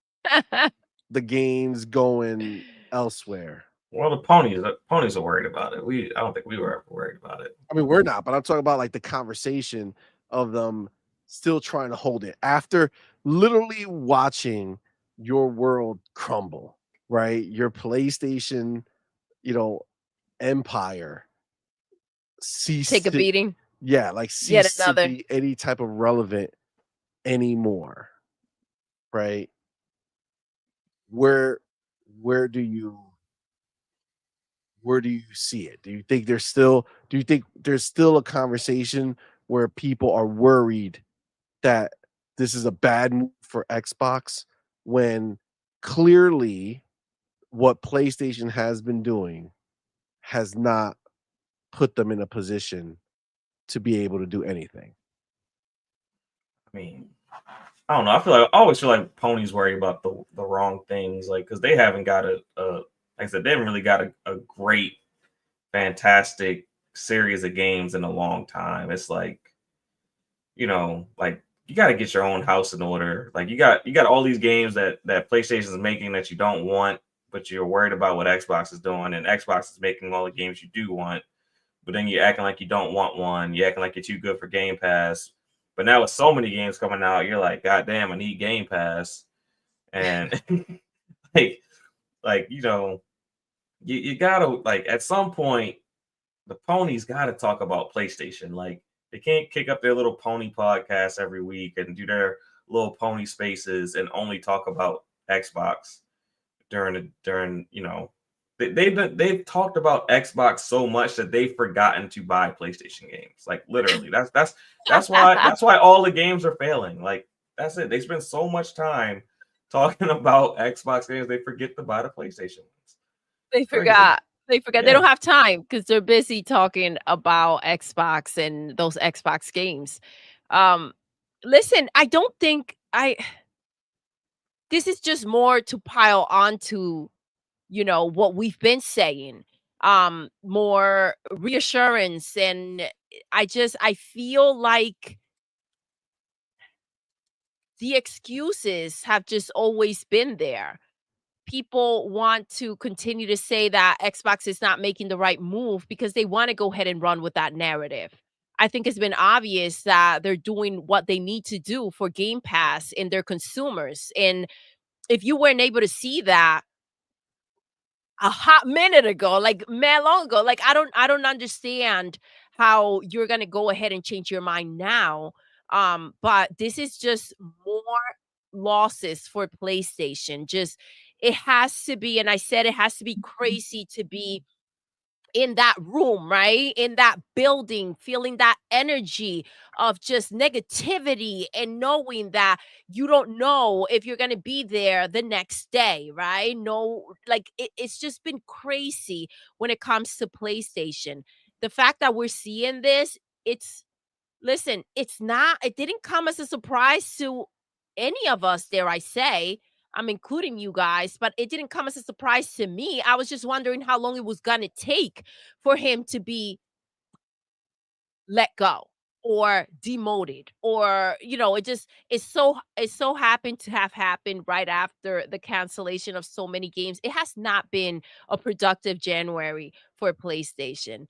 the games going elsewhere? Well, the ponies are worried about it. I don't think we were ever worried about it. I mean, we're not, but I'm talking about like the conversation of them still trying to hold it after literally watching your world crumble, right? Your PlayStation, empire cease Take a to, beating. yeah, like Yet cease to another. be any type of relevant anymore, right? Where where do you where do you see it? Do you think there's still a conversation where people are worried that this is a bad move for Xbox when clearly what PlayStation has been doing has not put them in a position to be able to do anything? I mean, I don't know. I always feel like ponies worry about the wrong things, like because they haven't got like I said, they haven't really got a great, fantastic series of games in a long time. It's like, like you got to get your own house in order. Like you got all these games that PlayStation is making that you don't want, but you're worried about what Xbox is doing, and Xbox is making all the games you do want, but then you're acting like you don't want one. You're acting like you're too good for Game Pass. But now with so many games coming out, you're like, God damn, I need Game Pass. And like you gotta, like, at some point the ponies gotta talk about PlayStation. Like they can't kick up their little pony podcast every week and do their little pony spaces and only talk about Xbox during they've talked about Xbox so much that they've forgotten to buy PlayStation games. Like literally, that's why all the games are failing. Like that's it. They spend so much time talking about Xbox games, they forget to buy the PlayStation ones. They Crazy. forgot. They forgot. They Yeah. don't have time because they're busy talking about Xbox and those Xbox games. Um, Listen, I don't think this is just more to pile onto, what we've been saying. More reassurance, and I feel like the excuses have just always been there. People want to continue to say that Xbox is not making the right move because they want to go ahead and run with that narrative. I think it's been obvious that they're doing what they need to do for Game Pass and their consumers. And if you weren't able to see that a hot minute ago, like man long ago, like I don't understand how you're gonna go ahead and change your mind now. But this is just more losses for PlayStation. Just it has to be, and I said it has to be crazy to be in that room, right? In that building, feeling that energy of just negativity and knowing that you don't know if you're going to be there the next day, right? No, like it's just been crazy when it comes to PlayStation. The fact that we're seeing this, listen, it didn't come as a surprise to any of us, dare I say. I'm including you guys, but it didn't come as a surprise to me. I was just wondering how long it was going to take for him to be let go or demoted, or it so happened to have happened right after the cancellation of so many games. It has not been a productive January for PlayStation.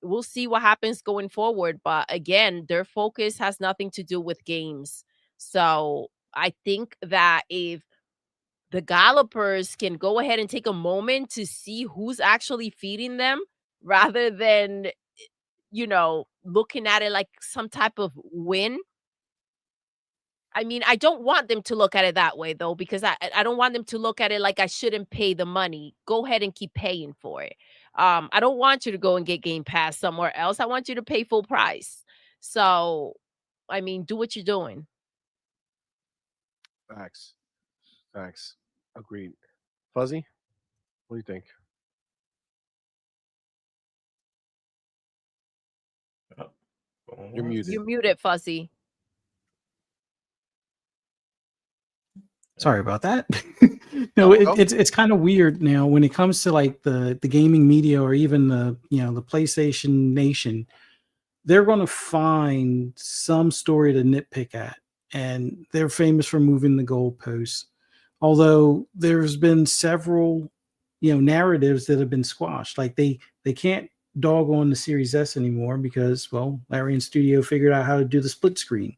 We'll see what happens going forward, but again, their focus has nothing to do with games. So I think that if the developers can go ahead and take a moment to see who's actually feeding them rather than looking at it like some type of win. I mean, I don't want them to look at it that way though, because I don't want them to look at it like I shouldn't pay the money. Go ahead and keep paying for it. I don't want you to go and get Game Pass somewhere else. I want you to pay full price. So, I mean, do what you're doing. Facts. Facts. Agreed. Fuzzy, what do you think? You're muted. You're muted, Fuzzy. Sorry about that. No, it's kind of weird now when it comes to like the gaming media or even the PlayStation Nation. They're going to find some story to nitpick at, and they're famous for moving the goalposts. Although there's been several narratives that have been squashed, like they can't dog on the Series S anymore because, well, Larry and Studio figured out how to do the split screen.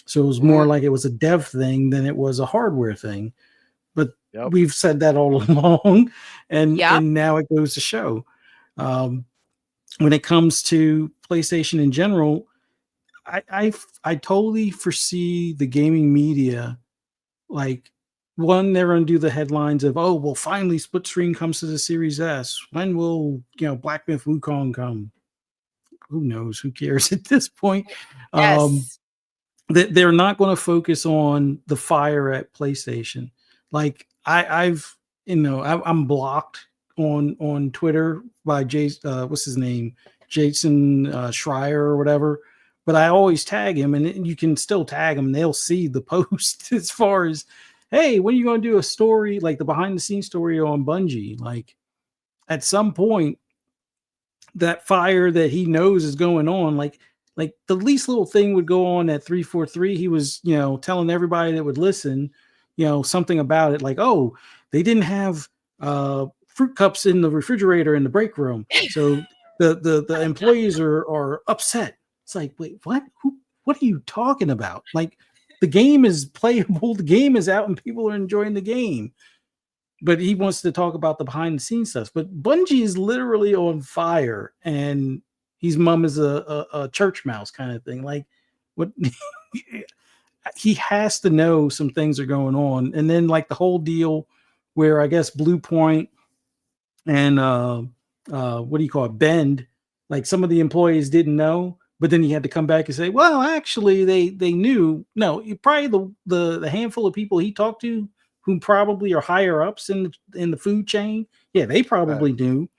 So it was more like it was a dev thing than it was a hardware thing. But we've said that all along, and now it goes to show. When it comes to PlayStation in general, I totally foresee the gaming media, like, one, they're going to do the headlines of, oh, well, finally split screen comes to the Series S. When will Black Myth Wukong come? Who knows? Who cares at this point? Yes. They're not going to focus on the fire at PlayStation. Like I'm blocked on Twitter by what's his name, Jason Schreier or whatever. But I always tag him, and you can still tag him. They'll see the post as far as, hey, when are you going to do a story like the behind the scenes story on Bungie? Like at some point, that fire that he knows is going on, like the least little thing would go on at 343. He was, telling everybody that would listen, something about it, like, oh, they didn't have fruit cups in the refrigerator in the break room, so the employees are upset. It's like, wait, what? What are you talking about? Like, the game is playable, the game is out, and people are enjoying the game. But he wants to talk about the behind the scenes stuff. But Bungie is literally on fire, and his mom is a church mouse kind of thing. Like, what? He has to know some things are going on. And then like the whole deal where I guess Blue Point and what do you call it, Bend, like some of the employees didn't know, but then he had to come back and say, well, actually they knew. No, probably the handful of people he talked to who probably are higher ups in the food chain, yeah, they probably knew.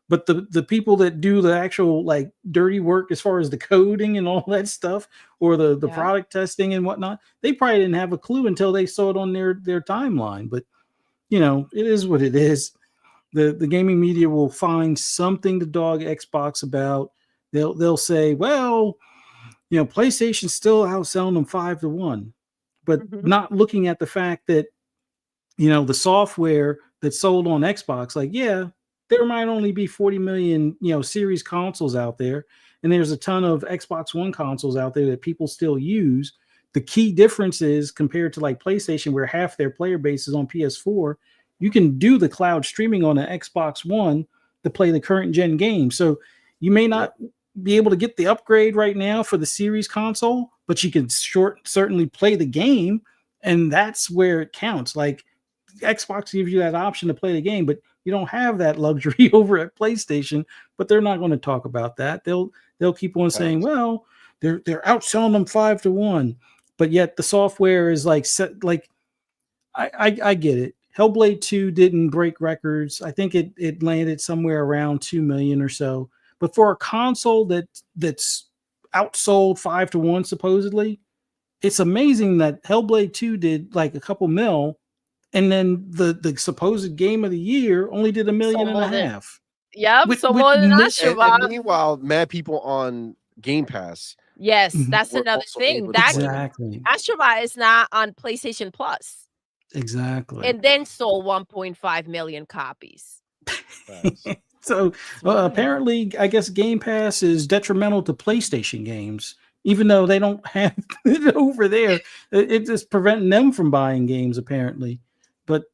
But the people that do the actual like dirty work as far as the coding and all that stuff, or the product testing and whatnot, they probably didn't have a clue until they saw it on their timeline. But it is what it is. The gaming media will find something to dog Xbox about. They'll say, well, PlayStation's still outselling them 5-1, but not looking at the fact that the software that's sold on Xbox, like, yeah, there might only be 40 million, series consoles out there. And there's a ton of Xbox One consoles out there that people still use. The key difference is compared to like PlayStation, where half their player base is on PS4, you can do the cloud streaming on an Xbox One to play the current gen game. So you may not be able to get the upgrade right now for the series console, but you can certainly play the game. And that's where it counts. Like, Xbox gives you that option to play the game, but You don't have that luxury over at PlayStation, but they're not going to talk about that. They'll keep on saying, well, they're outselling them 5-1, but yet the software is like set. Like I get it. Hellblade 2 didn't break records. I think it landed somewhere around 2 million or so. But for a console that's outsold 5-1 supposedly, it's amazing that Hellblade 2 did like a couple mil, and then the supposed game of the year only did 1.5 million. Yep, With, so with more than no- us, And Siobhan. meanwhile, mad people on Game Pass. Yes, Mhm. that's We're another also thing. able to That play them. Exactly. Astrobot is not on PlayStation Plus, Exactly. and then sold 1.5 million copies. Facts. So wild. apparently, I guess Game Pass is detrimental to PlayStation games, even though they don't have it over there. It's just preventing them from buying games, apparently. But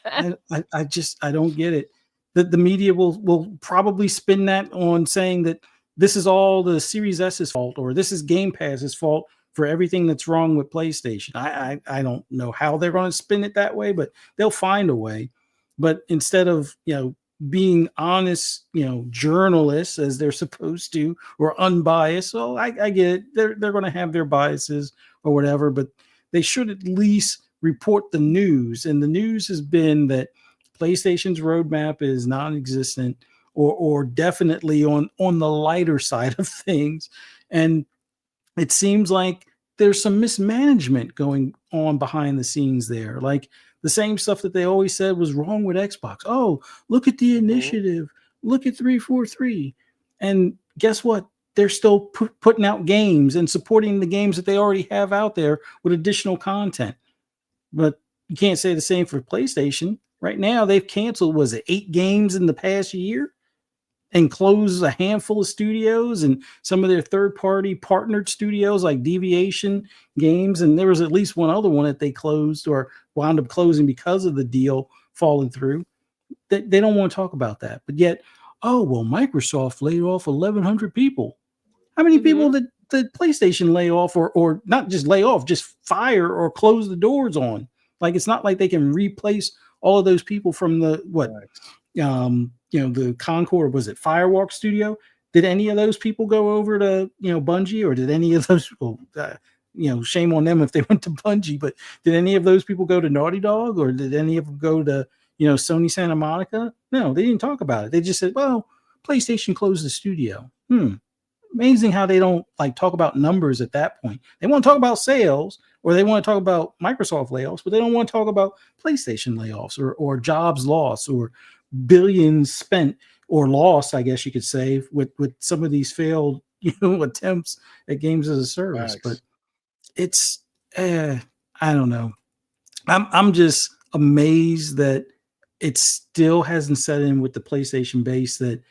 I just I don't get it. The media will probably spin that on saying that this is all the Series S's fault, or this is Game Pass's fault for everything that's wrong with PlayStation. I don't know how they're going to spin it that way, but they'll find a way. But instead of being honest, journalists as they're supposed to, or unbiased. So I get it. They're going to have their biases or whatever, but they should at least report the news. And the news has been that PlayStation's roadmap is non-existent, or definitely on the lighter side of things. And it seems like there's some mismanagement going on behind the scenes there. Like the same stuff that they always said was wrong with Xbox. Oh, look at the initiative. Look at 343. And guess what? They're still putting out games and supporting the games that they already have out there with additional content. But you can't say the same for PlayStation. Right now, they've canceled, was it 8 games in the past year? And close a handful of studios and some of their third-party partnered studios like Deviation Games. And there was at least one other one that they closed or wound up closing because of the deal falling through. They don't want to talk about that. But yet, oh, well, Microsoft laid off 1,100 people. How many people did PlayStation lay off, or not just lay off, just fire or close the doors on? Like, it's not like they can replace all of those people from the, the Concord, was it Firewalk Studio? Did any of those people go over to, Bungie, or did any of those people, shame on them if they went to Bungie, but did any of those people go to Naughty Dog, or did any of them go to, Sony Santa Monica? No, they didn't talk about it. They just said, well, PlayStation closed the studio. Amazing how they don't talk about numbers at that point. They want to talk about sales, or they want to talk about Microsoft layoffs, but they don't want to talk about PlayStation layoffs or jobs lost or billions spent or lost, I guess you could say, with some of these failed attempts at games as a service. Facts. But it's I don't know. I'm just amazed that it still hasn't set in with the PlayStation base that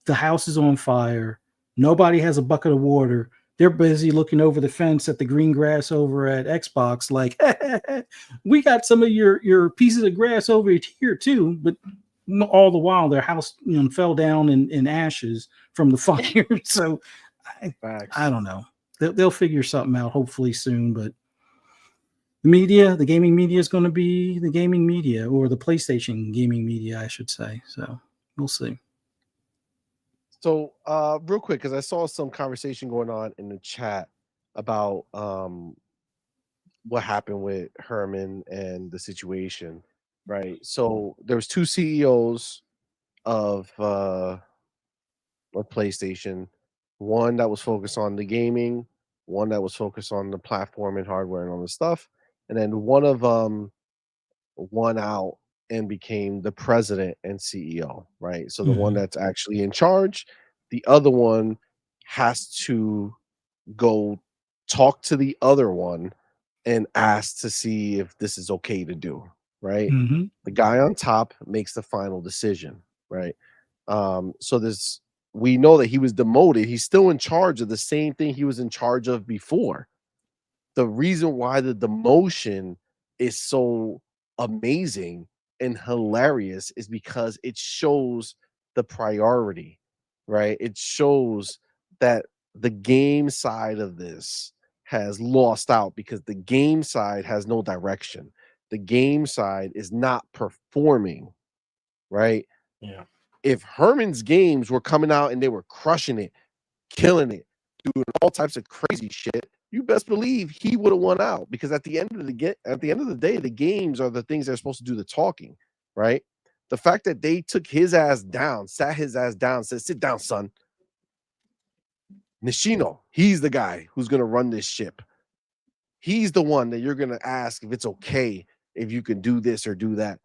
the house is on fire. Nobody has a bucket of water. They're busy looking over the fence at the green grass over at Xbox like, we got some of your pieces of grass over here too. But all the while their house fell down in ashes from the fire. So I don't know. They'll figure something out hopefully soon. But the gaming media is going to be the gaming media, or the PlayStation gaming media, I should say. So we'll see. So, real quick, because I saw some conversation going on in the chat about what happened with Herman and the situation, right? So there was 2 CEOs of PlayStation, one that was focused on the gaming, one that was focused on the platform and hardware and all this stuff, and then one of them won out and became the president and CEO, right? So the one that's actually in charge, the other one has to go talk to the other one and ask to see if this is okay to do, right? The guy on top makes the final decision, right? So we know that he was demoted. He's still in charge of the same thing he was in charge of before. The reason why the demotion is so amazing and hilarious is because it shows the priority, right? It shows that the game side of this has lost out because the game side has no direction. The game side is not performing right? Yeah. If Herman's games were coming out and they were crushing it, killing it, doing all types of crazy shit, you best believe he would have won out, because at the end of the day, the games are the things that are supposed to do the talking, right? The fact that they took his ass down, sat his ass down, said, "Sit down, son. Nishino, he's the guy who's gonna run this ship. He's the one that you're gonna ask if it's okay if you can do this or do that."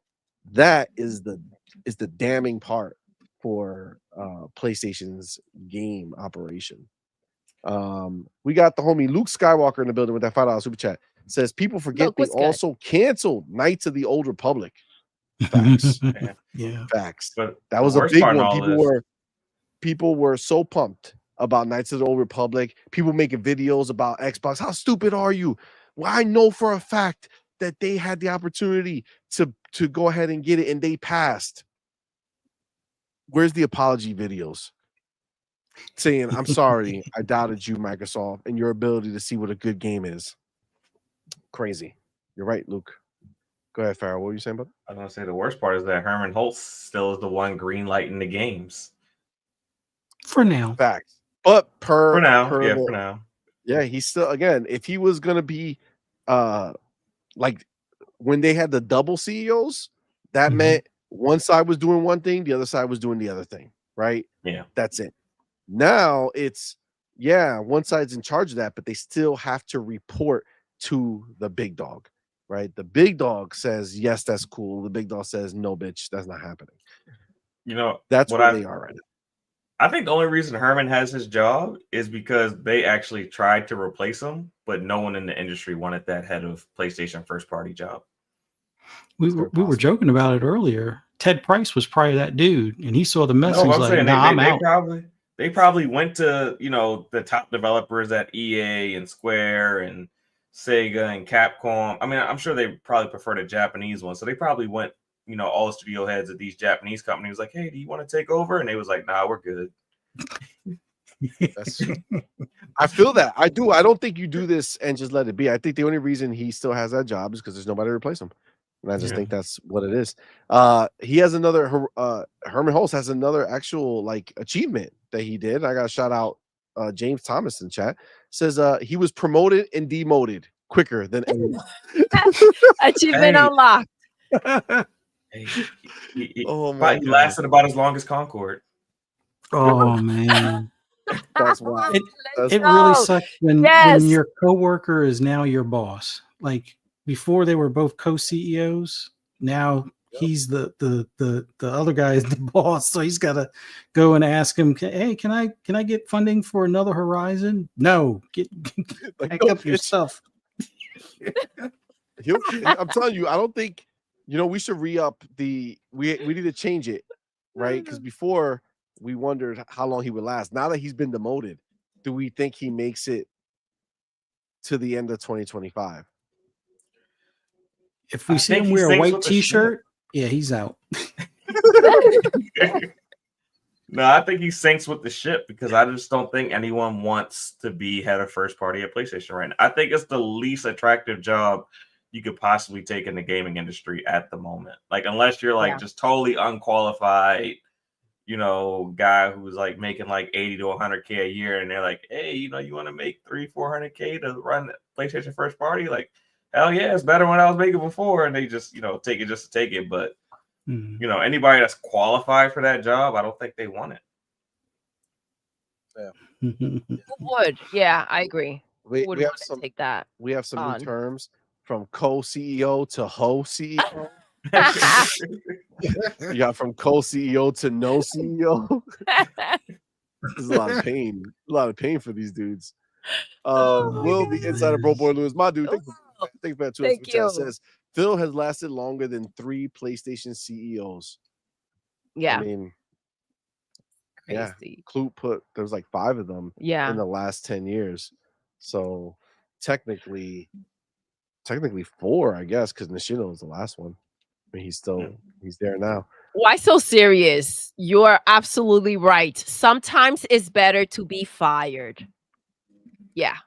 That is the damning part for PlayStation's game operation. We got the homie Luke Skywalker in the building with that $5 super chat. Says people forget Luke, they what's good? also canceled Knights of the Old Republic. Facts. Yeah. Facts. But That was a worst big part in one. all People were so pumped about Knights of the Old Republic. People making videos about Xbox. How stupid are you? Well, I know for a fact that they had the opportunity to go ahead and get it, and they passed. Where's the apology videos saying, "I'm sorry, I doubted you, Microsoft, and your ability to see what a good game is"? Crazy. You're right, Luke. Go ahead, Pharaoh. What were you saying about it? I was gonna say the worst part is that Herman Hulst still is the one green lighting the games. For now. Facts. But For now. Yeah, he's still, again, if he was gonna be like when they had the double CEOs, that meant one side was doing one thing, the other side was doing the other thing, right? Yeah. That's it. Now it's, yeah, one side's in charge of that, but they still have to report to the big dog, right? The big dog says, yes, that's cool. The big dog says, no, bitch, that's not happening. You know, That's where they are right now. I think the only reason Herman has his job is because they actually tried to replace him, but no one in the industry wanted that head of PlayStation first party job. We were joking about it earlier. Ted Price was probably that dude, and he saw the message like, "Nah, I'm out." They probably went to, you know, the top developers at EA and Square and Sega and Capcom. I mean, I'm sure they probably prefer the Japanese one, so they probably went, you know, all the studio heads of these Japanese companies like, "Hey, do you want to take over?" And they was like, "Nah, we're good." I feel that. I do. I don't think you do this and just let it be. I think the only reason he still has that job is because there's nobody to replace him. And I just think that's what it is. He has another Herman Hulst has another actual like achievement that he did. I got to shout out James Thomas in chat. Says he was promoted and demoted quicker than anyone. Achievement unlocked. He God. lasted about as long as Concorde. Oh man. That's why it really sucks when your coworker is now your boss. Like before they were both co-CEOs. Now he's the other guy is the boss. So he's got to go and ask him, "Hey, can I get funding for another Horizon?" No, back up your stuff. I'm telling you, I don't think, you know, we should re-up we need to change it, right? Because before we wondered how long he would last. Now that he's been demoted, do we think he makes it to the end of 2025? If we see him wear a white t-shirt, yeah, he's out. No, I think he sinks with the ship because I just don't think anyone wants to be head of first party at PlayStation right now. I think it's the least attractive job you could possibly take in the gaming industry at the moment. Like, unless you're like just totally unqualified, you know, guy who's like making like 80 to 100K a year, and they're like, "Hey, you know, you want to make 300-400K to run PlayStation first party?" Like, hell yeah, it's better when I was making before, and they just, you know, take it just to take it. But you know, anybody that's qualified for that job, I don't think they want it. Yeah. Who would? Yeah, I agree. We have some take that. We have some new terms from co-CEO to ho-CEO. You got from co-CEO to no CEO. There's a lot of pain. A lot of pain for these dudes. Will the insider bro boy Lewis, my dude. Thanks for that too. Thank you. Says Phil has lasted longer than 3 PlayStation CEOs. Yeah. I mean, crazy. Yeah. Clute put there's like 5 of them in the last 10 years. So technically 4, I guess, because Nishino was the last one. I mean, he's there now. Why so serious? You're absolutely right. Sometimes it's better to be fired. Yeah.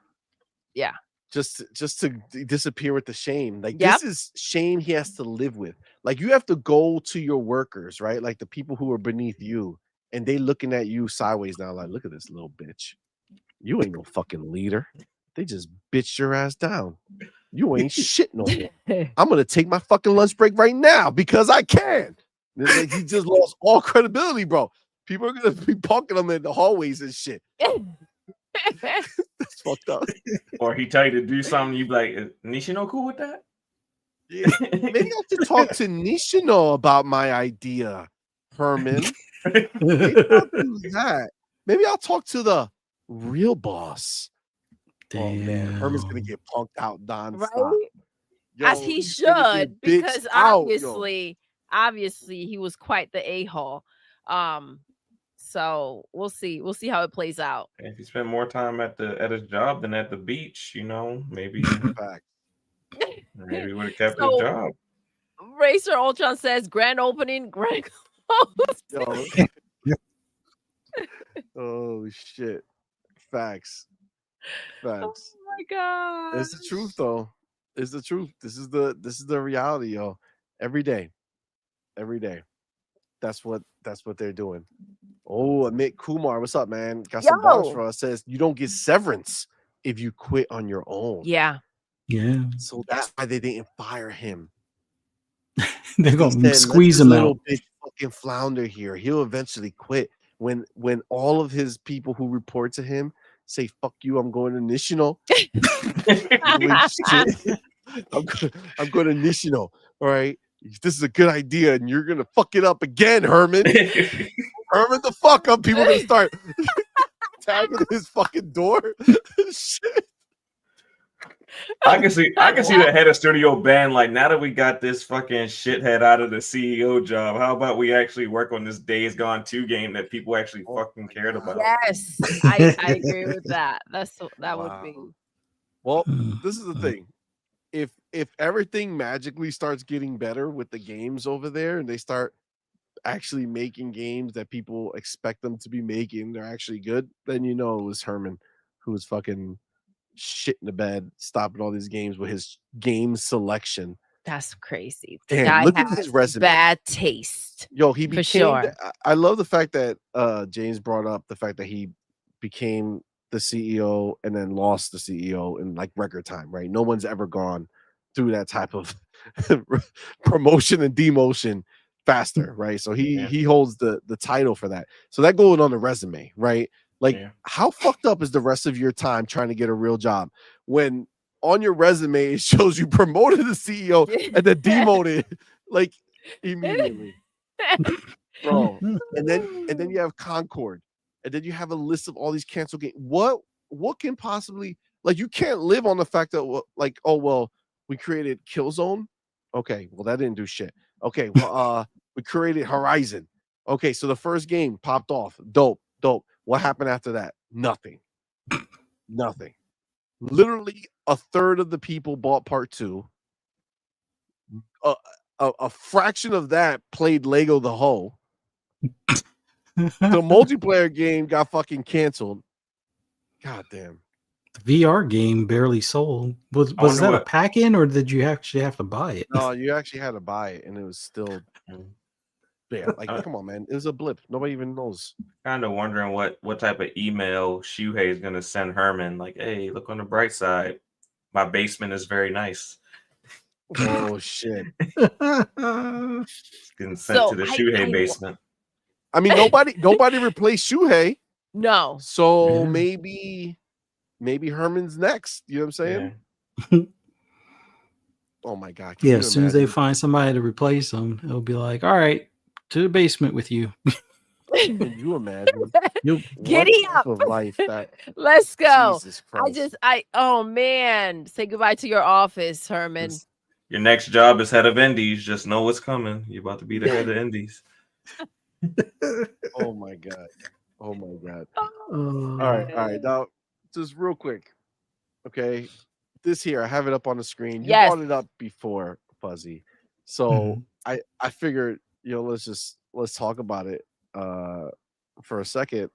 just to disappear with the shame. Like Yep. this is shame he has to live with. Like you have to go to your workers, right? Like the people who are beneath you, and they looking at you sideways now, like, look at this little bitch. You ain't no fucking leader. They just bitched your ass down. You ain't shit no more. I'm gonna take my fucking lunch break right now because I can. It's like he just lost all credibility, bro. People are gonna be punking him in the hallways and shit. That's fucked up. Or he tell you to do something, you be like, "Is Nishino cool with that?" Yeah, maybe I have to talk to Nishino about my idea, Herman. Maybe I'll do that. Maybe I'll talk to the real boss. Oh man, Herman's gonna Damn. get punked out nonstop. Right? As Yo, he he's gonna should, get bitched because out, yo. obviously he was quite the a-hole. So we'll see how it plays out. If you spend more time at his job than at the beach, you know, maybe Fact. maybe he would have kept his So job. Racer Ultron says grand opening, grand close. Yo. Oh shit. Facts. Oh Facts. my god. It's the truth though. It's the truth. This is the reality, yo. Every day. Every day. That's what they're doing. Oh, Amit Kumar, what's up, man? Got some bars Yo. for us. Says you don't get severance if you quit on your own. Yeah. Yeah. So that's why they didn't fire him. They're He gonna said, squeeze "Let him this little out. bitch fucking flounder here. He'll eventually quit." When all of his people who report to him say, "Fuck you, I'm going to Nishino." Doing shit. I'm going to Nishino. All right. This is a good idea, and you're gonna fuck it up again, Herman. Herman the fuck up. People are gonna start tagging his fucking door. Shit. I can see the head of studio band like, now that we got this fucking shithead out of the CEO job, how about we actually work on this Days Gone 2 game that people actually fucking cared about? Yes, I agree with that. That would be. Well, this is the thing. If everything magically starts getting better with the games over there, and they start actually making games that people expect them to be making, they're actually good, then you know it was Herman who was fucking shit in the bed, stopping all these games with his game selection. That's crazy. Damn, Guy look at has his resume. bad taste. Yo, he for became. sure. I love the fact that James brought up the fact that he became the CEO and then lost the CEO in like record time, right? No one's ever gone through that type of promotion and demotion faster, right? So he holds the title for that. So that going on the resume, right? Like, how fucked up is the rest of your time trying to get a real job when on your resume it shows you promoted the CEO and then demoted like immediately, bro? And then you have Concord, and then you have a list of all these canceled games. What can possibly, like, you can't live on the fact that like, oh well, we created Killzone. Okay, well that didn't do shit. Okay, well we created Horizon. Okay, so the first game popped off. Dope. What happened after that? Nothing. Literally a third of the people bought part 2. A fraction of that played Lego the Hoe. The multiplayer game got fucking canceled. God damn. The VR game barely sold. Was that a pack-in, or did you actually have to buy it? No, you actually had to buy it, and it was still. Yeah, like come on, man. It was a blip. Nobody even knows. Kind of wondering what type of email Shuhei is gonna send Herman. Like, hey, look on the bright side. My basement is very nice. Oh shit. It's getting sent to the Shuhei basement. I mean, nobody replaced Shuhei. No. So maybe Herman's next. You know what I'm saying? Yeah. Oh my god. Yeah, as soon as they find somebody to replace him, it'll be like, all right, to the basement with you. Can you imagine? Giddy up. Of life that, let's go. Jesus Christ. Oh man. Say goodbye to your office, Herman. Your next job is head of Indies. Just know what's coming. You're about to be the head of Indies. Oh my god. All right. Now, just real quick. Okay. This here, I have it up on the screen. You brought it up before, Fuzzy. So I figured, let's talk about it for a second.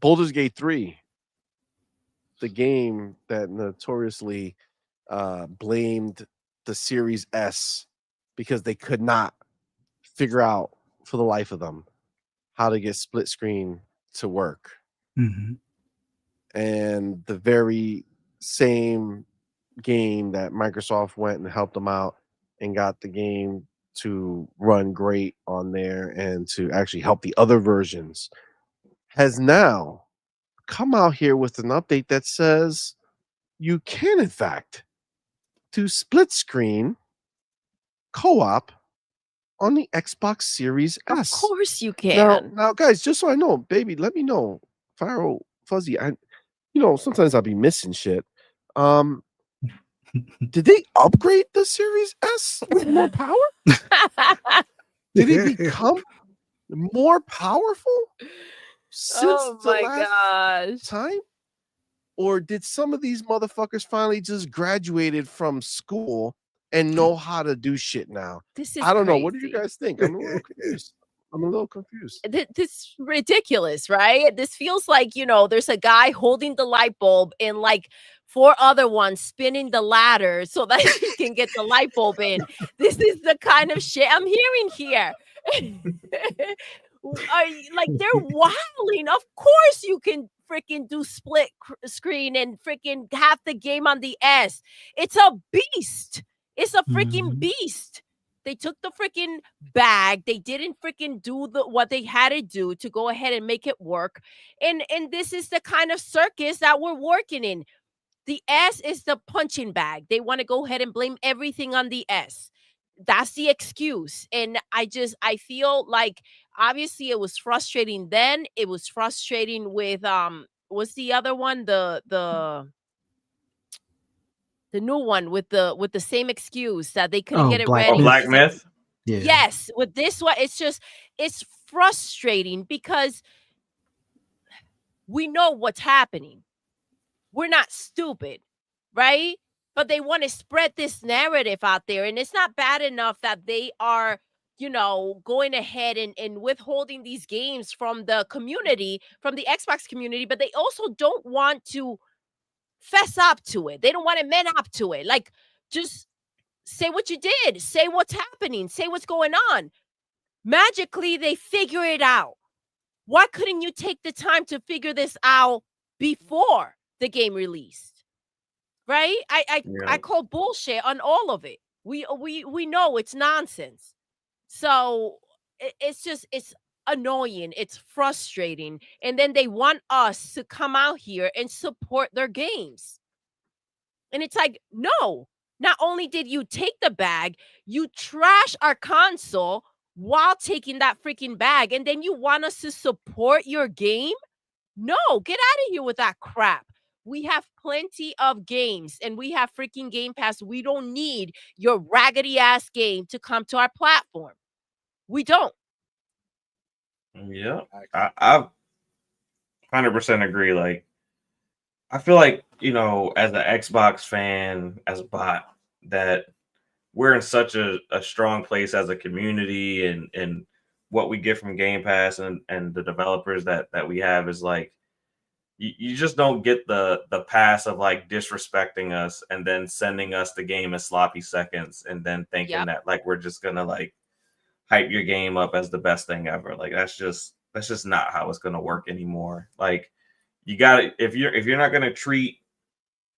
Baldur's Gate 3. the game that notoriously blamed the Series S because they could not figure out for the life of them how to get split screen to work. Mm-hmm. And the very same game that Microsoft went and helped them out and got the game to run great on there and to actually help the other versions has now come out here with an update that says you can, in fact, do split screen co-op on the Xbox Series Of S. course you Now, can. guys, just so I know, baby, let me know, Pharaoh Fuzzy. Sometimes I'll be missing shit. Did they upgrade the Series S with more power? Did it become more powerful since Oh the my last gosh. time? Or did some of these motherfuckers finally just graduated from school and know how to do shit now? This is I don't know. What do you crazy. guys think? I'm a little confused. This is ridiculous, right? This feels like, there's a guy holding the light bulb and like 4 other ones spinning the ladder so that he can get the light bulb in. This is the kind of shit I'm hearing here. Like they're wilding. Of course you can freaking do split screen and freaking have the game on the S. It's a beast. It's a freaking beast. They took the freaking bag. They didn't freaking do what they had to do to go ahead and make it work. And this is the kind of circus that we're working in. The S is the punching bag. They want to go ahead and blame everything on the S. That's the excuse. And I feel like obviously it was frustrating then. It was frustrating with what's the other one? The new one with the same excuse that they couldn't get it Black ready. Myth. Black Myth. Yeah. Yes, with this one, it's frustrating because we know what's happening. We're not stupid, right? But they want to spread this narrative out there, and it's not bad enough that they are, going ahead and withholding these games from the community, from the Xbox community, but they also don't want to fess up to it. They don't want to man up to it. Like, just say what you did. Say what's happening. Say what's going on. Magically, they figure it out. Why couldn't you take the time to figure this out before the game released? Right? I call bullshit on all of it. We know it's nonsense. So it's annoying. It's frustrating. And then they want us to come out here and support their games. And it's like, no, not only did you take the bag, you trash our console while taking that freaking bag. And then you want us to support your game? No, get out of here with that crap. We have plenty of games and we have freaking Game Pass. We don't need your raggedy ass game to come to our platform. We don't. Yeah, I 100% agree. Like, I feel like, as an Xbox fan, as a bot, that we're in such a strong place as a community, and what we get from Game Pass and the developers that we have is like, you just don't get the pass of like disrespecting us and then sending us the game in sloppy seconds and then thinking that like we're just gonna like hype your game up as the best thing ever. Like that's just not how it's gonna work anymore. Like, you gotta, if you're not gonna treat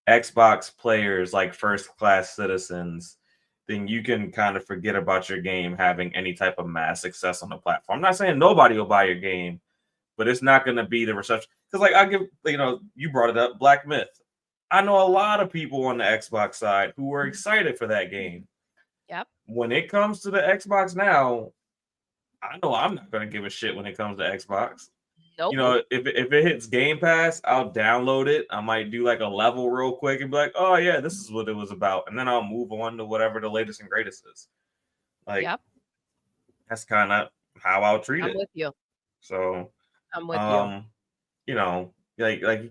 Xbox players like first class citizens, then you can kind of forget about your game having any type of mass success on the platform. I'm not saying nobody will buy your game, but it's not going to be the reception. Because like, I give, you brought it up, Black Myth. I know a lot of people on the Xbox side who were excited for that game. Yep. When it comes to the Xbox now, I know I'm not going to give a shit when it comes to Xbox. Nope. If it hits Game Pass, I'll download it. I might do like a level real quick and be like, oh yeah, this is what it was about. And then I'll move on to whatever the latest and greatest is. Like, that's kind of how I'll treat it. I'm with you. So I'm with you. Like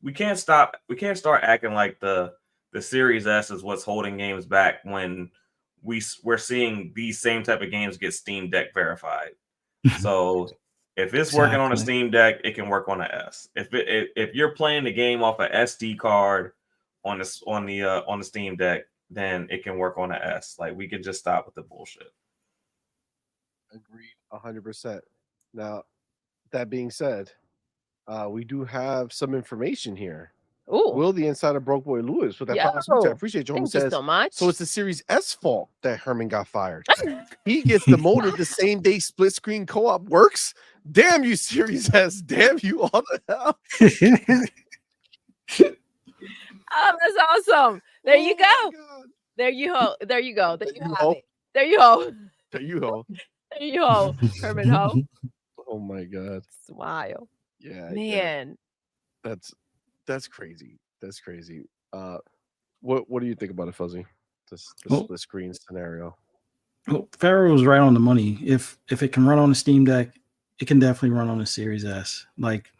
we can't start acting like the Series S is what's holding games back when we're seeing these same type of games get Steam Deck verified. So If it's working on a Exactly. Steam Deck, it can work on an S. If you're playing the game off an SD card on the Steam Deck, then it can work on an S. Like, we can just stop with the bullshit. Agreed, 100%. Now, that being said, we do have some information here. Ooh. Will the Insider Broke Boy Lewis with that Yo, I appreciate you. Homie thank you says, so much. so it's the Series S fault that Herman got fired. He gets demoted the same day split screen co-op works. Damn you, Series S. Damn you all the hell. Oh, that's awesome. There you Oh my go. God. There you go. There you go. There There you you have ho. it. There you go. There you go. There you go. Herman Ho. Oh my God. Smile. Yeah. Man. That's crazy. That's crazy. What do you think about it, Fuzzy? The Well- split screen scenario. Well, Pharaoh was right on the money. If it can run on a Steam Deck, it can definitely run on a Series S. Like,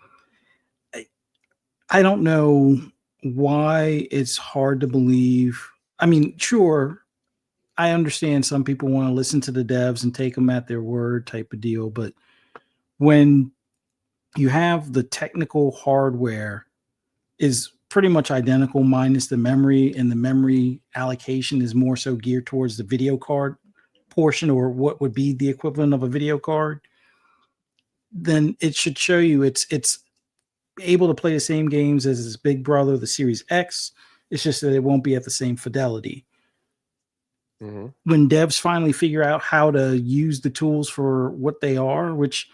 I don't know why it's hard to believe. I mean, sure, I understand some people want to listen to the devs and take them at their word type of deal, but when you have the technical hardware is pretty much identical minus the memory, and the memory allocation is more so geared towards the video card portion, or what would be the equivalent of a video card, then it should show you it's able to play the same games as its big brother, the Series X. It's just that it won't be at the same fidelity. Mm-hmm. When devs finally figure out how to use the tools for what they are, which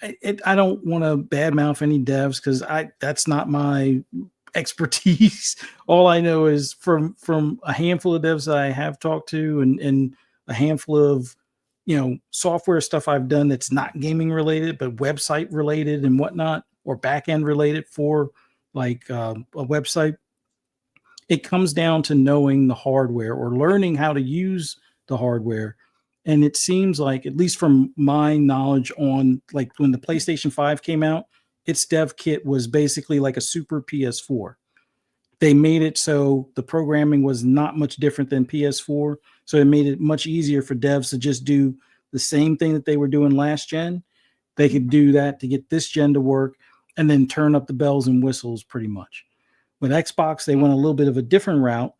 I don't want to badmouth any devs because that's not my expertise. All I know is from a handful of devs that I have talked to, and a handful of software stuff I've done that's not gaming related but website related and whatnot, or back end related for like a website. It comes down to knowing the hardware or learning how to use the hardware. And it seems like, at least from my knowledge on, like, when the PlayStation 5 came out, its dev kit was basically like a super PS4. They made it so the programming was not much different than PS4. So it made it much easier for devs to just do the same thing that they were doing last gen. They could do that to get this gen to work and then turn up the bells and whistles pretty much. With Xbox, they went a little bit of a different route,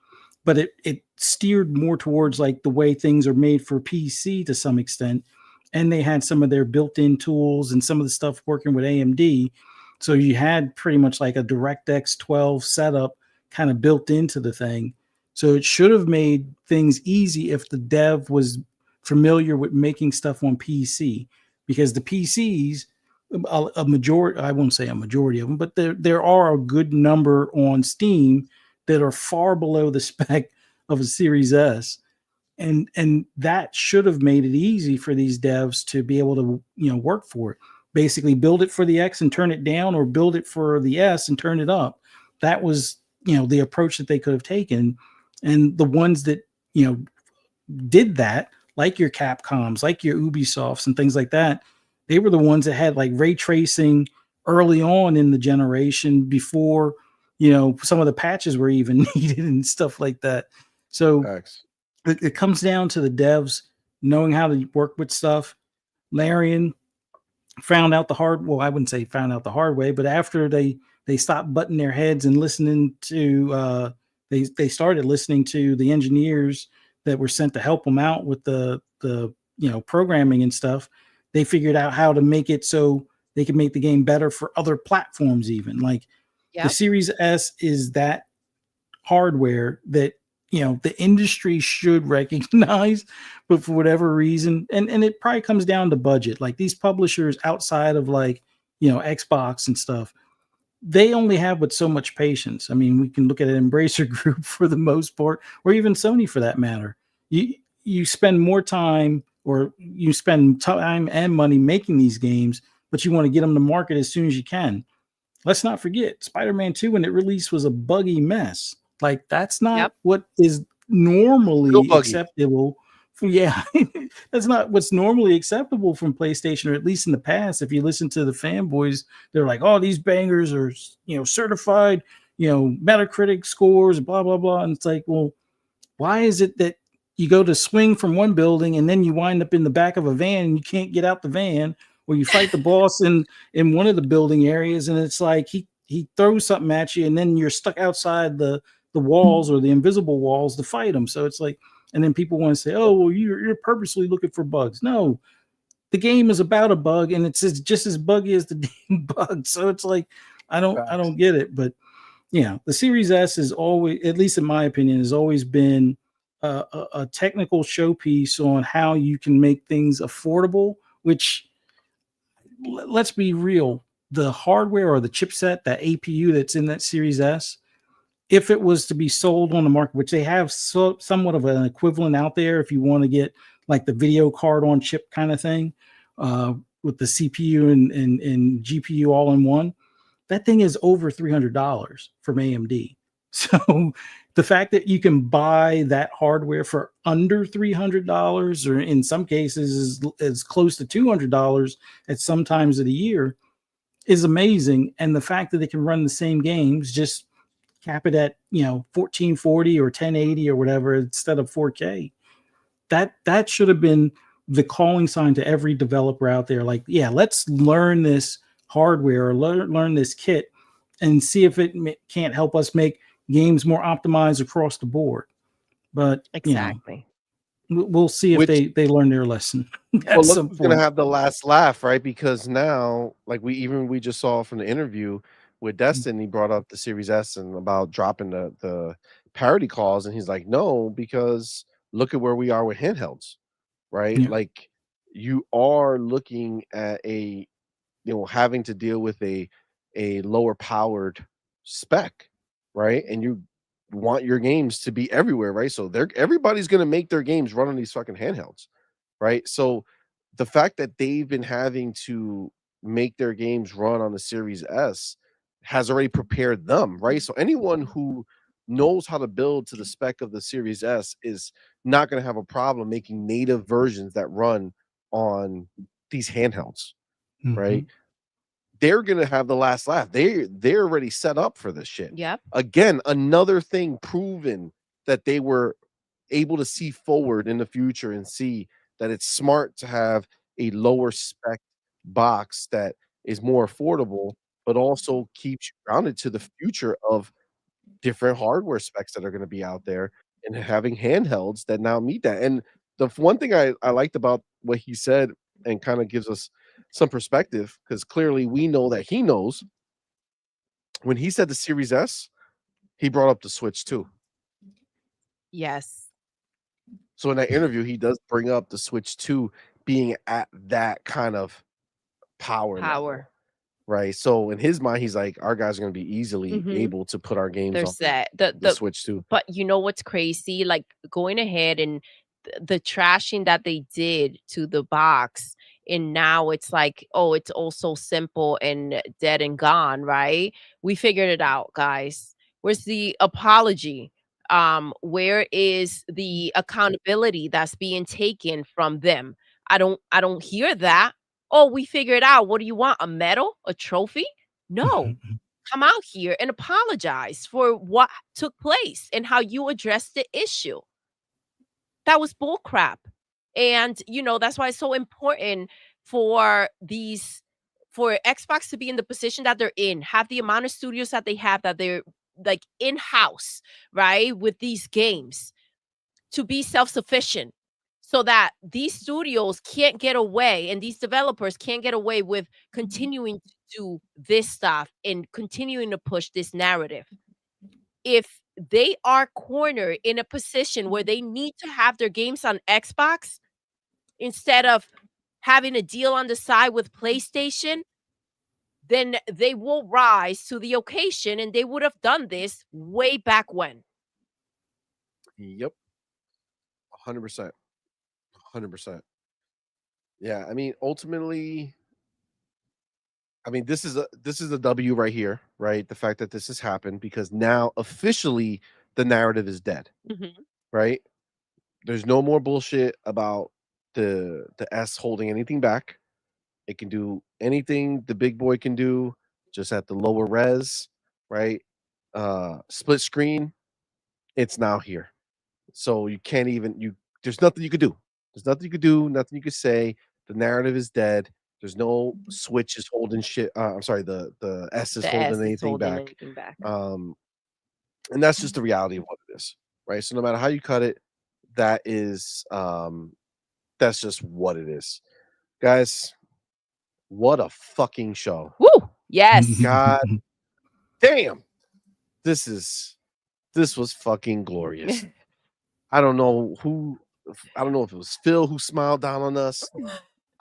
but it steered more towards like the way things are made for PC to some extent. And they had some of their built-in tools and some of the stuff working with AMD. So you had pretty much like a DirectX 12 setup kind of built into the thing. So it should have made things easy if the dev was familiar with making stuff on PC, because the PCs, a majority, I won't say a majority of them, but there are a good number on Steam that are far below the spec of a Series S. And that should have made it easy for these devs to be able to, work for it. Basically build it for the X and turn it down, or build it for the S and turn it up. That was, the approach that they could have taken. And the ones that, did that, like your Capcoms, like your Ubisofts and things like that, they were the ones that had like ray tracing early on in the generation before, some of the patches were even needed and stuff like that. So it comes down to the devs knowing how to work with stuff. Larian found out the hard, well, I wouldn't say found out the hard way, but after they stopped butting their heads and listening to, they started listening to the engineers that were sent to help them out with the programming and stuff. They figured out how to make it so they could make the game better for other platforms, even like the Series S is that hardware that, the industry should recognize, but for whatever reason, and it probably comes down to budget. Like these publishers outside of like, Xbox and stuff, they only have but so much patience. I mean, we can look at an Embracer Group for the most part, or even Sony for that matter. You spend more time, or you spend time and money making these games, but you want to get them to market as soon as you can. Let's not forget, Spider-Man 2, when it released, was a buggy mess. Like, that's not what is normally acceptable. That's not what's normally acceptable from PlayStation, or at least in the past. If you listen to the fanboys, they're like, oh, these bangers are, certified, Metacritic scores, blah, blah, blah. And it's like, well, why is it that you go to swing from one building and then you wind up in the back of a van and you can't get out the van? or you fight the boss in one of the building areas, and it's like he throws something at you, and then you're stuck outside the walls or the invisible walls to fight him. So it's like, and then people want to say, oh, well, you're purposely looking for bugs. No, the game is about a bug, and it's just as buggy as the damn bug. So it's like, I don't get it. But yeah, the Series S is always, at least in my opinion, has always been a technical showpiece on how you can make things affordable. Which, let's be real, the hardware or the chipset, that APU that's in that Series S, if it was to be sold on the market, which they have somewhat of an equivalent out there, if you want to get like the video card on chip kind of thing, with the CPU and GPU all in one, that thing is over $300 from AMD. So the fact that you can buy that hardware for under $300, or in some cases is close to $200 at some times of the year, is amazing. And the fact that they can run the same games, just cap it at 1440 or 1080 or whatever instead of 4K. That should have been the calling sign to every developer out there. Like, yeah, let's learn this hardware or learn this kit and see if it can't help us make games more optimized across the board. But exactly, we'll see if they learn their lesson. Well, look who's gonna have the last laugh, right? Because now, like we just saw from the interview with Destin, he brought up the Series S and about dropping the parity calls, and he's like, no, because look at where we are with handhelds, right? Yeah. Like, you are looking at having to deal with a lower powered spec, right? And you want your games to be everywhere, right? So everybody's gonna make their games run on these fucking handhelds, right? So the fact that they've been having to make their games run on the Series S has already prepared them, right? So anyone who knows how to build to the spec of the Series S is not going to have a problem making native versions that run on these handhelds, right? They're going to have the last laugh. They're already set up for this shit. Yep. Again, another thing proven that they were able to see forward in the future and see that it's smart to have a lower spec box that is more affordable, but also keeps you grounded to the future of different hardware specs that are going to be out there, and having handhelds that now meet that. And the one thing I liked about what he said, and kind of gives us some perspective, because clearly we know that he knows, when he said the Series S, he brought up the Switch too. Yes. So in that interview, he does bring up the Switch 2 being at that kind of power level, right? So in his mind, he's like, our guys are going to be easily able to put our games on set. The Switch 2. But you know what's crazy? Like, going ahead and the trashing that they did to the box, and now it's like, oh, it's all so simple and dead and gone, right? We figured it out, guys. Where's the apology? Where is the accountability that's being taken from them? I don't hear that. Oh, we figured it out. What do you want? A medal? A trophy? No. Come out here and apologize for what took place and how you addressed the issue. That was bullcrap. And that's why it's so important for Xbox to be in the position that they're in, have the amount of studios that they have, that they're like in-house, right, with these games, to be self-sufficient, so that these studios can't get away and these developers can't get away with continuing to do this stuff and continuing to push this narrative. If they are cornered in a position where they need to have their games on Xbox instead of having a deal on the side with PlayStation, then they will rise to the occasion, and they would have done this way back when. Yep. 100%. 100%. Yeah, I mean, ultimately, I mean, this is a W right here, right? The fact that this has happened, because now officially the narrative is dead, right? There's no more bullshit about the S holding anything back. It can do anything the big boy can do, just at the lower res, right? Split screen, it's now here. So you can't even there's nothing you could do. There's nothing you could do, nothing you could say. The narrative is dead. There's no Switch is holding shit. I'm sorry, the S is The holding S is anything holding back. anything back. And that's just the reality of what it is, right? So no matter how you cut it, that is that's just what it is. Guys, what a fucking show. Woo! Yes. God damn. This was fucking glorious. I don't know if it was Phil who smiled down on us.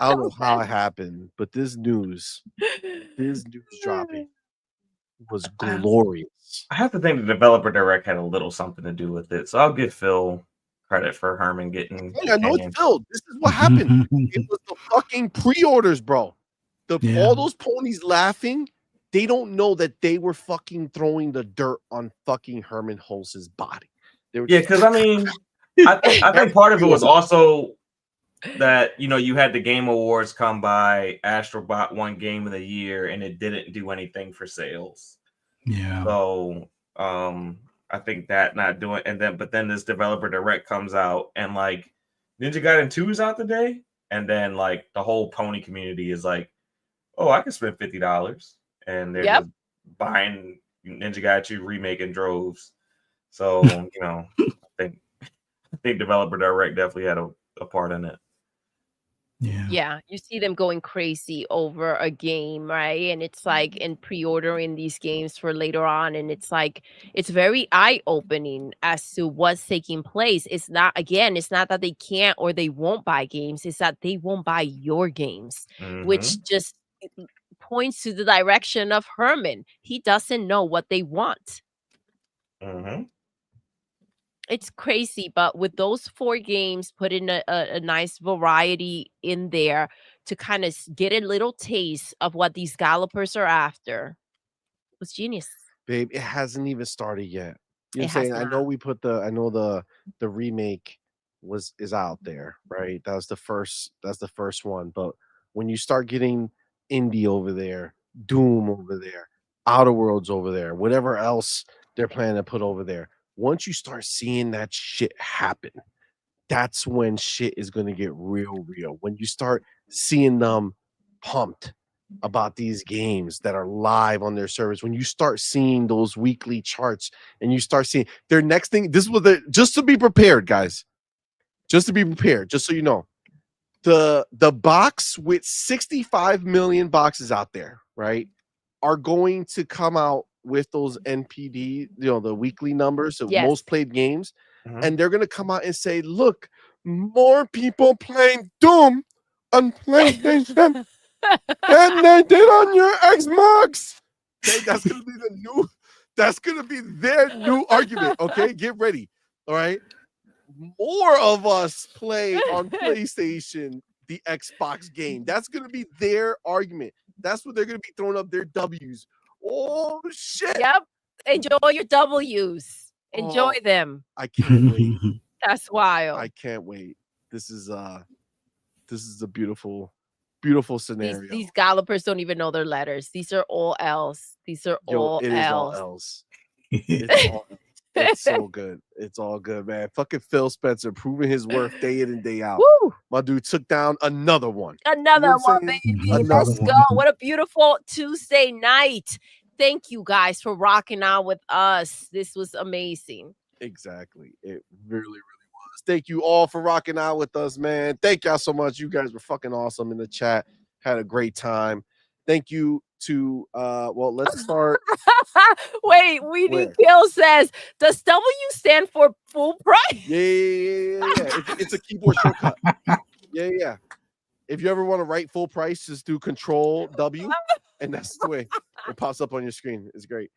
I don't know how it happened, but this news dropping was glorious. I have to think the developer direct had a little something to do with it. So I'll give Phil credit for Herman getting. I know it's Phil. This is what happened. It was the fucking pre-orders, bro. All those ponies laughing, they don't know that they were fucking throwing the dirt on fucking Herman Hulst's body. They were because I mean, I think part of it was also that you had the Game Awards come by. Astrobot won Game of the Year, and it didn't do anything for sales. Yeah. So I think that not doing, but then this developer direct comes out, and like Ninja Gaiden 2 is out today, and then like the whole pony community is like, oh, I can spend $50, and they're just buying Ninja Gaiden 2 remake in droves. So I think developer direct definitely had a part in it. Yeah, you see them going crazy over a game, right? And it's like in pre-ordering these games for later on, and it's like it's very eye-opening as to what's taking place. It's not that they can't or they won't buy games, it's that they won't buy your games, which just points to the direction of Herman. He doesn't know what they want. It's crazy, but with those 4 games, put in a nice variety in there to kind of get a little taste of what these gallopers are after. It was genius. Babe, it hasn't even started yet. You know what I'm It has saying? I know the remake is out there, right? That's the first one. But when you start getting Indie over there, Doom over there, Outer Worlds over there, whatever else they're planning to put over there, once you start seeing that shit happen, that's when shit is going to get real. When you start seeing them pumped about these games that are live on their servers, when you start seeing those weekly charts and you start seeing their next thing, this was just to be prepared, guys. Just to be prepared, just so you know. The box with 65 million boxes out there, right, are going to come out with those NPD, the weekly numbers of most played games, and they're going to come out and say, look, more people playing Doom on PlayStation than they did on your Xbox. Okay, that's going to be their new argument. Okay, get ready. All right, more of us play on PlayStation the Xbox game. That's going to be their argument. That's what they're going to be throwing up their W's. Oh shit! Yep. Enjoy your W's. Enjoy them. I can't wait. That's wild. I can't wait. This is a beautiful scenario. These gallopers don't even know their letters. These are all L's. These are all It L's. is all L's. It's so good. It's all good, man. Fucking Phil Spencer proving his worth day in and day out. Woo! My dude took down another one. Another one, baby. Let's go. What a beautiful Tuesday night. Thank you guys for rocking out with us. This was amazing. Exactly. It really was. Thank you all for rocking out with us, man. Thank y'all so much. You guys were fucking awesome in the chat. Had a great time. Thank you to let's start. Wait, Weedy Kill says, does W stand for full price? Yeah. It's a keyboard shortcut. Yeah. If you ever want to write full price, just do Control W, and that's the way it pops up on your screen. It's great.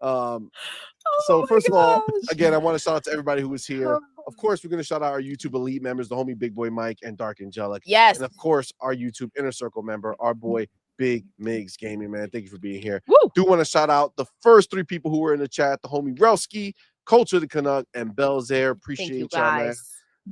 So first of all, again, I want to shout out to everybody who was here. Of course, we're going to shout out our YouTube elite members, the homie Big Boy Mike and Dark Angelic. Yes. And of course, our YouTube Inner Circle member, our boy Big Migs Gaming, man. Thank you for being here. Woo! Do want to shout out the first 3 people who were in the chat, the homie Relski, Culture the Canuck, and Belzair. Appreciate y'all, man.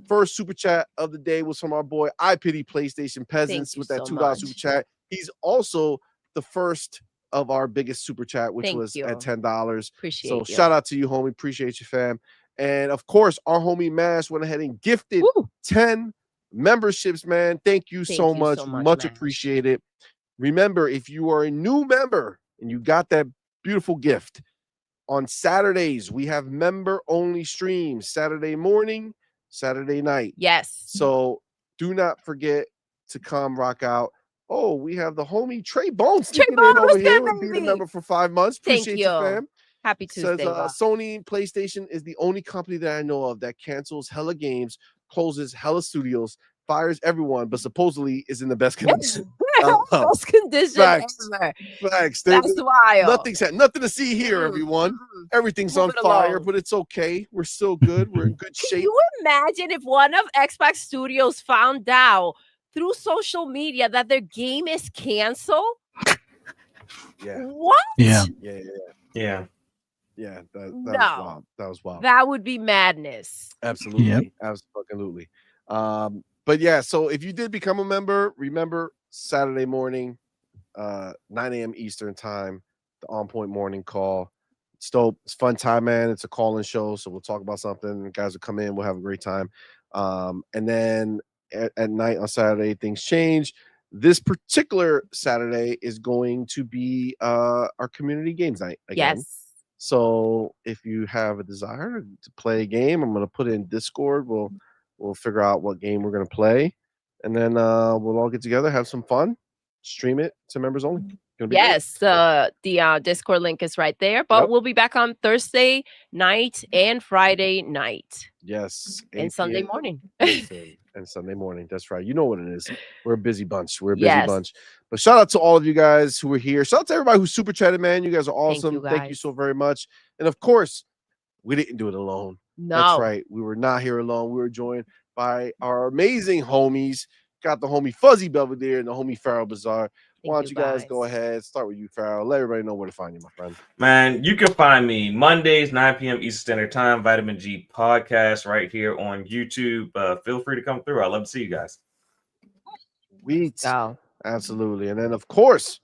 First super chat of the day was from our boy I Pity PlayStation Peasants with that $2 super chat. He's also the first of our biggest super chat, which was at $10. Appreciate so you. Shout out to you, homie. Appreciate you, fam. And of course, our homie Mash went ahead and gifted 10 memberships, man. Thank you so much. Much man. appreciated. Remember, if you are a new member and you got that beautiful gift, on Saturdays, we have member-only streams, Saturday morning, Saturday night. Yes. So do not forget to come rock out. Oh, we have the homie Trey Bones Trey sneaking Bones, in over what's here good, and being a baby? member for 5 months. Thank Appreciate you. you, fam. Happy Says Tuesday. Wow. Sony PlayStation is the only company that I know of that cancels hella games, closes hella studios, fires everyone, but supposedly is in the best condition. Most condition Facts. ever. Facts. That's wild. Nothing to see here, everyone. Everything's Move on it fire, along. but it's okay. We're still good. We're in good Can shape. you imagine if one of Xbox Studios found out through social media that their game is canceled? Yeah. What? Yeah. Yeah. That was No. wild. That was wild. That would be madness. Absolutely. Yep. Absolutely. But yeah, so if you did become a member, remember Saturday morning, 9 a.m. Eastern time, the On Point morning call. It's dope. It's a fun time, man. It's a call-in show, so we'll talk about something. Guys will come in. We'll have a great time. And then at night on Saturday, things change. This particular Saturday is going to be our community games night again. Yes. So if you have a desire to play a game, I'm going to put it in Discord. We'll figure out what game we're going to play, and then we'll all get together, have some fun, stream it to members only. Gonna be great. Yes, the Discord link is right there, but Yep. we'll be back on Thursday night and Friday night Yes, and 8 Sunday p.m. morning. Listen, and Sunday morning. That's right. You know what it is. We're a busy bunch. Yes. But shout out to all of you guys who were here. Shout out to everybody who super chatted, man. You guys are awesome. Thank you guys. so very much. And of course, we didn't do it alone. No. That's right. We were not here alone. We were joined by our amazing homies. Got the homie Fuzzy Belvedere and the homie PharaohBazard. Why don't you guys go ahead? Start with you, Pharaoh. Let everybody know where to find you, my friend. Man, you can find me Mondays, 9 p.m. Eastern Standard Time, Vitamin G Podcast right here on YouTube. Feel free to come through. I'd love to see you guys. Sweet. Oh. Absolutely. And then, of course,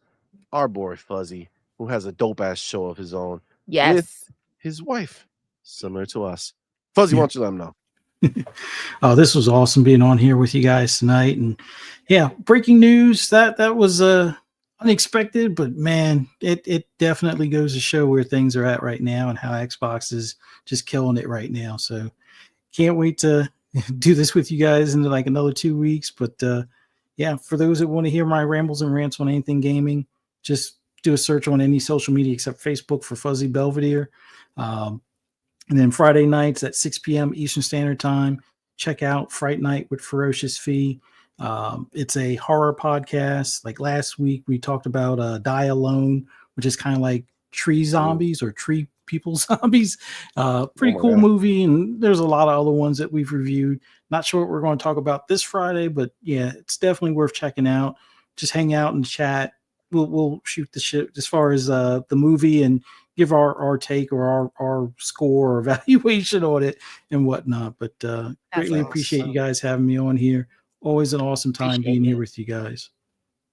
our boy Fuzzy, who has a dope-ass show of his own. Yes. With his wife, similar to us. Fuzzy, why don't you let him know? Oh, this was awesome being on here with you guys tonight. And yeah, breaking news that was unexpected, but man, it definitely goes to show where things are at right now and how Xbox is just killing it right now. So can't wait to do this with you guys in like another 2 weeks. But yeah, for those that want to hear my rambles and rants on anything gaming, just do a search on any social media except Facebook for Fuzzy Belvedere. And then Friday nights at 6 p.m. Eastern Standard Time, check out Fright Night with Ferocious Fee. It's a horror podcast. Like last week, we talked about Die Alone, which is kind of like tree zombies or tree people zombies. Pretty cool movie. And there's a lot of other ones that we've reviewed. Not sure what we're going to talk about this Friday, but yeah, it's definitely worth checking out. Just hang out and chat. We'll shoot the shit as far as the movie and give our take or our score or evaluation on it and whatnot. But greatly appreciate you guys having me on here. Always an awesome time being here with you guys.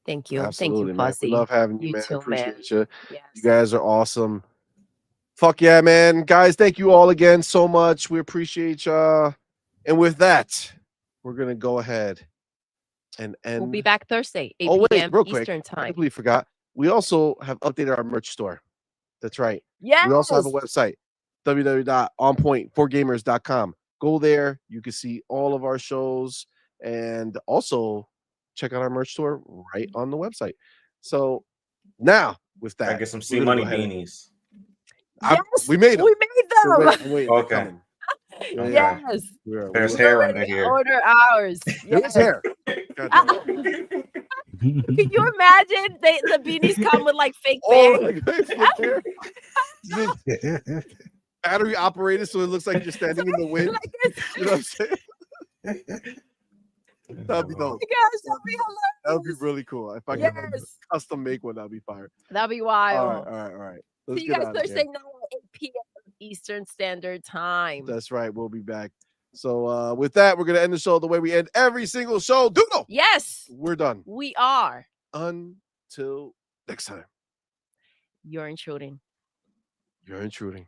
Thank you. Absolutely, Thank you, Fuzzy. man. We love having you, man. Too, Appreciate man. you. Yes. You guys are awesome. Fuck yeah, man. Guys, thank you all again so much. We appreciate y'all. And with that, we're going to go ahead and end. We'll be back Thursday, 8 p.m. real quick. Eastern I Time. completely forgot. We also have updated our merch store. That's right. Yes. We also have a website, www.onpoint4gamers.com. Go there. You can see all of our shows and also check out our merch store right on the website. So now with that, I get some CMoney beanies. Yes, we made them. We made them. Wait, okay. Yes. There's hair under here. Order ours. There's hair. Can you imagine the beanies come with like fake bags? Battery operated, so it looks like you're standing in the wind. You know what I'm saying? That'd be dope. Gosh, that'd be hilarious. That would be really cool. If I could custom make one, that'd be fire. That'd be wild. All right. See you guys Thursday night at 8 p.m. Eastern Standard Time. That's right. We'll be back. So with that, we're gonna end the show the way we end every single show. Doodle. Yes. We're done. We are. Until next time. You're intruding. You're intruding.